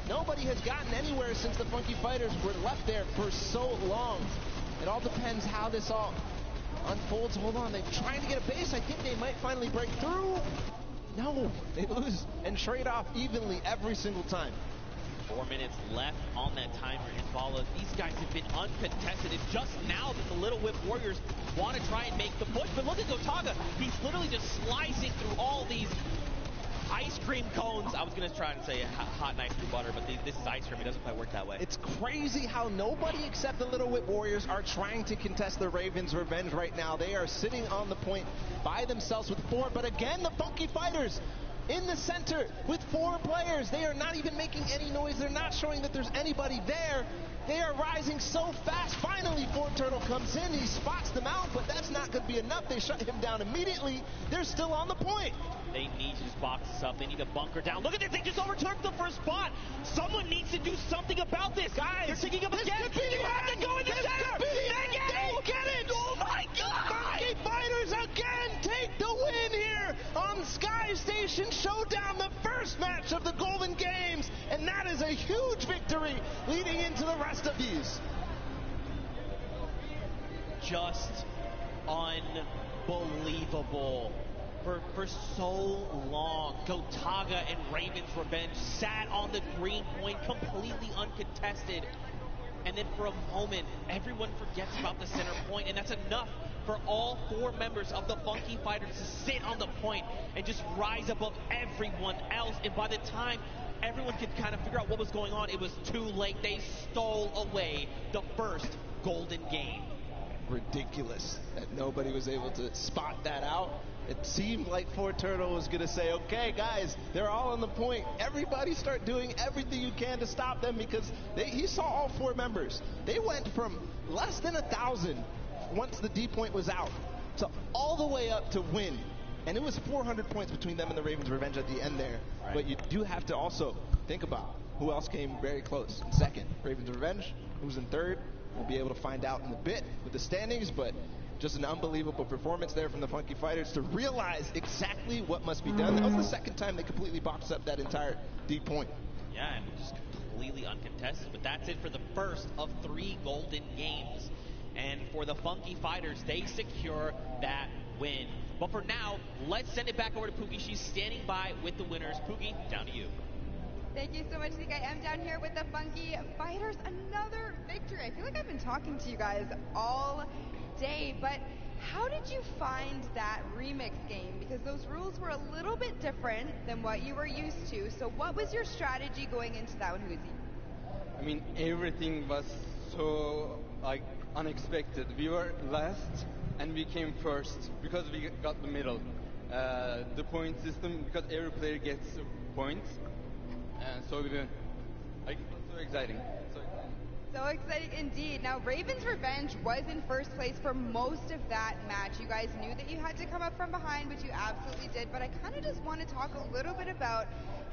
nobody has gotten anywhere since the Funky Fighters were left there for so long. It all depends how this all unfolds. Hold on, they're trying to get a base. I think they might finally break through. No, they lose and trade off evenly every single time. 4 minutes left on that timer, and Bala, these guys have been uncontested. It's just now that the Little Whip Warriors want to try and make the push, but look at Gotaga. He's literally just slicing through all these ice cream cones. I was going to try and say hot knife through butter, but this is ice cream. It doesn't quite work that way. It's crazy how nobody except the Little Whip Warriors are trying to contest the Ravens' revenge right now. They are sitting on the point by themselves with 4, but again, the Funky Fighters in the center with 4 players. They are not even making any noise. They're not showing that there's anybody there. They are rising so fast. Finally, Turtle comes in. He spots them out, but that's not going to be enough. They shut him down immediately. They're still on the point. They need to just box this up. They need to bunker down. Look at this. They just overtook the first spot. Someone needs to do something about this. Guys, they're taking up again. You have to go in the center. They get it. Oh, my God. Funky Fighters again take the win here on Sky Station Showdown, the first match of the Golden Games. And that is a huge victory leading into the rest of these. Just unbelievable. For so long, Gotaga and Raven's Revenge sat on the green point completely uncontested. And then for a moment, everyone forgets about the center point, and that's enough for all 4 members of the Funky Fighters to sit on the point and just rise above everyone else. And by the time everyone could kind of figure out what was going on, it was too late. They stole away the first golden game. Ridiculous that nobody was able to spot that out. It seemed like Turtle was going to say, okay, guys, they're all on the point. Everybody start doing everything you can to stop them, because he saw all 4 members. They went from less than 1,000 once the D point was out to all the way up to win. And it was 400 points between them and the Ravens Revenge at the end there. Right. But you do have to also think about who else came very close in second. Ravens Revenge, who's in third. We'll be able to find out in a bit with the standings, but just an unbelievable performance there from the Funky Fighters to realize exactly what must be done. That was the second time they completely boxed up that entire D point. Yeah, and just completely uncontested. But that's it for the first of 3 golden games. And for the Funky Fighters, they secure that win. But for now, let's send it back over to Pookie. She's standing by with the winners. Pookie, down to you. Thank you so much, Nick. I am down here with the Funky Fighters. Another victory. I feel like I've been talking to you guys all day, but how did you find that remix game? Because those rules were a little bit different than what you were used to. So what was your strategy going into that one, Huzi? I mean, everything was so unexpected. We were last and we came first because we got the middle. The point system, because every player gets points, and so we went. So exciting. So exciting indeed. Now, Raven's Revenge was in first place for most of that match. You guys knew that you had to come up from behind, which you absolutely did. But I kind of just want to talk a little bit about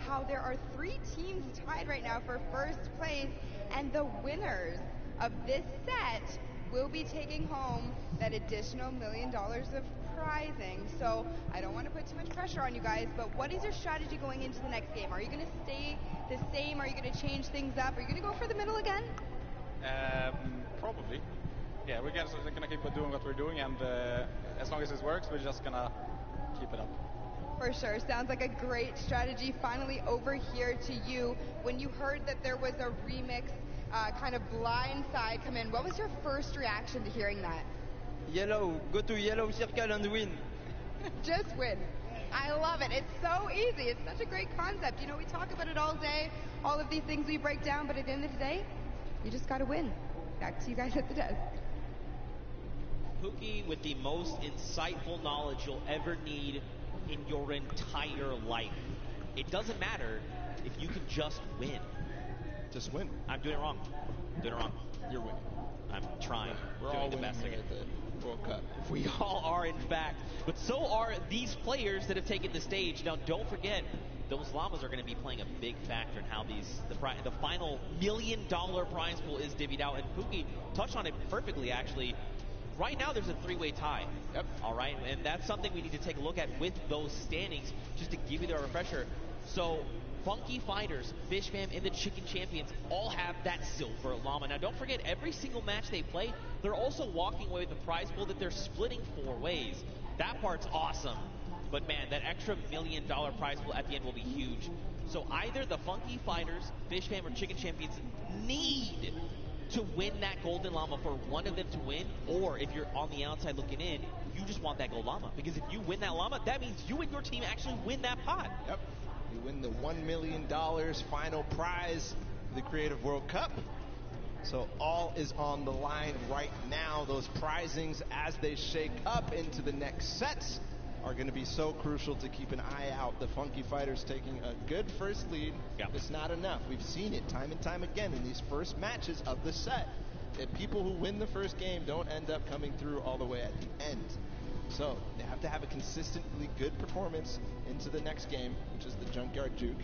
how there are 3 teams tied right now for first place, and the winners of this set will be taking home that additional $1 million of prizing. So I don't want to put too much pressure on you guys, but what is your strategy going into the next game? Are you going to stay the same? Are you going to change things up? Are you going to go for the middle again? Probably. Yeah, we're going to keep doing what we're doing, and as long as it works, we're just going to keep it up. For sure. Sounds like a great strategy. Finally, over here to you. When you heard that there was a remix kind of blind side come in, what was your first reaction to hearing that? Yellow. Go to yellow circle and win. Just win. I love it. It's so easy. It's such a great concept. You know, we talk about it all day, all of these things we break down, but at the end of the day, you just got to win. Back to you guys at the desk. Pookie with the most insightful knowledge you'll ever need in your entire life. It doesn't matter if you can just win. Just win. I'm doing it wrong. Doing it wrong. You're winning. I'm trying. We're all winning here at the World Cup. We all are, in fact. But so are these players that have taken the stage. Now, don't forget, those llamas are going to be playing a big factor in how the final $1 million prize pool is divvied out. And Pookie touched on it perfectly, actually. Right now, there's a 3-way tie. Yep. All right, and that's something we need to take a look at with those standings, just to give you the refresher. So, Funky Fighters, Fish Fam, and the Chicken Champions all have that silver llama. Now, don't forget, every single match they play, they're also walking away with the prize pool that they're splitting 4 ways. That part's awesome. But man, that extra $1 million prize pool at the end will be huge. So either the Funky Fighters, Fish Fam, or Chicken Champions need to win that golden llama for one of them to win, or if you're on the outside looking in, you just want that gold llama. Because if you win that llama, that means you and your team actually win that pot. Yep. You win the $1 million final prize for the Creative World Cup. So all is on the line right now. Those prizings as they shake up into the next sets. are going to be so crucial to keep an eye out. The Funky Fighters taking a good first lead. It's not enough. We've seen it time and time again in these first matches of the set. That people who win the first game don't end up coming through all the way at the end. So they have to have a consistently good performance into the next game, which is the Junkyard Juke,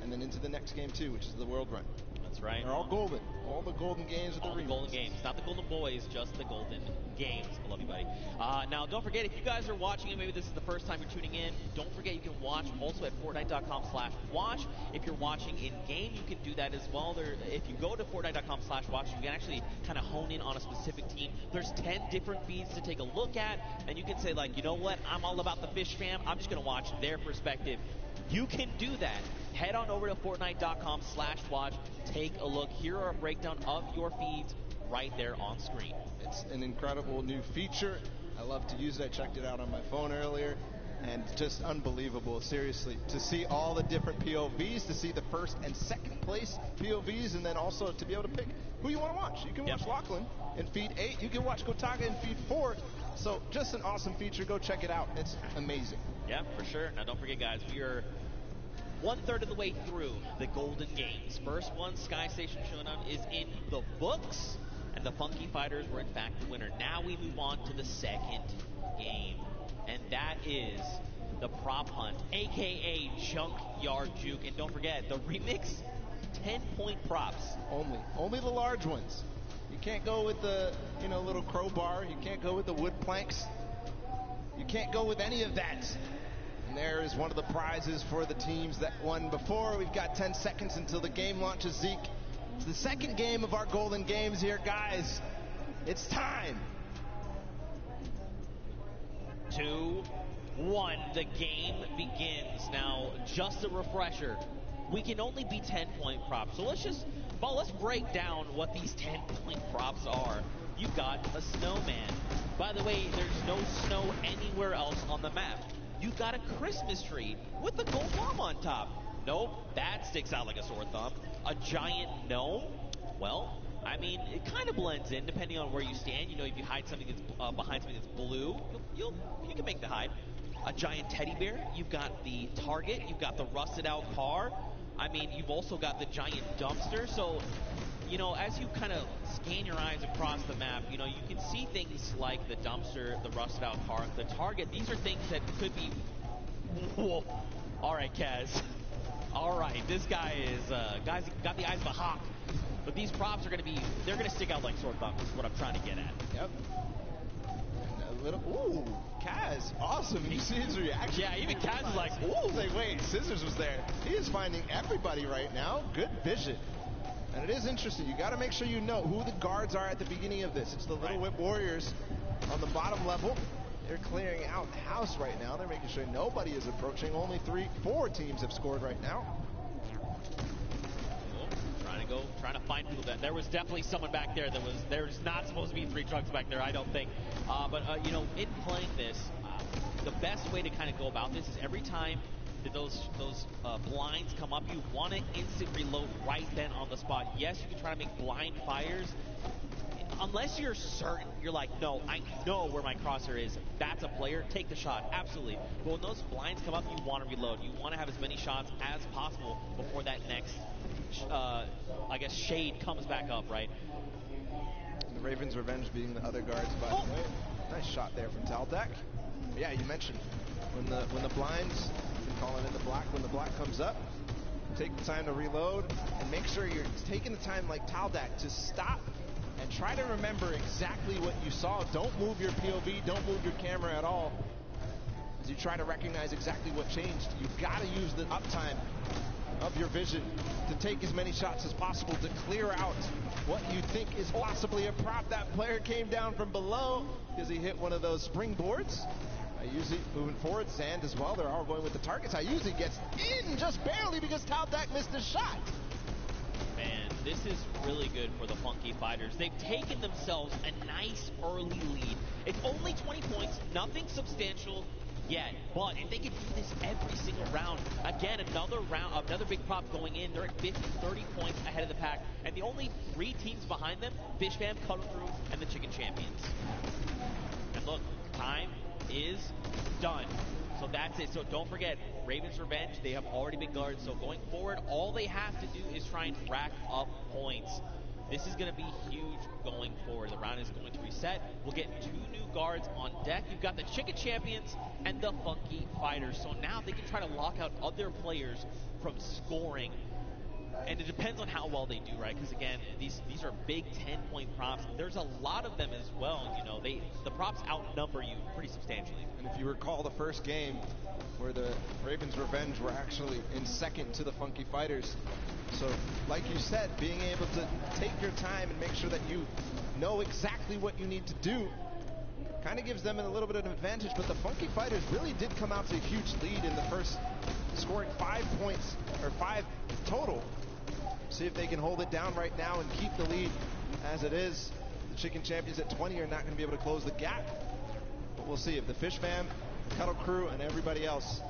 and then into the next game too, which is the World Run. That's right. They're all golden. All the golden games are all the golden games. Not the golden boys, just the golden games. I love you, buddy. Now, don't forget, if you guys are watching it, maybe this is the first time you're tuning in, don't forget you can watch also at Fortnite.com/watch. If you're watching in-game, you can do that as well. If you go to Fortnite.com/watch, you can actually kind of hone in on a specific team. There's 10 different feeds to take a look at, and you can say, like, you know what, I'm all about the Fish fam. I'm just going to watch their perspective. You can do that. Head on over to Fortnite.com/watch. Take a look. Here are a breakdown of your feeds right there on screen. It's an incredible new feature. I love to use it. I checked it out on my phone earlier, and just unbelievable, seriously. To see all the different POVs, to see the first and second place POVs, and then also to be able to pick who you want to watch. You can watch Lachlan in feed 8. You can watch Gotaga in feed 4. So just an awesome feature. Go check it out. It's amazing. Yeah, for sure. Now, don't forget, guys, we are 1/3 of the way through the Golden Games. First one, Sky Station Showdown, is in the books, and the Funky Fighters were, in fact, the winner. Now we move on to the second game, and that is the Prop Hunt, a.k.a. Junkyard Juke. And don't forget, the remix, 10-point props. Only the large ones. You can't go with the, little crowbar. You can't go with the wood planks. You can't go with any of that. And there is one of the prizes for the teams that won before. We've got 10 seconds until the game launches, Zeke. It's the second game of our Golden Games here, guys. It's time. 2, 1, the game begins. Now, just a refresher, we can only be 10-point props. So let's break down what these 10-point props are. You've got a snowman. By the way, there's no snow anywhere else on the map. You've got a Christmas tree with a gold bomb on top. Nope, that sticks out like a sore thumb. A giant gnome? Well, I mean, it kind of blends in depending on where you stand. If you hide something that's behind something that's blue, you can make the hide. A giant teddy bear. You've got the target. You've got the rusted out car. I mean, you've also got the giant dumpster. So, as you kind of scan your eyes across the map, you can see things like the dumpster, the rusted out car, the target. These are things that could be... Whoa. All right, Kaz. All right, this guy is... guy's got the eyes of a hawk. But these props are going to be... They're going to stick out like sore thumbs is what I'm trying to get at. Yep. Ooh, Kaz, awesome. You see his reaction? Yeah, even Kaz is like, ooh. Like, wait, Scissors was there. He is finding everybody right now. Good vision. And it is interesting. You got to make sure you know who the guards are at the beginning of this. It's the Little Whip Warriors on the bottom level. They're clearing out the house right now. They're making sure nobody is approaching. Only 4 teams have scored right now. Trying to find people. There was definitely someone back there there's not supposed to be 3 trucks back there, I don't think. But in playing this, the best way to kind of go about this is every time that those blinds come up, you want to instant reload right then on the spot. Yes, you can try to make blind fires. Unless you're certain, you're like, no, I know where my crosshair is. That's a player. Take the shot. Absolutely. But when those blinds come up, you want to reload. You want to have as many shots as possible before that next, shade comes back up, right? And the Raven's Revenge being the other guards, by the way. Nice shot there from Taldak. But yeah, you mentioned when the blinds, you can call it in the black, when the black comes up, take the time to reload and make sure you're taking the time like Taldak to stop and try to remember exactly what you saw. Don't move your POV, don't move your camera at all. As you try to recognize exactly what changed, you've got to use the uptime of your vision to take as many shots as possible to clear out what you think is possibly a prop. That player came down from below because he hit one of those springboards. Ayuzi moving forward, Zand as well. They're all going with the targets. Ayuzi gets in just barely because Taldak missed his shot. Man, this is really good for the Funky Fighters. They've taken themselves a nice early lead. It's only 20 points, nothing substantial yet. But if they can do this every single round, again, another big prop going in. They're at 50, 30 points ahead of the pack. And the only 3 teams behind them, Fish Fam, Cuddle Crew, and the Chicken Champions. And look, time is done. So that's it. So don't forget, Raven's Revenge, they have already been guards. So going forward, all they have to do is try and rack up points. This is going to be huge going forward. The round is going to reset. We'll get 2 new guards on deck. You've got the Chicken Champions and the Funky Fighters. So now they can try to lock out other players from scoring. And it depends on how well they do, right? Because again, these are big 10-point props. There's a lot of them as well. You know, the props outnumber you pretty substantially. And if you recall the first game where the Ravens Revenge were actually in second to the Funky Fighters. So, like you said, being able to take your time and make sure that you know exactly what you need to do kind of gives them a little bit of an advantage. But the Funky Fighters really did come out to a huge lead in the first, scoring 5 points, or 5 total. See if they can hold it down right now and keep the lead as it is. The Chicken Champions at 20 are not going to be able to close the gap. But we'll see if the Fish Fam, Cuddle Crew, and everybody else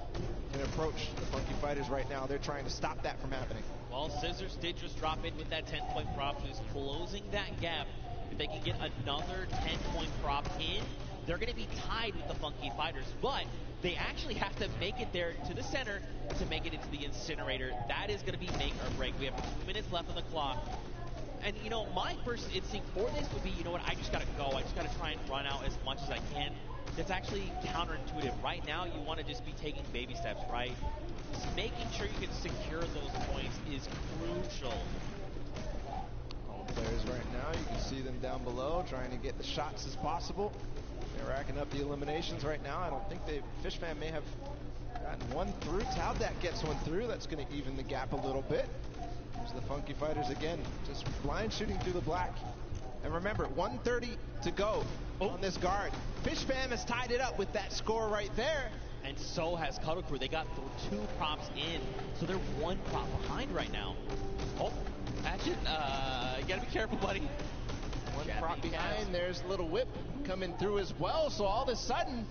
can approach the Funky Fighters right now. They're trying to stop that from happening. Well, Scissors did just drop in with that 10-point prop, who's closing that gap. If they can get another 10-point prop in, they're going to be tied with the Funky Fighters. But they actually have to make it there to the center to make it into the incinerator. That is going to be make or break. We have 2 minutes left on the clock. And, you know, my first instinct for this would be, you know what, I just got to go. I just got to try and run out as much as I can. That's actually counterintuitive. Right now, you want to just be taking baby steps, right? Just making sure you can secure those points is crucial. All the players right now, you can see them down below trying to get the shots as possible. They're racking up the eliminations right now. I don't think Fish Fam may have gotten one through. Taldat gets one through. That's going to even the gap a little bit. There's the Funky Fighters again, just blind shooting through the black. And remember, 1:30 to go on this guard. Fish Fam has tied it up with that score right there. And so has Cuddle Crew. They got 2 props in, so they're 1 prop behind right now. Oh, Action, you gotta be careful, buddy. One prop behind. There's a little whip coming through as well. So all of a sudden,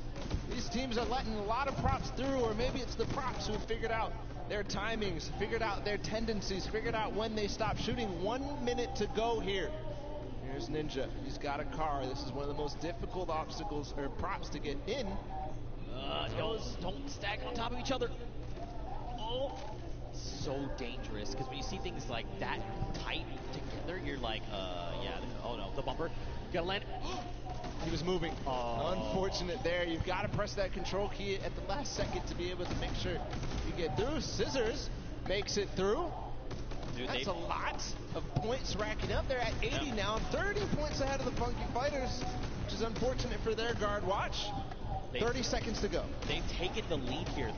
these teams are letting a lot of props through, or maybe it's the props who have figured out their timings, figured out their tendencies, figured out when they stop shooting. 1 minute to go here. Here's Ninja. He's got a car. This is one of the most difficult obstacles or props to get in. Don't stack on top of each other. Oh, so dangerous, because when you see things like that tight together, you're like, yeah, oh no, the bumper. You gotta land. He was moving. Unfortunate there. You've got to press that control key at the last second to be able to make sure you get through. Scissors makes it through. Dude, that's a lot of points racking up. They're at 80 now, 30 points ahead of the Funky Fighters, which is unfortunate for their guard watch. 30 seconds to go. They've taken the lead here,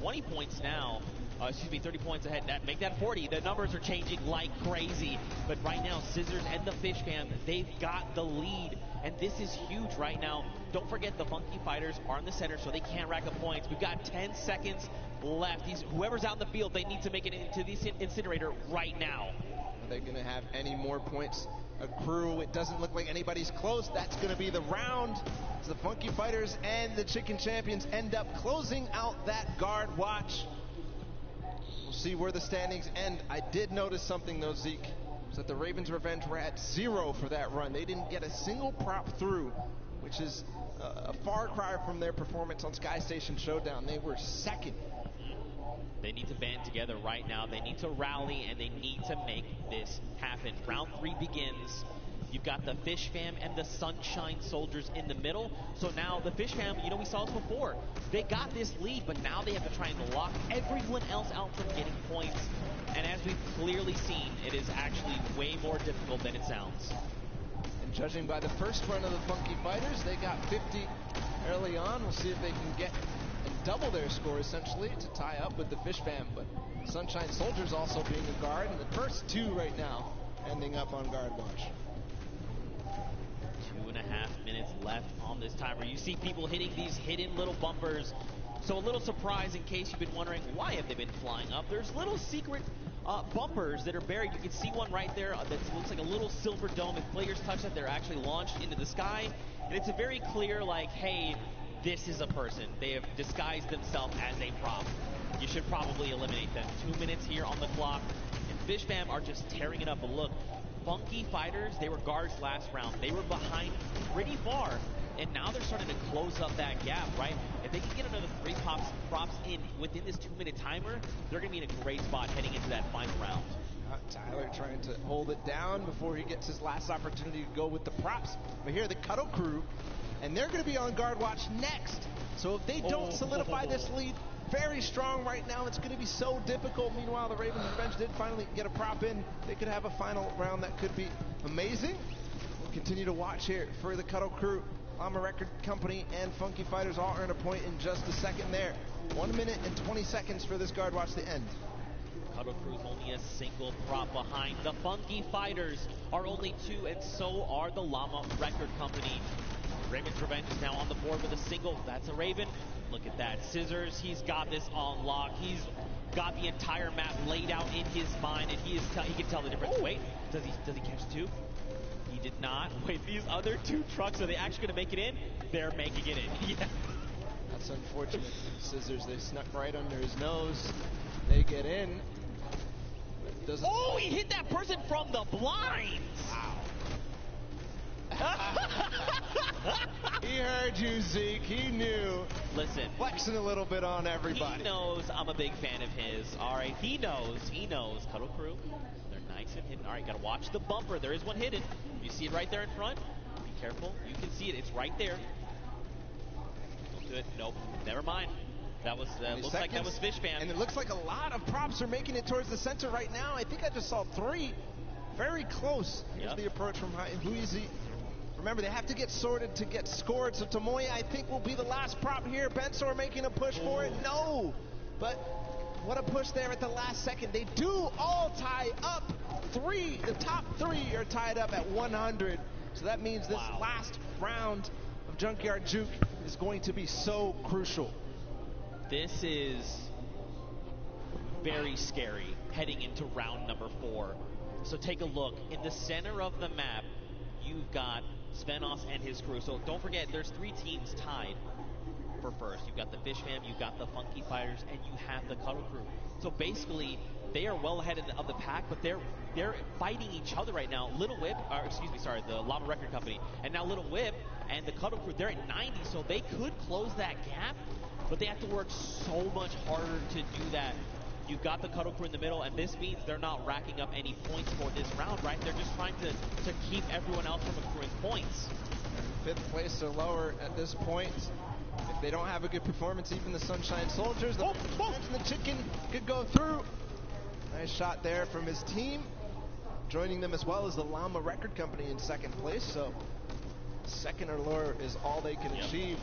20 points now. 30 points ahead. Make that 40. The numbers are changing like crazy. But right now, Scissors and the Fish Fam, they've got the lead. And this is huge right now. Don't forget the Funky Fighters are in the center, so they can't rack up points. We've got 10 seconds left. Whoever's out in the field, they need to make it into the incinerator right now. Are they going to have any more points accrue? It doesn't look like anybody's close. That's going to be the round. The Funky Fighters and the Chicken Champions end up closing out that guard watch. We'll see where the standings end. I did notice something though, Zeke, was that the Ravens Revenge were at 0 for that run. They didn't get a single prop through, which is a far cry from their performance on Sky Station Showdown. They were second. They need to band together right now. They need to rally, and they need to make this happen. Round 3 begins. You've got the Fish Fam and the Sunshine Soldiers in the middle. So now the Fish Fam, you know, we saw this before. They got this lead, but now they have to try and lock everyone else out from getting points. And as we've clearly seen, it is actually way more difficult than it sounds. And judging by the first run of the Funky Fighters, they got 50 early on. We'll see if they can get and double their score, essentially, to tie up with the Fish Fam. But Sunshine Soldiers also being a guard, and the first 2 right now ending up on guard watch. 2.5 minutes left on this timer. You see people hitting these hidden little bumpers. So a little surprise in case you've been wondering, why have they been flying up? There's little secret bumpers that are buried. You can see one right there that looks like a little silver dome. If players touch that, they're actually launched into the sky. And it's a very clear, like, hey, this is a person. They have disguised themselves as a prop. You should probably eliminate them. 2 minutes here on the clock. And Fish Fam are just tearing it up. But look, Funky Fighters, they were guards last round. They were behind pretty far. and now they're starting to close up that gap, right? If they can get another 3 props in within this 2-minute timer, they're going to be in a great spot heading into that final round. Tyler trying to hold it down before he gets his last opportunity to go with the props. But here the Cuddle Crew, and they're going to be on guard watch next. So if they don't solidify this lead very strong right now, it's going to be so difficult. Meanwhile, the Ravens Revenge did finally get a prop in. They could have a final round that could be amazing. We'll continue to watch here for the Cuddle Crew. Llama Record Company and Funky Fighters all earn a point in just a second there. 1 minute and 20 seconds for this guard watch to end. Cuddle Crew's only a single prop behind. The Funky Fighters are only 2, and so are the Llama Record Company. Raven's Revenge is now on the board with a single. That's a Raven. Look at that. Scissors, he's got this on lock. He's got the entire map laid out in his mind, and he can tell the difference. Ooh. Wait, does he catch 2? He did not. Wait, these other 2 trucks, are they actually going to make it in? They're making it in. Yeah. That's unfortunate. Scissors, they snuck right under his nose. They get in. Oh, he hit that person from the blinds. Wow. He heard you, Zeke. He knew. Listen. Flexing a little bit on everybody. He knows I'm a big fan of his. All right, he knows. Cuddle Crew, they're nice and hidden. All right, got to watch the bumper. There is one hidden. You see it right there in front? Be careful. You can see it. It's right there. Don't do it. Nope. Never mind. That was, looks like that was Fish Fam. And it looks like a lot of props are making it towards the center right now. I think I just saw 3 very close. Here's the approach from Huizi. Remember, they have to get sorted to get scored. So Tomoya, I think, will be the last prop here. Bensor making a push for it. No. But what a push there at the last second. They do all tie up. The top 3 are tied up at 100. So that means this last round of Junkyard Juke is going to be so crucial. This is very scary heading into round number 4. So take a look. In the center of the map, you've got Svenos and his crew. So don't forget, there's 3 teams tied for first. You've got the Fish Fam, you've got the Funky Fighters, and you have the Cuddle Crew. So basically, they are well ahead of the pack, but they're fighting each other right now. The Llama Record Company. And now Little Whip and the Cuddle Crew, they're at 90, so they could close that gap. But they have to work so much harder to do that. You've got the Cuddle Crew in the middle, and this means they're not racking up any points for this round, right? They're just trying to keep everyone else from accruing points. 5th place or lower at this point. If they don't have a good performance, even the Sunshine Soldiers, the Chicken could go through. Nice shot there from his team. Joining them as well as the Llama Record Company in 2nd place. So 2nd or lower is all they can achieve.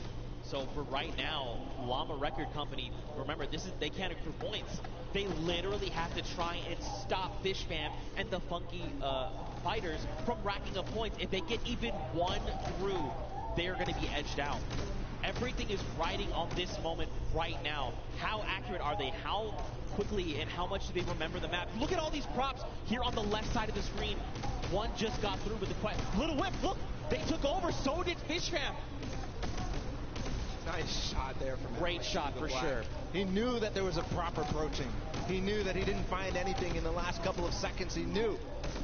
So for right now, Llama Record Company, remember, they can't accrue points. They literally have to try and stop Fish Fam and the Funky Fighters from racking up points. If they get even 1 through, they're going to be edged out. Everything is riding on this moment right now. How accurate are they? How quickly and how much do they remember the map? Look at all these props here on the left side of the screen. One just got through with the quest. Little Whip, look, they took over. So did Fish Fam. Nice shot there from Great shot for sure. He knew that there was a prop approaching. He knew that he didn't find anything in the last couple of seconds. He knew.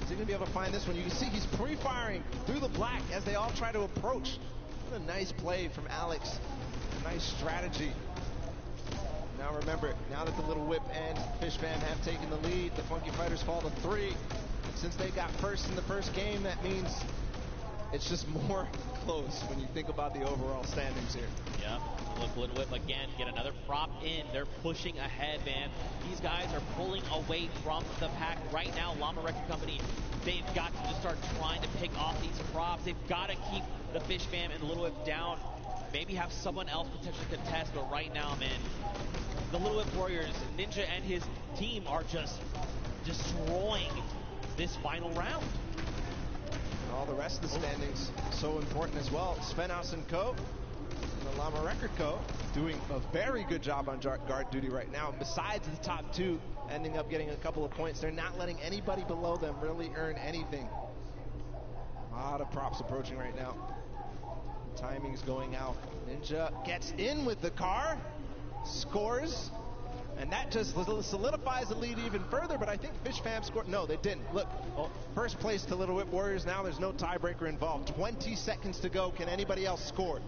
Is he going to be able to find this one? You can see he's pre-firing through the black as they all try to approach. What a nice play from Alex. A nice strategy. Now remember, now that the Little Whip and Fish Fam have taken the lead, the Funky Fighters fall to 3. And since they got first in the first game, that means it's just more close when you think about the overall standings here. Yeah, look, Little Whip again, get another prop in. They're pushing ahead, man. These guys are pulling away from the pack right now. Llama Record Company, they've got to just start trying to pick off these props. They've got to keep the Fish Fam and the Little Whip down. Maybe have someone else potentially contest, but right now, man, the Little Whip Warriors, Ninja and his team are just destroying this final round. And all the rest of the standings so important as well. Svenos and Co. and the Llama Record Co. doing a very good job on guard duty right now. Besides the top 2 ending up getting a couple of points, they're not letting anybody below them really earn anything. A lot of props approaching right now. Timing's going out. Ninja gets in with the car, scores, and And that just solidifies the lead even further, but I think Fish Fam scored. No, they didn't. Look, first place to Little Whip Warriors. Now there's no tiebreaker involved. 20 seconds to go. Can anybody else score?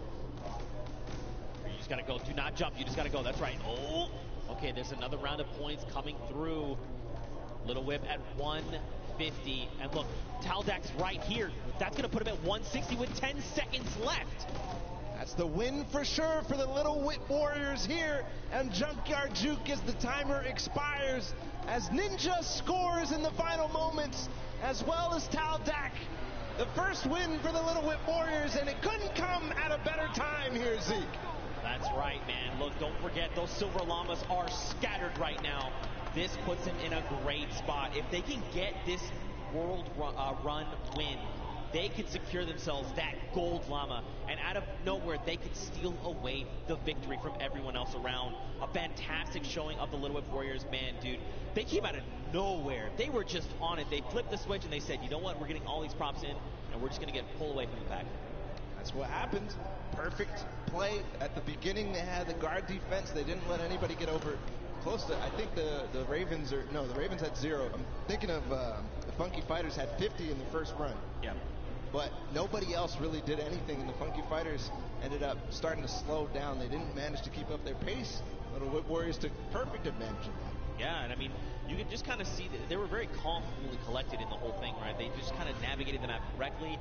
You just got to go. Do not jump. You just got to go. That's right. Oh, okay, there's another round of points coming through. Little Whip at 150. And look, Taldak's right here. That's going to put him at 160 with 10 seconds left. That's the win for sure for the Little Whip Warriors here. And Junkyard Juke as the timer expires. As Ninja scores in the final moments, as well as Taldak. The first win for the Little Whip Warriors, and it couldn't come at a better time here, Zeke. That's right, man. Look, don't forget, those Silver Llamas are scattered right now. This puts them in a great spot. If they can get this world run win, they could secure themselves that gold llama, and out of nowhere, they could steal away the victory from everyone else around. A fantastic showing of the Little Whip Warriors, man, dude. They came out of nowhere. They were just on it. They flipped the switch, and they said, you know what, we're getting all these props in, and we're just going to get pulled away from the pack. That's what happened. Perfect play. At the beginning, they had the guard defense. They didn't let anybody get over close to, I think the Ravens are, no, the Ravens had 0. I'm thinking of the Funky Fighters had 50 in the first run. Yeah. But nobody else really did anything, and the Funky Fighters ended up starting to slow down. They didn't manage to keep up their pace. Little Whip Warriors took perfect advantage of that. Yeah, and I mean, you could just kind of see that they were very calm, coolly collected in the whole thing, right? They just kind of navigated the map correctly.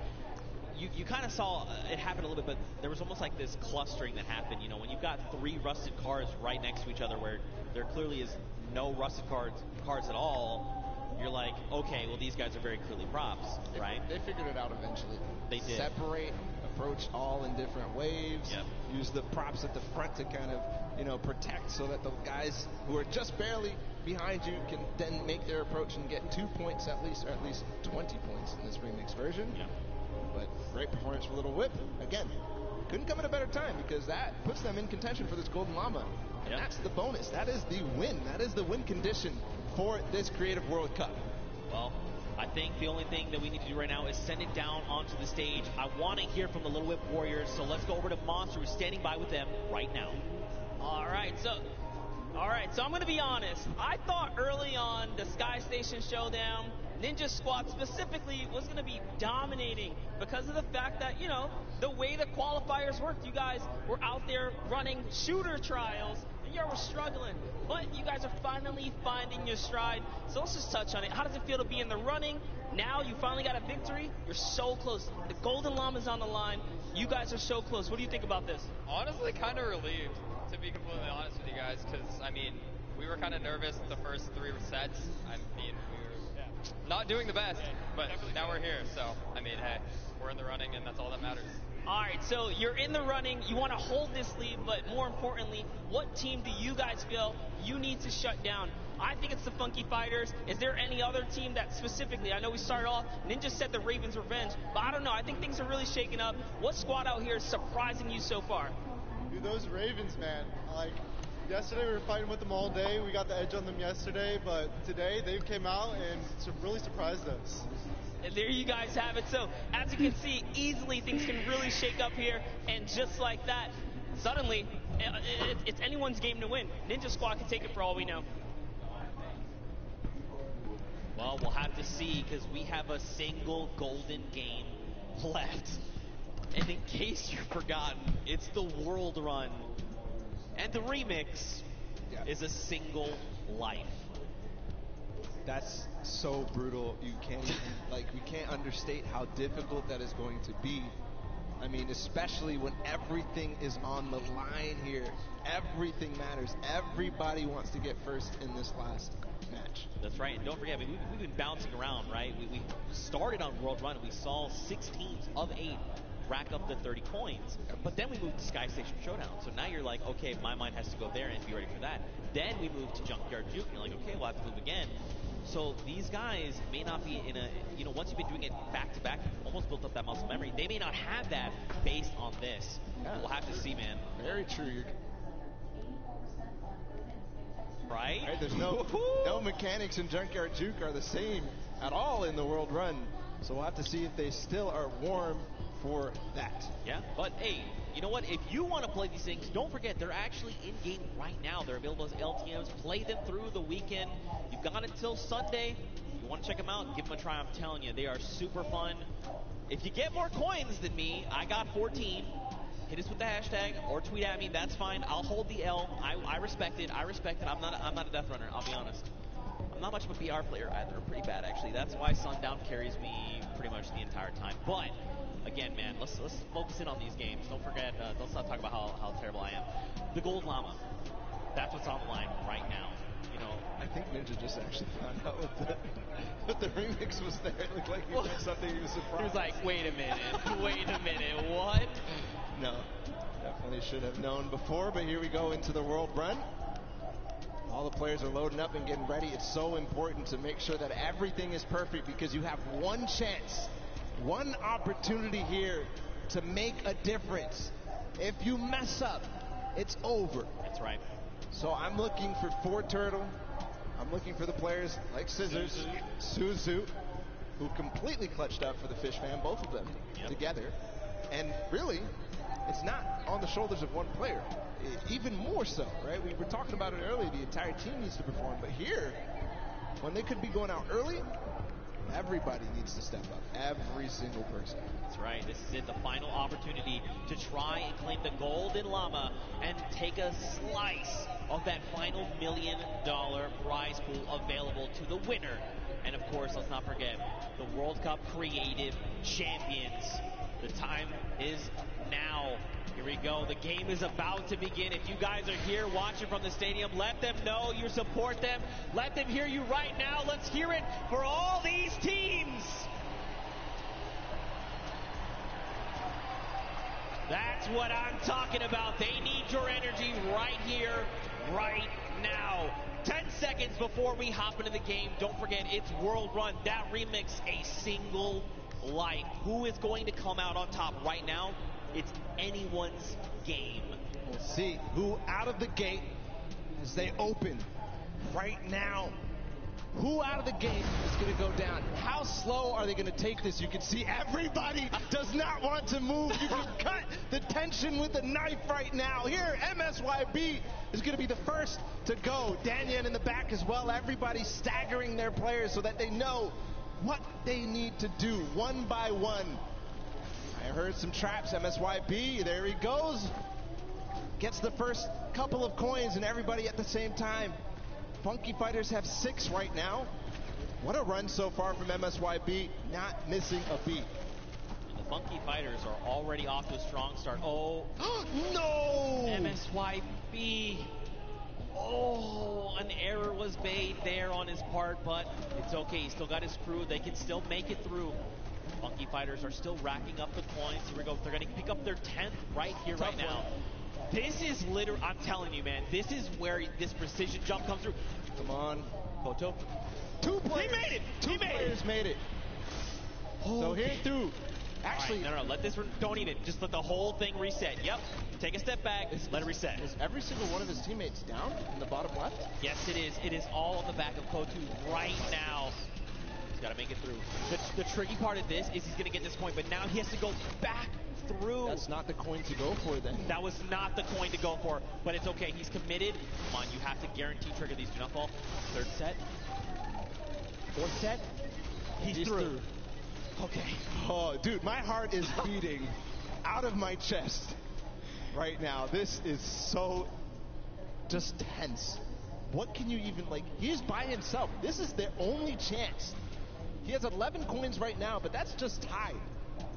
You kind of saw it happen a little bit, but there was almost like this clustering that happened. You know, when you've got 3 rusted cars right next to each other where there clearly is no rusted cars at all, you're like, okay, well, these guys are very clearly props, right? They figured it out eventually. They did. Separate, approach all in different waves. Yep. Use the props at the front to kind of, you know, protect so that the guys who are just barely behind you can then make their approach and get 2 points at least, or at least 20 points in this remix version. Yeah. But great performance for Little Whip. Again, couldn't come at a better time because that puts them in contention for this Golden Llama. And that's the bonus. That is the win. That is the win condition for this Creative World Cup. Well, I think the only thing that we need to do right now is send it down onto the stage. I want to hear from the Little Whip Warriors, so let's go over to Monster, who's standing by with them right now. All right, so I'm going to be honest. I thought early on the Sky Station Showdown, Ninja Squad specifically, was going to be dominating because of the fact that, you know, the way the qualifiers worked, you guys were out there running shooter trials, and you were struggling. But you guys are finally finding your stride. So let's just touch on it. How does it feel to be in the running? Now you finally got a victory. You're so close. The Golden Llama's on the line. You guys are so close. What do you think about this? Honestly, kind of relieved, to be completely honest with you guys, because, I mean, we were kind of nervous the first 3 sets. I mean, we were not doing the best, but now we're here. So, I mean, hey, we're in the running, and that's all that matters. All right, so you're in the running. You want to hold this lead, but more importantly, what team do you guys feel you need to shut down? I think it's the Funky Fighters. Is there any other team that specifically, I know we started off, Ninja said the Ravens Revenge, but I don't know. I think things are really shaking up. What squad out here is surprising you so far? Dude, those Ravens, man. Like, yesterday we were fighting with them all day. We got the edge on them yesterday, but today they came out and really surprised us. And there you guys have it. So, as you can see, easily things can really shake up here. And just like that, suddenly, it's anyone's game to win. Ninja Squad can take it for all we know. Well, we'll have to see because we have a single golden game left. And in case you've forgotten, it's the World Run. And the remix is a single life. That's so brutal. You can't even, like, we can't understate how difficult that is going to be. I mean, especially when everything is on the line here. Everything matters. Everybody wants to get first in this last match. That's right. And don't forget, I mean, we've been bouncing around, right? We started on World Run and we saw 6 teams of 8 rack up the 30 coins. But then we moved to Sky Station Showdown. So now you're like, okay, my mind has to go there and be ready for that. Then we moved to Junkyard Juke and you're like, okay, we'll have to move again. So these guys may not be in a, you know, once you've been doing it back to back, you've almost built up that muscle memory. They may not have that based on this. Yeah. We'll have to see, man. Very true. Right? There's no mechanics in Junkyard Juke are the same at all in the World Run. So we'll have to see if they still are warm for that. Yeah, but hey, you know what? If you want to play these things, don't forget they're actually in game right now. They're available as LTMs. Play them through the weekend. You've got until Sunday. If you want to check them out, give them a try. I'm telling you, they are super fun. If you get more coins than me, I got 14. Hit us with the hashtag or tweet at me. That's fine. I'll hold the L. I respect it. I respect it. I'm not a death runner. I'll be honest. I'm not much of a BR player either. I'm pretty bad actually. That's why Sundown carries me pretty much the entire time. But again, man, let's focus in on these games. Don't forget. Let's not talk about how terrible I am. The Gold Llama. That's what's on the line right now. You know, I think Ninja just actually found out what the remix was there. It looked like he did something he was surprised. He was like, wait a minute, what? No, definitely should have known before, but here we go into the World Run. All the players are loading up and getting ready. It's so important to make sure that everything is perfect because you have one chance, one opportunity here to make a difference. If you mess up, it's over. That's right. So I'm looking for Four Turtle. I'm looking for the players like Scissors, Suzu, who completely clutched up for the Fish Fam, both of them together. And really, it's not on the shoulders of one player. Even more so, right? We were talking about it earlier. The entire team needs to perform. But here, when they could be going out early, everybody needs to step up. Every single person. That's right. This is it. The final opportunity to try and claim the Golden Llama and take a slice of that final $1 million prize pool available to the winner. And of course, let's not forget the World Cup Creative Champions. The time is now. Here we go. The game is about to begin. If you guys are here watching from the stadium, let them know you support them. Let them hear you right now. Let's hear it for all these teams. That's what I'm talking about. They need your energy right here, right now. 10 seconds before we hop into the game, don't forget it's World Run. That remix, a single life. Who is going to come out on top right now? It's anyone's game. We'll see who out of the gate as they open right now. Who out of the gate is going to go down? How slow are they going to take this? You can see everybody does not want to move. You can cut the tension with a knife right now. Here, MSYB is going to be the first to go. Danyan in the back as well. Everybody staggering their players so that they know what they need to do one by one. I heard some traps. MSYB, there he goes. Gets the first couple of coins and everybody at the same time. Funky Fighters have 6 right now. What a run so far from MSYB, not missing a beat. And the Funky Fighters are already off to a strong start. Oh, no! MSYB. Oh, an error was made there on his part, but it's okay. He still got his crew. They can still make it through. Funky Fighters are still racking up the coins. Here we go. They're going to pick up their 10th right here, right now. This is literally, I'm telling you, man, this is where this precision jump comes through. Come on. Koto. 2 players. He made it. Two players made it. So here through. Actually, right, no, let this, don't even, just let the whole thing reset. Yep. Take a step back, let it reset. Is every single one of his teammates down in the bottom left? Yes, it is. It is all on the back of Kotu right now. Got to make it through. The tricky part of this is he's going to get this coin, but now he has to go back through. That's not the coin to go for then. That was not the coin to go for, but it's okay. He's committed. Come on, you have to guarantee trigger these. Do not fall. 3rd set. 4th set. He's through. Okay. Oh, dude, my heart is beating out of my chest right now. This is so just tense. What can you even, like, he's by himself. This is their only chance. He has 11 coins right now, but that's just tied.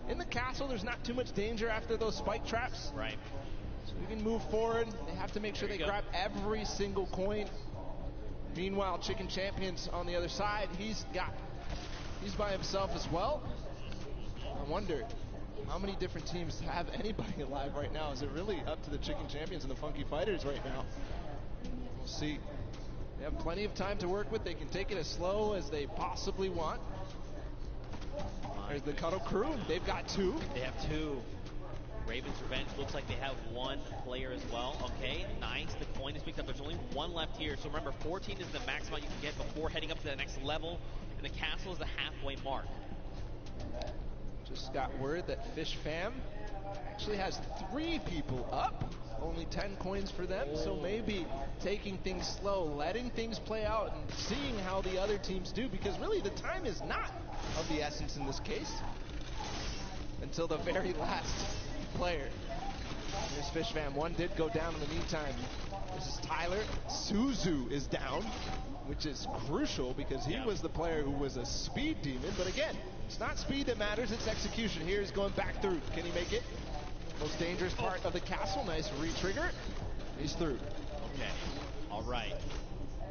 In the castle, there's not too much danger after those spike traps. Right. So we can move forward. They have to make sure they grab every single coin. Meanwhile, Chicken Champions on the other side, he's by himself as well. I wonder how many different teams have anybody alive right now. Is it really up to the Chicken Champions and the Funky Fighters right now? We'll see. They have plenty of time to work with. They can take it as slow as they possibly want. There's the Cuddle crew. They've got 2. They have 2. Raven's Revenge looks like they have 1 player as well. Okay, nice. The coin is picked up. There's only 1 left here. So remember, 14 is the maximum you can get before heading up to the next level. And the castle is the halfway mark. Just got word that Fish Fam actually has 3 people up. Only 10 coins for them, so maybe taking things slow, letting things play out, and seeing how the other teams do, because really the time is not of the essence in this case until the very last player. Here's Fishfam. One did go down in the meantime. This is Tyler. Suzu is down, which is crucial because he was the player who was a speed demon. But again, it's not speed that matters, it's execution. Here he's going back through. Can he make it? Most dangerous part of the castle. Nice re-trigger. He's through. Okay. All right.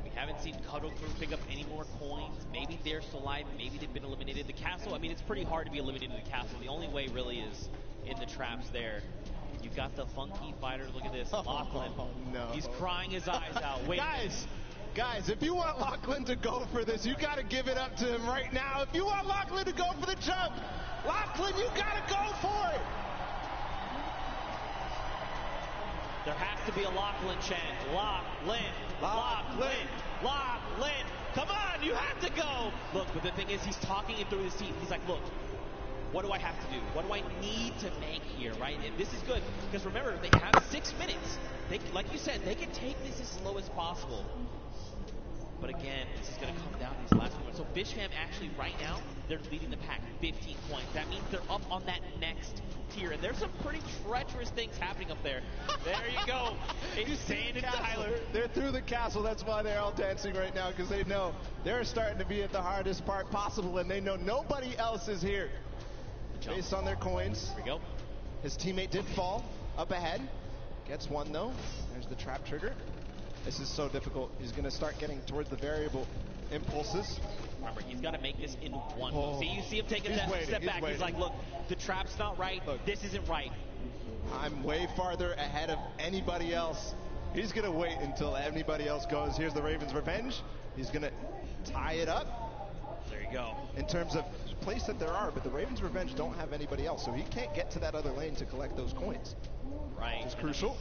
We haven't seen Cuddle Crew pick up any more coins. Maybe they're still alive. Maybe they've been eliminated. The castle, I mean, it's pretty hard to be eliminated in the castle. The only way really is in the traps there. You've got the funky fighter. Look at this. Lachlan. Oh, no. He's crying his eyes out. Wait Guys, if you want Lachlan to go for this, you got to give it up to him right now. If you want Lachlan to go for the jump, Lachlan, you got to go for it. There has to be a Lachlan chant. Lachlan, Lachlan, Lachlan. Come on, you have to go. Look, but the thing is, he's talking it through his teeth. He's like, look, what do I have to do? What do I need to make here, right? And this is good, because remember, they have 6 minutes. They, like you said, they can take this as slow as possible. But again, this is going to come down to these last moments. So Bishfam actually, right now, they're leading the pack, 15 points. That means they're up on that next tier. And there's some pretty treacherous things happening up there. There you go. It's Sand and Tyler. They're through the castle. That's why they're all dancing right now, because they know they're starting to be at the hardest part possible, and they know nobody else is here. Based on their coins. Here we go. His teammate did fall up ahead. Gets one, though. There's the trap trigger. This is so difficult. He's going to start getting towards the variable impulses. Remember, he's got to make this in one. See, you see him taking that step back. He's like, look, the trap's not right. Look, this isn't right. I'm way farther ahead of anybody else. He's going to wait until anybody else goes. Here's the Ravens' revenge. He's going to tie it up. There you go. In terms of place that there are, but the Ravens' revenge don't have anybody else, so he can't get to that other lane to collect those coins. Right. Which is crucial.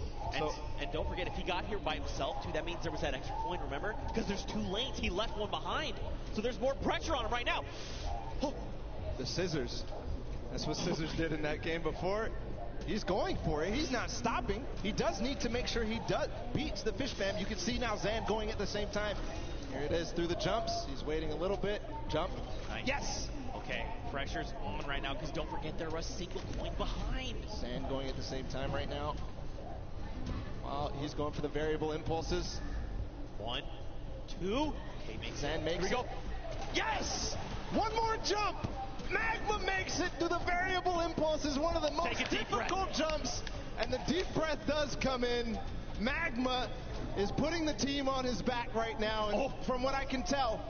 And don't forget, if he got here by himself, too, that means there was that extra point, remember? Because there's 2 lanes. He left one behind. So there's more pressure on him right now. Oh. The scissors. That's what Scissors did in that game before. He's going for it. He's not stopping. He does need to make sure he beats the Fishfam. You can see now Zan going at the same time. Here it is through the jumps. He's waiting a little bit. Jump. Nice. Yes! Okay, pressure's on right now, because don't forget they're a single point behind. Zan going at the same time right now. Well, he's going for the variable impulses. 1, 2. Okay, Zan makes Here we go. Yes! One more jump! Magma makes it to the variable impulses, one of the most difficult jumps. And the deep breath does come in. Magma is putting the team on his back right now. And from what I can tell,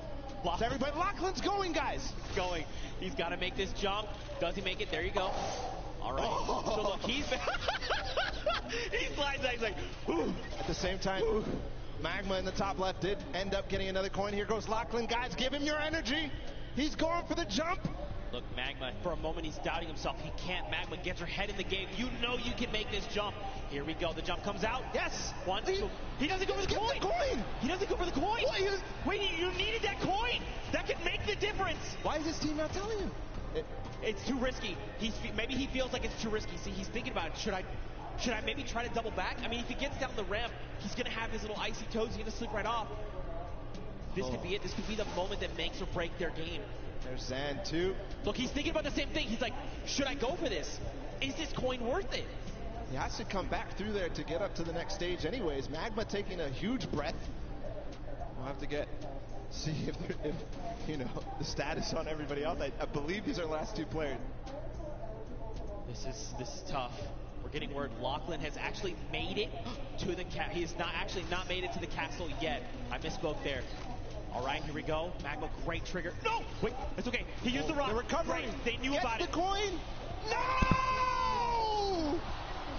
everybody, Lachlan's going, guys. Going. He's got to make this jump. Does he make it? There you go. All right. So look, he slides out. He's like, ooh. At the same time, Magma in the top left did end up getting another coin. Here goes Lachlan. Guys, give him your energy. He's going for the jump. Look, Magma, for a moment, he's doubting himself. He can't. Magma gets her head in the game. You know you can make this jump. Here we go. The jump comes out. Yes. 1, 2. He doesn't go for the coin. He doesn't go for the coin. Wait, you needed that coin. That could make the difference. Why is his team not telling him? It's too risky. Maybe he feels like it's too risky. See, he's thinking about it. Should I maybe try to double back? I mean, if he gets down the ramp, he's going to have his little icy toes. He's going to slip right off. This could be it. This could be the moment that makes or break their game. There's Zan, too. Look, he's thinking about the same thing. He's like, should I go for this? Is this coin worth it? He has to come back through there to get up to the next stage anyways. Magma taking a huge breath. We'll have to see if you know, the status on everybody else. I believe these are the last 2 players. This is tough. We're getting word Lachlan has actually made it to the he has not made it to the castle yet. I misspoke there. All right, here we go. Magma, great trigger. No! Wait, it's okay. He used the rock. The recovery. Great. They knew about it. The coin. No!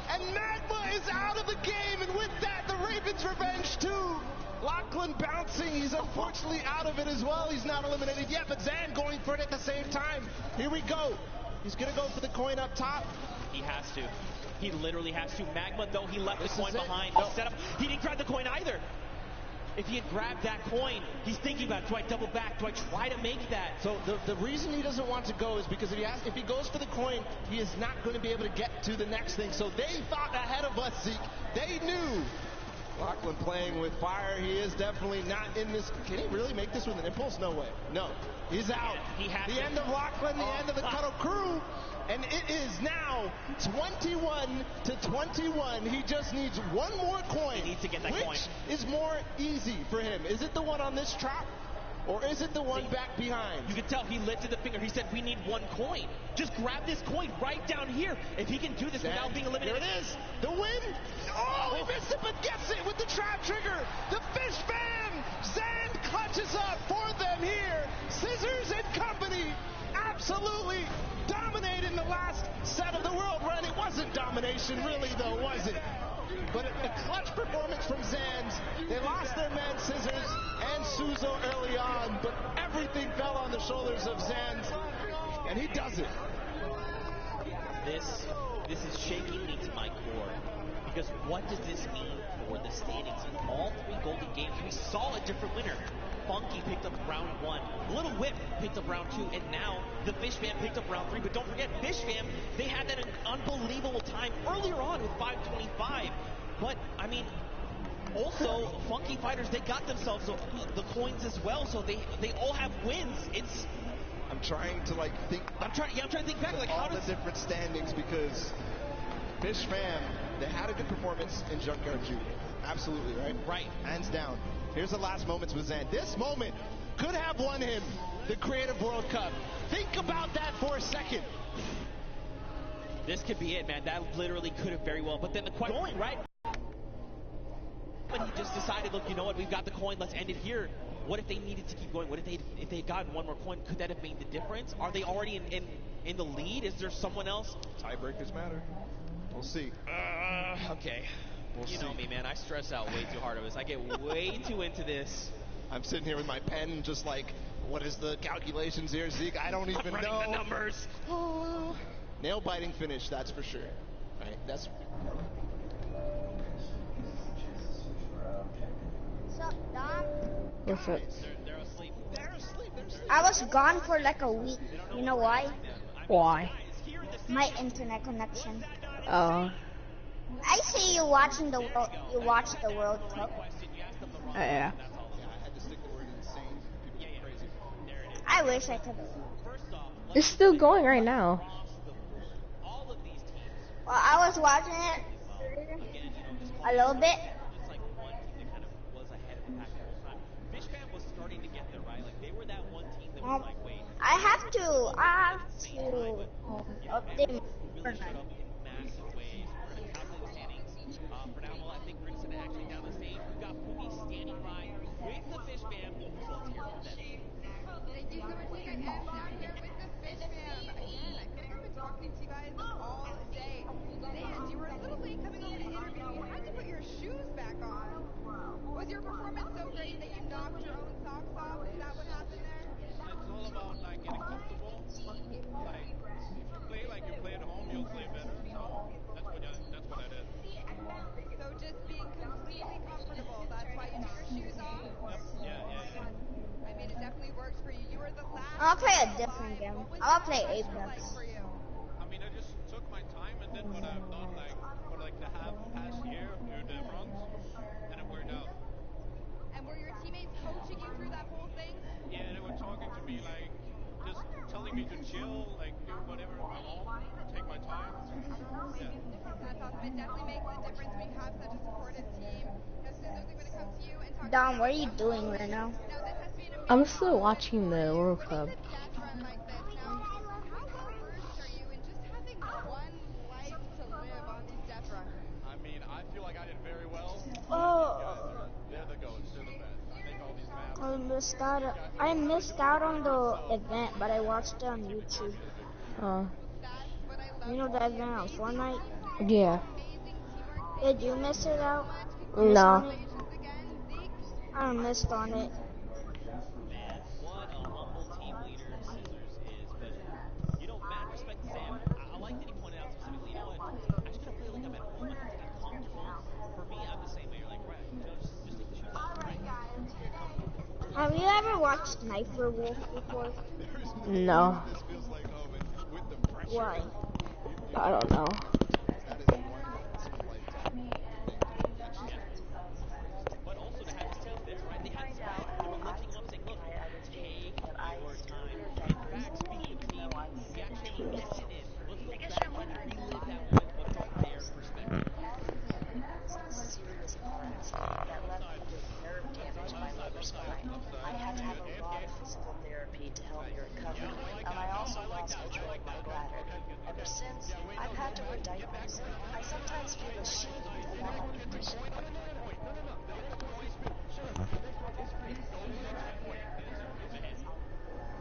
And Magma is out of the game, and with that, the Ravens' revenge too. Lachlan bouncing. He's unfortunately out of it as well. He's not eliminated yet, but Zan going for it at the same time. Here we go. He's going to go for the coin up top. He has to. He literally has to. Magma, though, he left the coin behind. No. He didn't grab the coin either. if he had grabbed that coin, he's thinking about, do I double back? Do I try to make that? So the reason he doesn't want to go is because if he goes for the coin, he is not going to be able to get to the next thing. So they thought ahead of us, Zeke. They knew. Lachlan playing with fire. He is definitely not in this. Can he really make this with an impulse? No way. No. He's out. He has the end of Lachlan, the end of the Cuddle crew. And it is now 21-21. He just needs one more coin. He needs to get that coin. Which is more easy for him? Is it the one on this trap? Or is it the one back behind? You can tell he lifted the finger. He said, we need one coin. Just grab this coin right down here. If he can do this without being eliminated. There it is. The win. Oh, he missed it, but gets it with the trap trigger. The fish fan. Zand clutches up for them here. Scissors and company absolutely dominating the last set of the world run. It wasn't domination, really, though, was it? But a clutch performance from Zand. They lost their man Scissors and Suzo early on, but everything fell on the shoulders of Zand, and he does it. This is shaking me to my core, because what does this mean for the standings? In all three Golden Games, we saw a different winner. Funky picked up round 1, Little Whip picked up round 2, and now the Fish Fam picked up round 3. But don't forget, Fish Fam, they had that unbelievable time earlier on with 5:25. But, I mean, also, Funky Fighters, they got themselves the coins as well, so they all have wins. I'm trying to think. I'm trying to think back, all the different standings, because Fish Fam, they had a good performance in Junkyard Juke. Absolutely, right? Right. Hands down. Here's the last moments with Zand. This moment could have won him the Creative World Cup. Think about that for a second. This could be it, man. That literally could have very well. But then the question going, right? But he just decided, look, you know what? We've got the coin. Let's end it here. What if they needed to keep going? What if they had gotten one more coin? Could that have made the difference? Are they already in the lead? Is there someone else? Tiebreakers matter. We'll see. Okay. We'll you see. know me, man. I stress out way too hard of this. I get way too into this. I'm sitting here with my pen, just what is the calculations here, Zeke? I don't even know. The numbers. Nail-biting finish, that's for sure. Right? That's. What's up, Dom? What's up? They're asleep. I was gone for like a week. You know why? Why? My internet connection. Oh. I see you watching the world. You watch the World Cup. Yeah. I had to stick the word insane. People go crazy. I wish I could. It's still going right now. Well, I was watching it a little bit. It's like one team that kind of was ahead of the pack the whole time. Fish Fam was starting to get there, right? Like they were that one team that was like, wait. I have to update my Really showed up in massive ways. We're going to calculate the standings. For now, I think we're going to send it actually down the stage. We've got Pumi standing by with the Fish Fam, so let's hear from them. Thank you so much, Nick. I am down here with the Fish Fam. Again, I feel like I've been talking to you guys all day. Zand, you were a little late coming over to interview. You had to put your shoes back on. Was your performance so great that you knocked your own socks off? Is that what happened there? It's all about getting comfortable. If you play like you play at home, you'll play better. So that's what I did. So just being completely comfortable. That's why you took your shoes off? Yeah. I mean, it definitely works for you. You were the last. I'll play a different game. I'll play Apex. Like for you? I mean, I just took my time and did what I've done for the past year through the runs, and it worked out. And were your teammates coaching you through that whole thing? Yeah, they were talking to me just telling me to chill, do whatever I want, take my time. Yeah. That's awesome. It definitely makes a difference when you have such a supportive team. Now, Scissors, I'm going to come to you and talk Dom, what are you doing right now? Now, this has been amazing. I'm still watching the World Cup. Death run like this. Now, how well versed are you in just having one life to live on these death runs? I mean, I feel like I did very well. Oh. These guys they're the GOATs. They're the best. I make all these maps. I missed out on the event, but I watched it on YouTube. You know the event on Fortnite? Yeah. Did you miss it out? No. I missed on it. Man, what a humble team leader Scissors is. But, mad respect to Sam. I like that he pointed out specifically, I just gotta play like I'm at home. I need to get comfortable. For me, I'm the same way. You're like, right, just take the shoes off, right? Have you ever watched Sniper Wolf before? No. This feels like home, and with the pressure, Why? I don't know. that is a once in a lifetime thing to do. That's just crazy. But also to have his team there, right? They had Zach, lifting him up, saying, "Look, take your time." In fact, speaking of team, we actually mentioned it. Let's go back and relive that moment, but from their perspective. Serious car accident that left me with nerve damage in my lower spine. I had to have a lot of physical therapy to help me recover, and I also lost control of my bladder. Ever since, I've had to wear diapers. I sometimes feel ashamed of my health condition.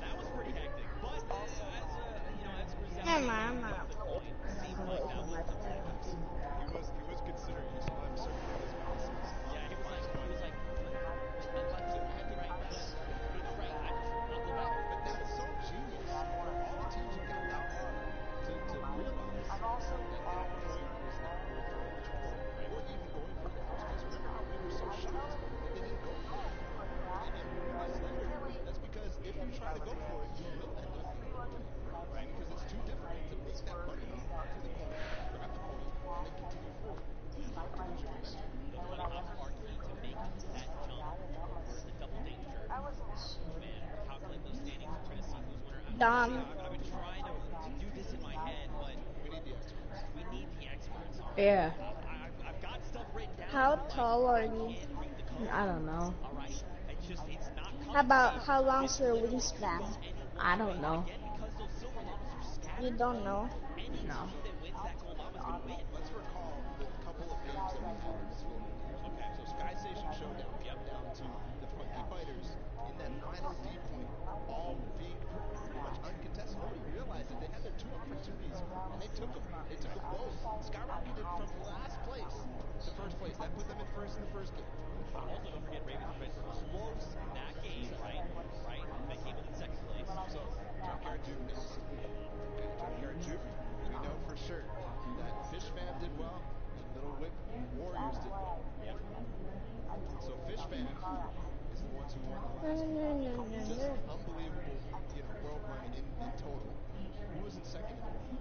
That was pretty hectic. But as Griselda Never made mind, the point, seemed I'm like away that from my was phone. He was considering. You saw him circling his glasses. Yeah, he was like, let's do it, right? Right. I'll go back. But that's so genius for all the teams who got that on to realize that that point was not worth the venture, or even going for it in the first place. Remember how we were so shocked that they didn't go for it, and we realized later that's because if you try to go for it, you will end up winning, right? Because it's too difficult to make that bunny hop to the coin, grab the coin, and then continue forward. You lose your momentum. Those bunny hops are key to making that jump over the double danger. Man, calculating those standings, we're going to see who's winner. Dom. I've been trying to do this in my head, but we need the experts. We need the experts. All right? Yeah. I've got stuff written down. How tall are you? I don't know. All right. It's not How about how long's your wingspan? I don't know. Because those silver llamas are scattered. You don't know? Any team that wins that gold llama is going to win. Let's recall the couple of games that we had in this format. Okay. So Sky Station Showdown came down to the Funky Fighters in that final D point, all being pretty much uncontested. Nobody realized that they had their two opportunities, and they took them. They took them both. Skyrocketed from last place to first place. That put them in first in the first game. But also, don't forget, Ravens Revenge close that game, right? They came in second place. So, Junkyard Juke next. Okay, Junkyard Juke, we know for sure that Fish Fam did well and Little Whip Warriors did well. Yep. So Fish Fam is the ones who won the last. Just unbelievable, world run in total. Who was in second in the world?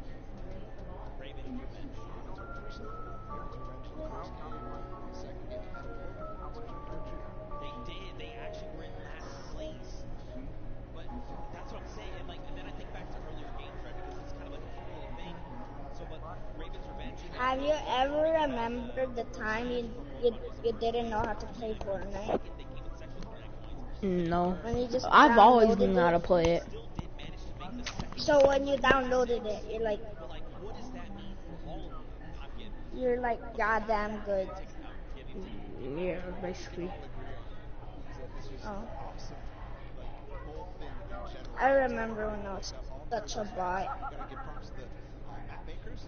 Ravens Revenge. Ravens Revenge. So Ravens Revenge in the first game. In the second game, they had a world run. So Junkyard Juke. They did. They actually were in last place. But that's what I'm saying. And then I think back to earlier games, right? Because it's kind of like a cumulative thing. So, but Ravens Revenge. Have you ever remembered the time you didn't know how to play Fortnite? No. When you just I've always downloaded known how to play it. So when you downloaded it, you're like, what does that mean for all of you? I'm getting. you're like goddamn good. Yeah, basically. We can all agree on is that this was an awesome, whole thing in general. I remember when I was such a bot. Gotta give props to the map makers.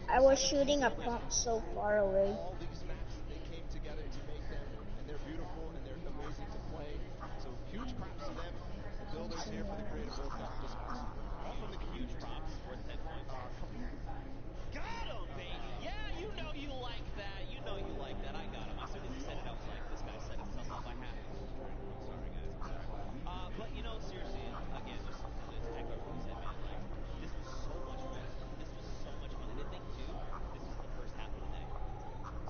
I was shooting a pump so far away. All these maps, they came together to make them, and they're beautiful and they're amazing to play. So huge props to them, the builders here for the Creative World Cup. Just awesome. All from the huge props, worth 10 points. Come on. Got him, baby. Yeah, you know you like that. You know you like that. I got him. As soon as he said it, I was like, this guy set himself up. I have to. I'm sorry, guys. I'm sorry. But, seriously, again, just to echo what you said, man, this was so much fun. This was so much fun. And the thing, too, this was the first half of the day.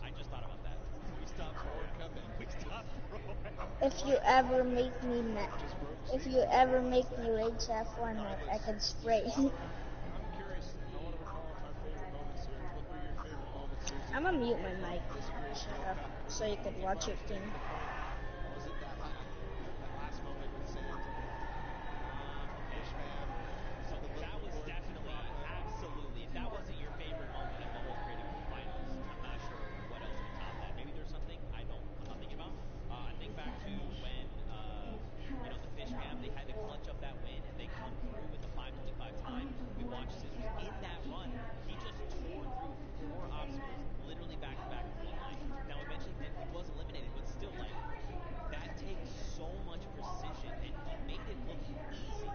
I just thought about that. We stopped for World Cup, and we stopped for If you ever make me rage at Fortnite, I can spray. I'm curious. I want to recall our favorite moments here. What were your favorite moments, Susie? I'm gonna mute my mic. This Creative Shut World up, Cup. so you can watch your thing. Was it that last moment with Sand? Fish Fam. So that was definitely, absolutely. If that wasn't your favorite moment of the whole Creative Finals, I'm not sure what else would top that. Maybe there's something I'm not thinking about. I think back to when, the Fish Fam, they had to clutch up that win, and they come through with the 5:25 time. We watched Scissors in that run. He just tore through 4 obstacles, literally back to back in one line. Now, eventually, he was eliminated, but still, that takes so much precision, and he made it look easy.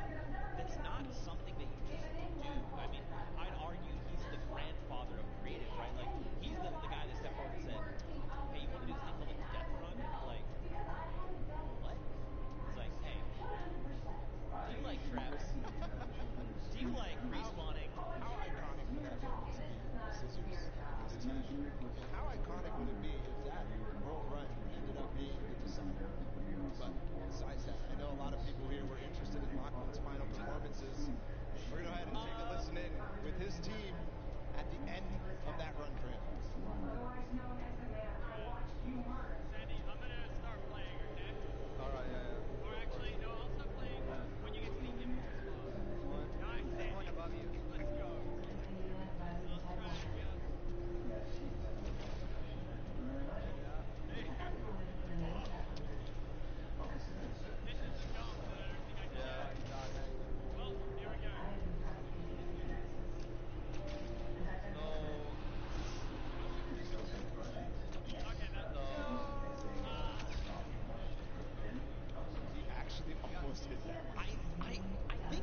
That's not something that you just do. I mean, I'd argue he's the grandfather of creative, right? He's the guy that stepped forward and said, hey, you want to do this thing called a death run? What? It's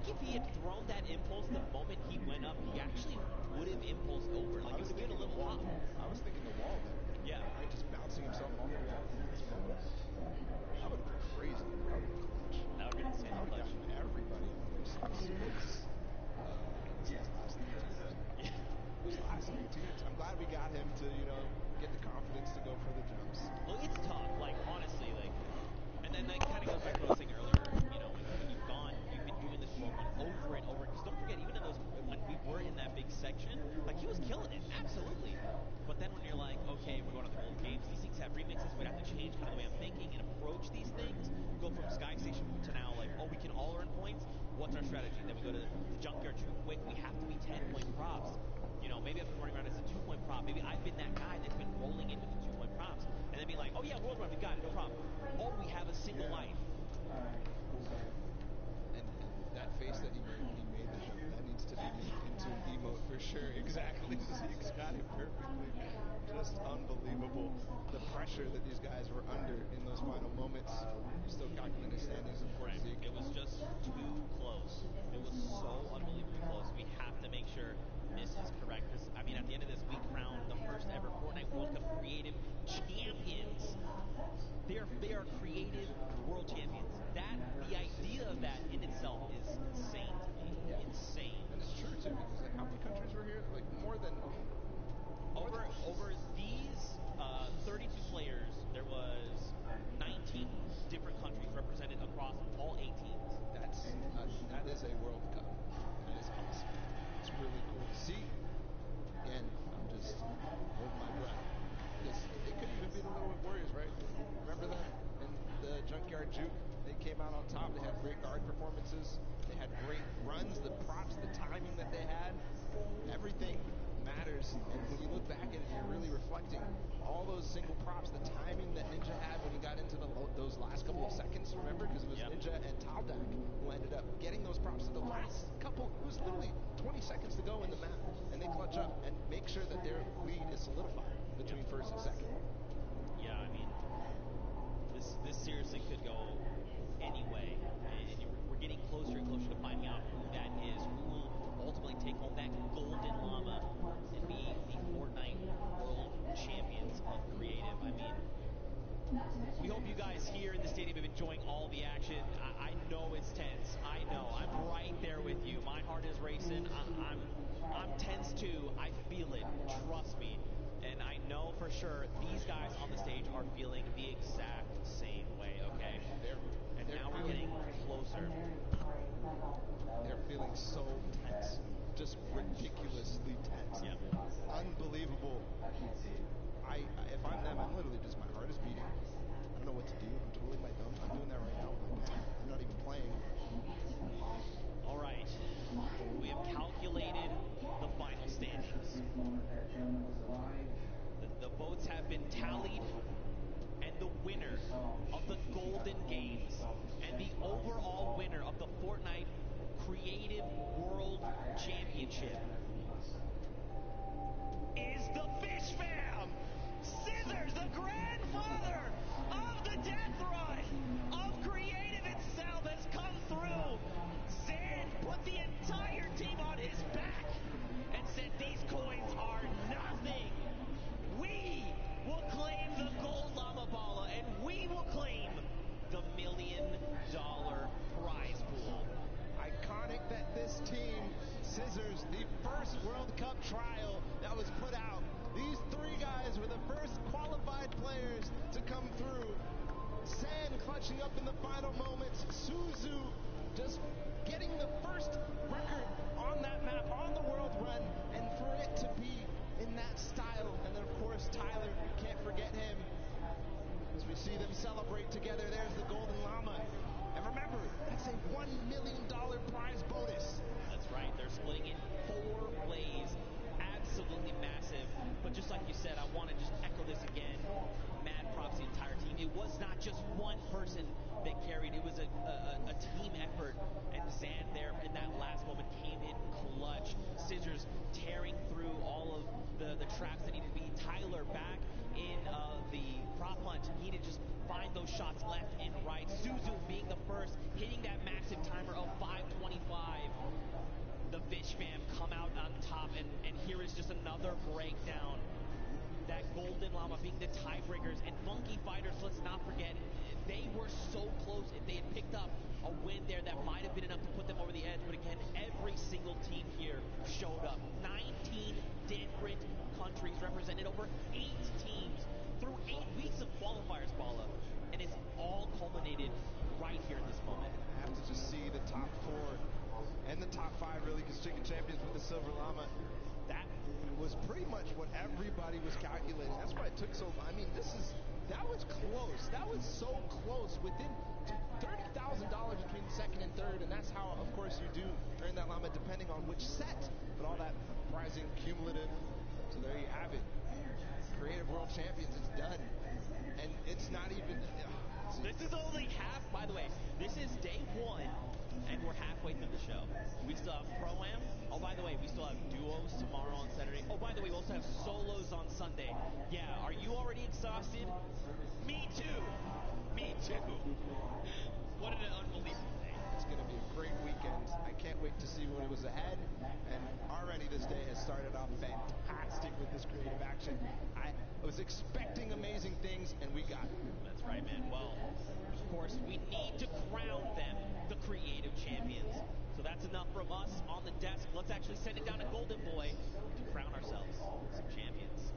think if he had thrown that impulse the moment he went up, he actually would have impulsed over. Like, it would have been a little hot. I was thinking the wall there. Yeah. Right, just bouncing himself off the wall in this moment. That would have been crazy. That would have been clutch. That would have been insane. That would have gotten everybody on those 6. Those last 18s. I'm glad we got him to, get the confidence to go for the jumps. Well, it's tough. Like, honestly, like, and then that kind of goes back to what I was saying earlier. When you've been doing this whirlwind over and over. Because don't forget, even in those, when we were in that big section, like, he was killing it, absolutely. But then when you're like, okay, we're going to the Golden Games, these things have remixes. We'd have to change kind of the way I'm thinking and approach these things. Go from Sky Station to now, like, oh, we can all earn points. What's our strategy? Then we go to the Junkyard Juke. Wait, we have to be 10-point props. Maybe I've been running around as a 2-point prop. Maybe I've been that guy that's been rolling in with the 2-point props. And then be like, oh yeah, World Run, we got it, no problem. Oh, we have a single life. And that face that he made the jump, that needs to be into an emote for sure. Exactly. Zeke's got it perfectly. Just unbelievable. The pressure that these guys were under in those final moments. Still calculating the standings, of course, Zeke. It was just too close. It was so unbelievably close. We have to make sure this is correct. Because, I mean, at the end of this, we crowned the first ever Fortnite World Cup Creative Champions. They are creative world champions. The idea of that in itself is insane to me. Yeah. Insane. And it's true too, because like how many countries were here? Like more than over these 32 players, there was 19 different countries represented across all 8 teams. That is a World Cup. That is awesome. It's really cool to see. Again, I'm just holding my breath. Because they could even be the Little Warriors, right? Remember them in the Junkyard Juke? They came out on top. They had great guard performances. They had great runs, the props, the timing that they had. Everything matters. And when you look back at it, you're really reflecting all those single props, the timing that Ninja had when he got into those last couple of seconds, remember? Because it was Ninja and Taldak who ended up getting those props to the last couple. It was literally 20 seconds to go in the map. And they clutch up and make sure that their lead is solidified between first and second. Yeah, I mean, this seriously could go any way. And we're getting closer and closer to finding out who that is, who will ultimately take home that golden llama and be the Fortnite World Champions of Creative. I mean, we hope you guys here in the stadium have been enjoying all the action. I know it's tense. I know. I'm right there with you. My heart is racing. I'm tense too. I feel it. Trust me. And I know for sure these guys on the stage are feeling the exact same way, okay? And now we're getting closer. They're feeling so tense. Just ridiculously tense. Yeah. Unbelievable. If I'm them, I'm literally just, my heart is beating. I don't know what to do. I'm twiddling my thumbs. I'm doing that right now with my pen. I'm not even playing. All right. We have calculated the final standings. The votes have been tallied, and the winner of the Golden Games and the overall winner of the Fortnite Creative World Championship is the Fish Fam! Scissors, the grandfather of the death run of Creative itself! were so close. If they had picked up a win there, that might have been enough to put them over the edge. But again, every single team here showed up. 19 different countries represented, over 8 teams through 8 weeks of qualifiers, Paula. And it's all culminated right here in this moment. I have to just see the top 4 and the top 5 really, because Chicken Champions with the Silver Llama, that was pretty much what everybody was calculating. That's why it took so long. I mean, that was close. That was so close, within $30,000 between second and third, and that's how, of course, you do earn that llama depending on which set, but all that prizing cumulative. So there you have it. Creative World Champions, it's done. And it's not even... This is only half, by the way, this is day 1, and we're halfway through the show. We still have Pro-Am. Oh, by the way, we still have duos tomorrow on Saturday. Oh, by the way, we also have solos on Sunday. Yeah, are you already exhausted? Me too. Me too. What an unbelievable day. It's going to be a great weekend. I can't wait to see what was ahead. And already this day has started off fantastic with this creative action. I was expecting amazing things, and we got it. That's right, man. Well, of course, we need to crown them the creative champions. So that's enough from us on the desk. Let's actually send it down to Golden Boy to crown ourselves some champions.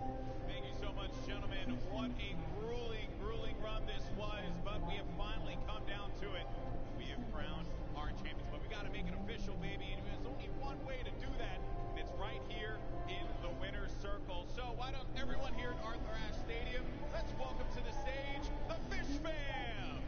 Thank you so much, gentlemen. What a grueling, grueling run this was, but we have finally come down to it. We have crowned our champions, but we got to make it official, baby, and there's only one way to do that, and it's right here in the winner's circle. So why don't everyone here at Arthur Ashe Stadium, let's welcome to the stage the Fish Fam!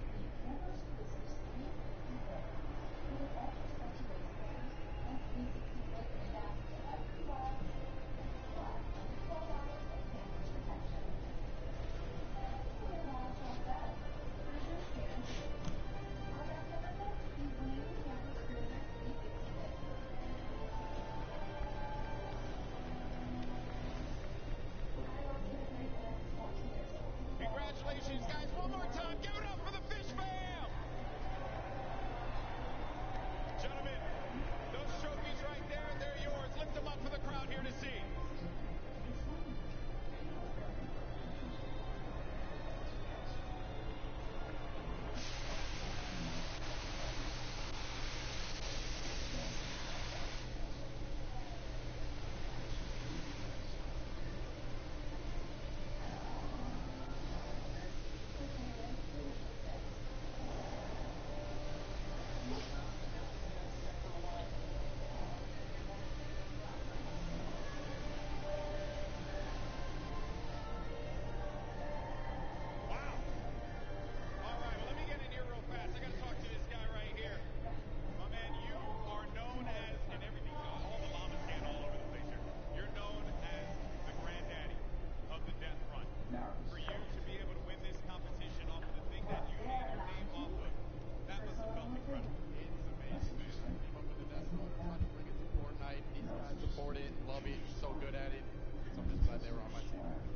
Congratulations, guys. One more time. Give it up for the Fish Fam! Gentlemen, those trophies right there, they're yours. Lift them up for the crowd here to see.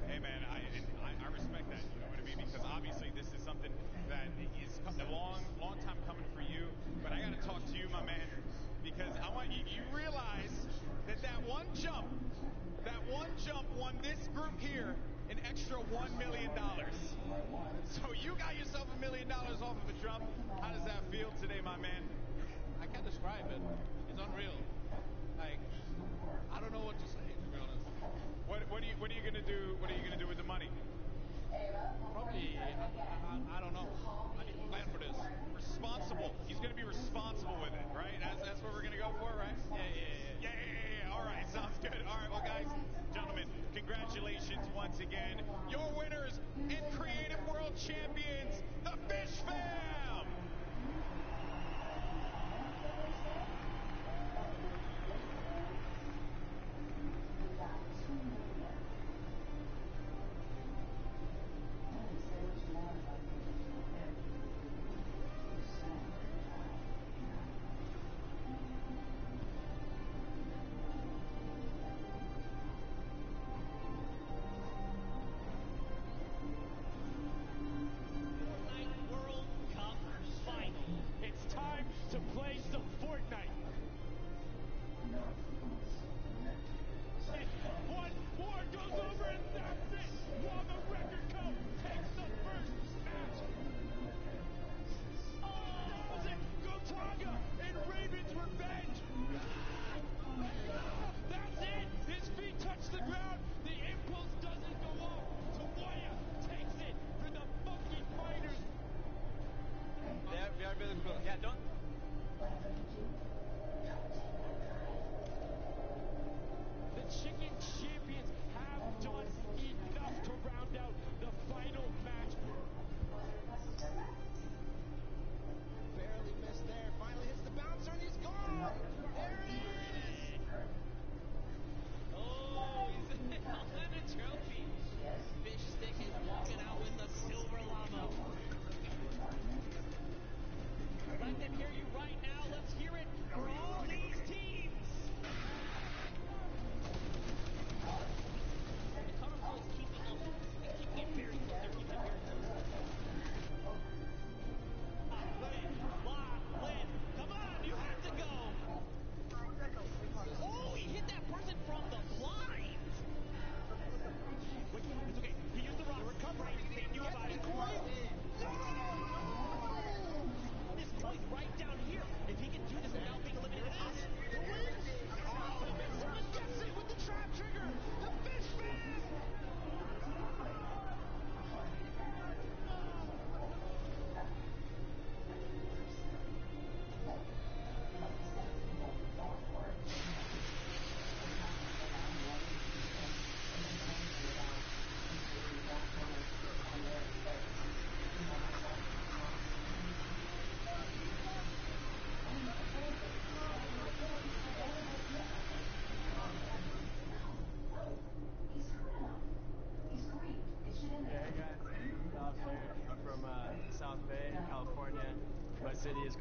Hey man, I respect that, you know what I mean? Because obviously this is something that is a long time coming for you. But I got to talk to you, my man, because I want you realize that one jump won this group here an extra $1 million. So you got yourself $1 million off of a jump. How does that feel today, my man? I can't describe it. It's unreal. Like, I don't know what to say, to be honest. What are you gonna do? What are you gonna do with the money? Probably, I don't know. I need to plan for this. Responsible. He's gonna be responsible with it, right? That's what we're gonna go for, right? Yeah. All right, sounds good. All right, well, guys, gentlemen, congratulations once again. Your winners and Creative World Champions, the Fish Fam.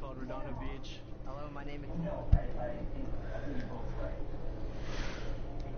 called Redondo Beach. Hello, my name is...